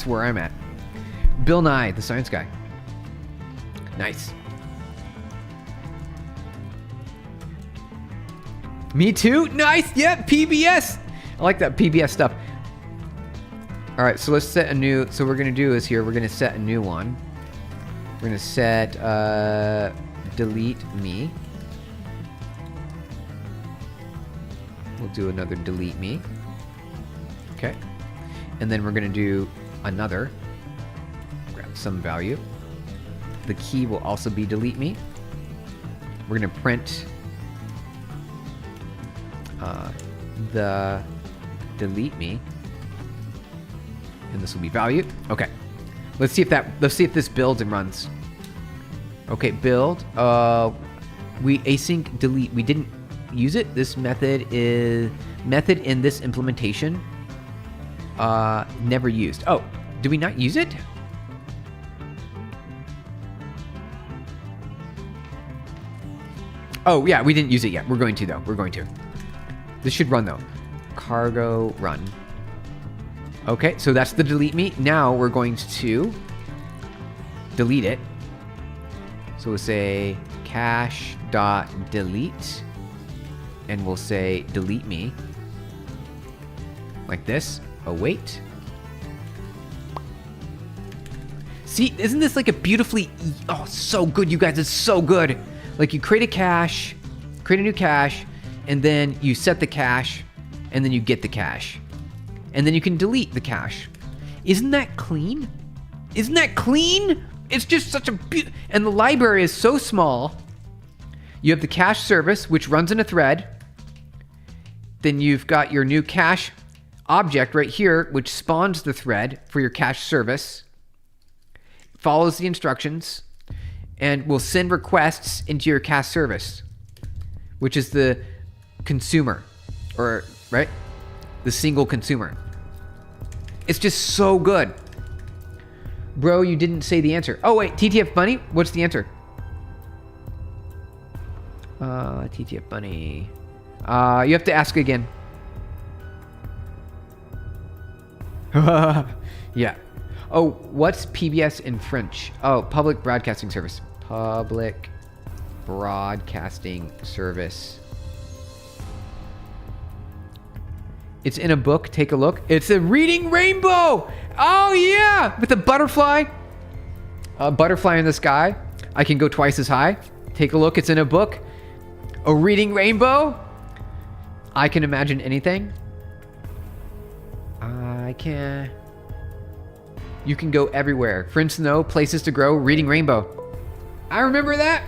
where I'm at. Bill Nye the Science Guy. Nice. Me too. Nice. Yep, PBS. I like that PBS stuff. All right, so let's set a new. So what we're gonna do is here we're gonna set a new one. We're gonna set delete me. We'll do another delete me. Okay, and then we're gonna do another. Grab some value. The key will also be delete me. We're gonna print the delete me. And this will be value. Okay. Let's see if this builds and runs. Okay, build. We async delete. We didn't use it. This method in this implementation never used. Oh, do we not use it? Oh yeah, we didn't use it yet. We're going to though. We're going to. This should run though. Cargo run. Okay, so that's the delete me. Now we're going to delete it. So we'll say cache.delete, and we'll say delete me like this. Await. See, isn't this like a beautifully, oh, so good, you guys, it's so good. Like you create a cache, create a new cache, and then you set the cache, and then you get the cache. And then you can delete the cache. Isn't that clean? Isn't that clean? It's just such a and the library is so small. You have the cache service, which runs in a thread. Then you've got your new cache object right here, which spawns the thread for your cache service. Follows the instructions, and will send requests into your cache service, which is the consumer, or, right? The single consumer. It's just so good. Bro, you didn't say the answer. Oh, wait, TTF Bunny? What's the answer? TTF Bunny. You have to ask again. Yeah. Oh, what's PBS in French? Oh, Public Broadcasting Service. Public Broadcasting Service. It's in a book. Take a look. It's a reading rainbow. Oh, yeah. With a butterfly. A butterfly in the sky. I can go twice as high. Take a look. It's in a book. A reading rainbow. I can imagine anything. I can. You can go everywhere. Friends to know, places to grow, reading rainbow. I remember that.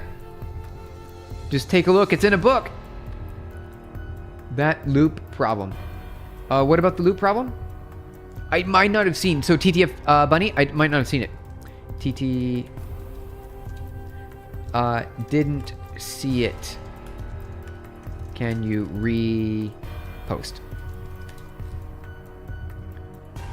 Just take a look. It's in a book. That loop problem. What about the loop problem? I might not have seen. So TTF Bunny, I might not have seen it. TT didn't see it. Can you repost?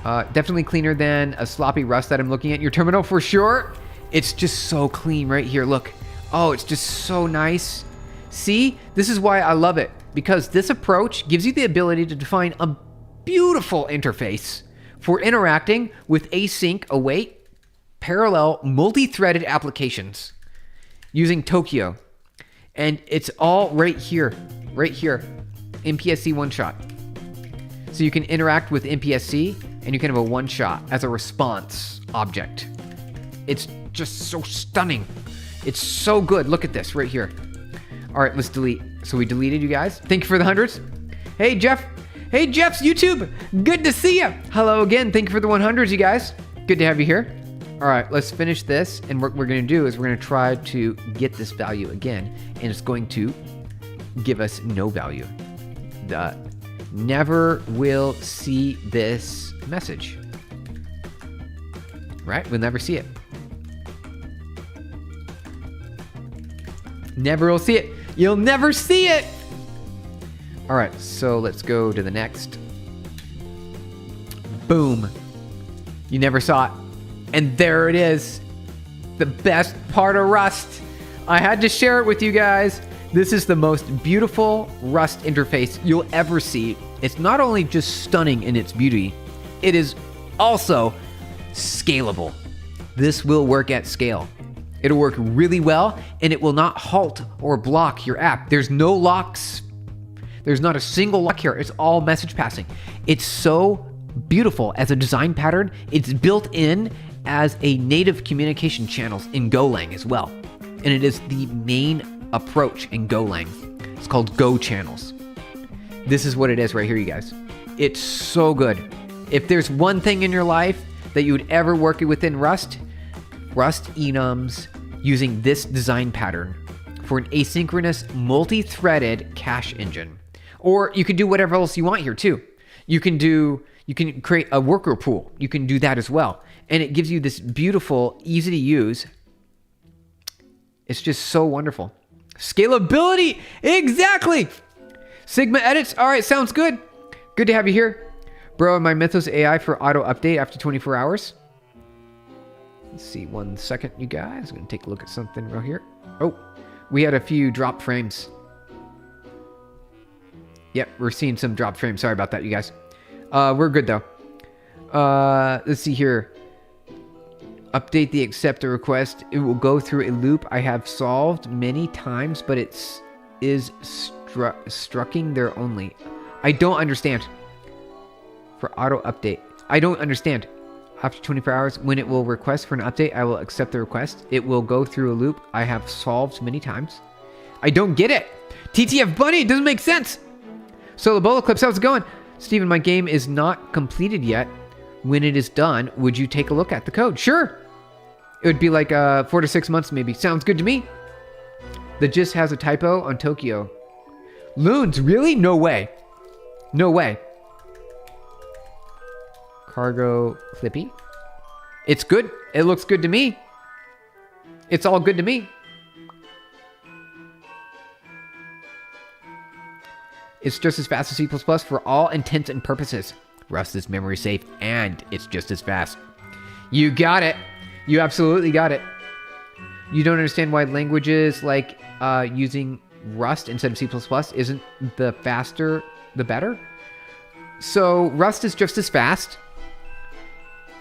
Definitely cleaner than a sloppy Rust that I'm looking at. Your terminal for sure. It's just so clean right here. Look. Oh, it's just so nice. See, this is why I love it, because this approach gives you the ability to define a beautiful interface for interacting with async, await, parallel, multi-threaded applications using Tokyo. And it's all right here, MPSC one-shot. So you can interact with MPSC, and you can have a one-shot as a response object. It's just so stunning. It's so good. Look at this right here. All right, let's delete. So we deleted you guys. Thank you for the hundreds. Hey, Jeff. Hey, Jeff's YouTube. Good to see you. Hello again. Thank you for the 100s, you guys. Good to have you here. All right, let's finish this. And what we're going to do is we're going to try to get this value again. And it's going to give us no value. The never will see this message. Right? We'll never see it. Never will see it. You'll never see it. All right, so let's go to the next. Boom. You never saw it. And there it is. The best part of Rust. I had to share it with you guys. This is the most beautiful Rust interface you'll ever see. It's not only just stunning in its beauty, it is also scalable. This will work at scale. It'll work really well, and it will not halt or block your app. There's no locks. There's not a single lock here. It's all message passing. It's so beautiful as a design pattern. It's built in as a native communication channel in Golang as well. And it is the main approach in Golang. It's called Go channels. This is what it is right here, you guys. It's so good. If there's one thing in your life that you would ever work within Rust Enums using this design pattern for an asynchronous multi-threaded cache engine. Or you can do whatever else you want here too. You can create a worker pool. You can do that as well. And it gives you this beautiful, easy to use. It's just so wonderful. Scalability, exactly. Sigma edits. All right, sounds good. Good to have you here. Bro, my Mythos AI for auto update after 24 hours. Let's see, 1 second, you guys. I'm going to take a look at something real here. Oh, we had a few drop frames. Yep, we're seeing some drop frames. Sorry about that, you guys. We're good, though. Let's see here. Update the accept a request. It will go through a loop I have solved many times, but it's strucking there only. I don't understand. For auto update. I don't understand. After 24 hours, when it will request for an update, I will accept the request. It will go through a loop I have solved many times. I don't get it. TTF Bunny, it doesn't make sense. So Lobola Clips, how's it going? Steven, my game is not completed yet. When it is done, would you take a look at the code? Sure. It would be like 4 to 6 months maybe. Sounds good to me. The gist has a typo on Tokyo. Loons, really? No way. No way. Cargo Clippy. It's good. It looks good to me. It's all good to me. It's just as fast as C++ for all intents and purposes. Rust is memory safe and it's just as fast. You got it. You absolutely got it. You don't understand why languages like using Rust instead of C++ isn't the faster, the better? So Rust is just as fast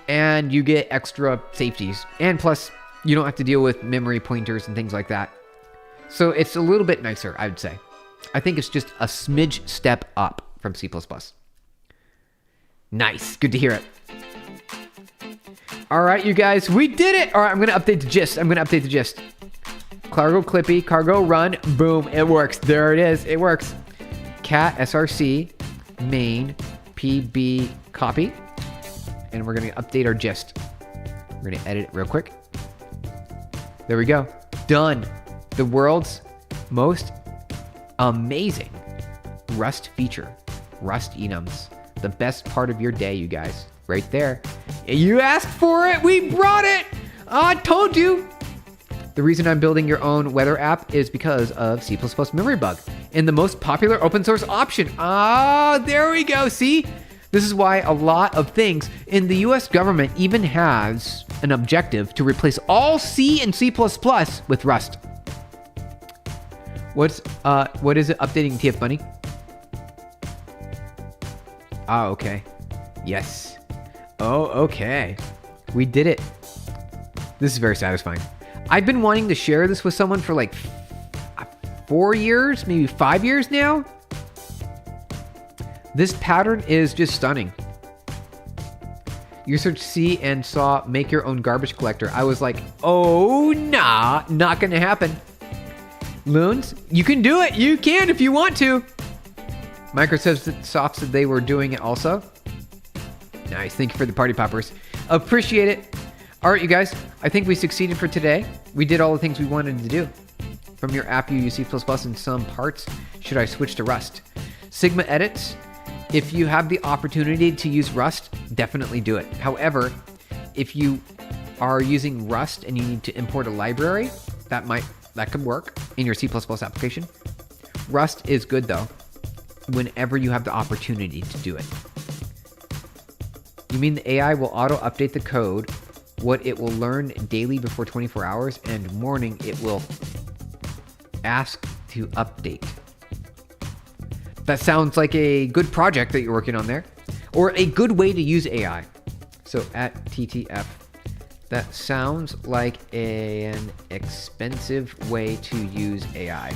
and you get extra safeties. And plus, you don't have to deal with memory pointers and things like that. So it's a little bit nicer, I would say. I think it's just a smidge step up from C++. Nice. Good to hear it. All right, you guys, we did it. All right, I'm going to update the gist. Cargo Clippy, cargo run. Boom, it works. There it is. It works. Cat src main pb copy. And we're going to update our gist. We're going to edit it real quick. There we go. Done. The world's most amazing Rust feature. Rust Enums. The best part of your day, you guys. Right there. You asked for it. We brought it. I told you. The reason I'm building your own weather app is because of C++ memory bug and the most popular open source option. There we go. See? This is why a lot of things in the US government even has an objective to replace all C and C++ with Rust. What is it updating TF Bunny? Okay. Yes. Oh, okay. We did it. This is very satisfying. I've been wanting to share this with someone for like 4 years, maybe 5 years now. This pattern is just stunning. You searched C and saw make your own garbage collector. I was like, oh, nah, not gonna happen. Loons, you can do it. You can if you want to. Microsoft said they were doing it also. Nice. Thank you for the party poppers. Appreciate it. All right, you guys. I think we succeeded for today. We did all the things we wanted to do. From your app, you use C++ in some parts. Should I switch to Rust? Sigma edits. If you have the opportunity to use Rust, definitely do it. However, if you are using Rust and you need to import a library, that could work in your C++ application. Rust is good though, whenever you have the opportunity to do it. You mean the AI will auto-update the code, what it will learn daily before 24 hours, and morning it will ask to update. That sounds like a good project that you're working on there, or a good way to use AI. So at TTF, that sounds like an expensive way to use AI.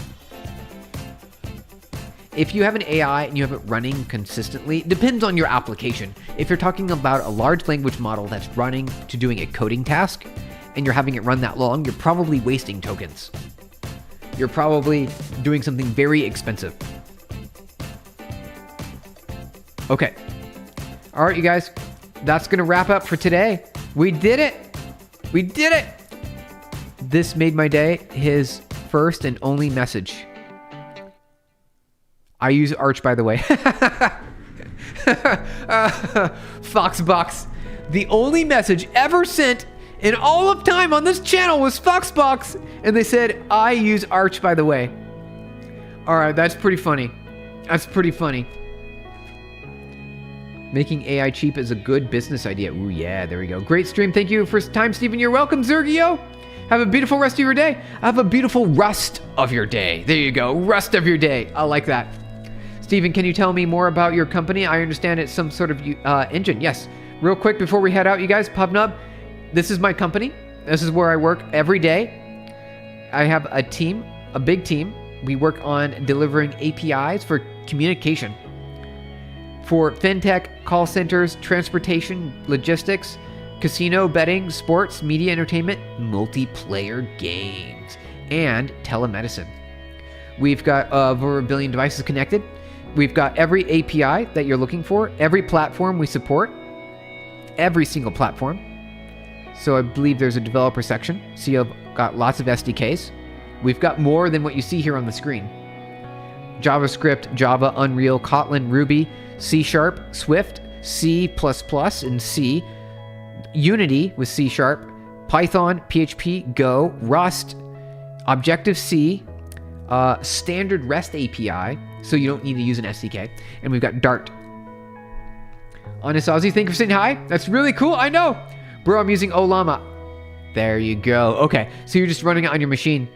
If you have an AI and you have it running consistently, depends on your application. If you're talking about a large language model that's running to doing a coding task, and you're having it run that long, you're probably wasting tokens. You're probably doing something very expensive. Okay. All right, you guys. That's going to wrap up for today. We did it. We did it. This made my day. His first and only message. I use Arch, by the way. Foxbox. The only message ever sent in all of time on this channel was Foxbox. And they said, I use Arch, by the way. All right, that's pretty funny. That's pretty funny. Making AI cheap is a good business idea. Ooh, yeah, there we go. Great stream. Thank you for time, Stephen. You're welcome, Zergio. Have a beautiful rest of your day. Have a beautiful rust of your day. There you go. Rust of your day. I like that. Stephen, can you tell me more about your company? I understand it's some sort of engine. Yes. Real quick before we head out, you guys, PubNub, this is my company. This is where I work every day. I have a team, a big team. We work on delivering APIs for communication. For fintech, call centers, transportation, logistics, casino, betting, sports, media, entertainment, multiplayer games, and telemedicine. We've got over 1 billion devices connected. We've got every API that you're looking for, every platform we support, every single platform. So I believe there's a developer section. So you've got lots of SDKs. We've got more than what you see here on the screen. JavaScript, Java, Unreal, Kotlin, Ruby, C#, Swift, C++, and C, Unity with C#, Python, PHP, Go, Rust, Objective-C, standard REST API, so you don't need to use an SDK, and we've got Dart. Honest Aussie, thank you for saying hi. That's really cool. I know. Bro, I'm using Olama. There you go. Okay, so you're just running it on your machine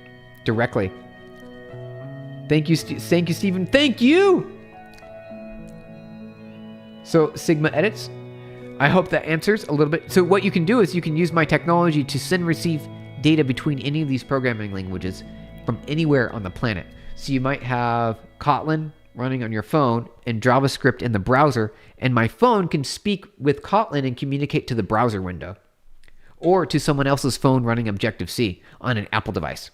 directly. Thank you, thank you, Stephen. Thank you. So Sigma edits. I hope that answers a little bit. So what you can do is you can use my technology to send and receive data between any of these programming languages from anywhere on the planet. So you might have Kotlin running on your phone and JavaScript in the browser, and my phone can speak with Kotlin and communicate to the browser window or to someone else's phone running Objective-C on an Apple device.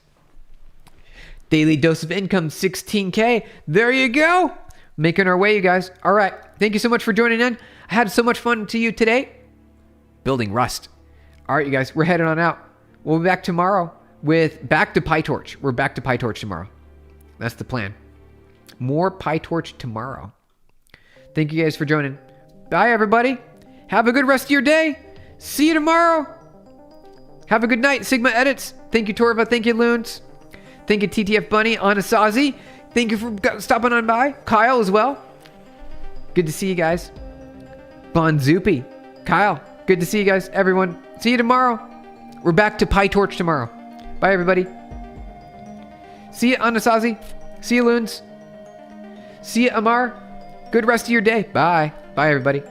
Daily dose of income, 16K. There you go. Making our way, you guys. All right. Thank you so much for joining in. I had so much fun to you today building Rust. All right, you guys, we're heading on out. We'll be back tomorrow with back to PyTorch. We're back to PyTorch tomorrow. That's the plan. More PyTorch tomorrow. Thank you guys for joining. Bye, everybody. Have a good rest of your day. See you tomorrow. Have a good night, Sigma Edits. Thank you, Torva. Thank you, Loons. Thank you, TTF Bunny, Anasazi. Thank you for stopping on by. Kyle as well. Good to see you guys. Bonzupi. Kyle. Good to see you guys. Everyone. See you tomorrow. We're back to PyTorch tomorrow. Bye, everybody. See you, Anasazi. See you, Loons. See you, Amar. Good rest of your day. Bye. Bye, everybody.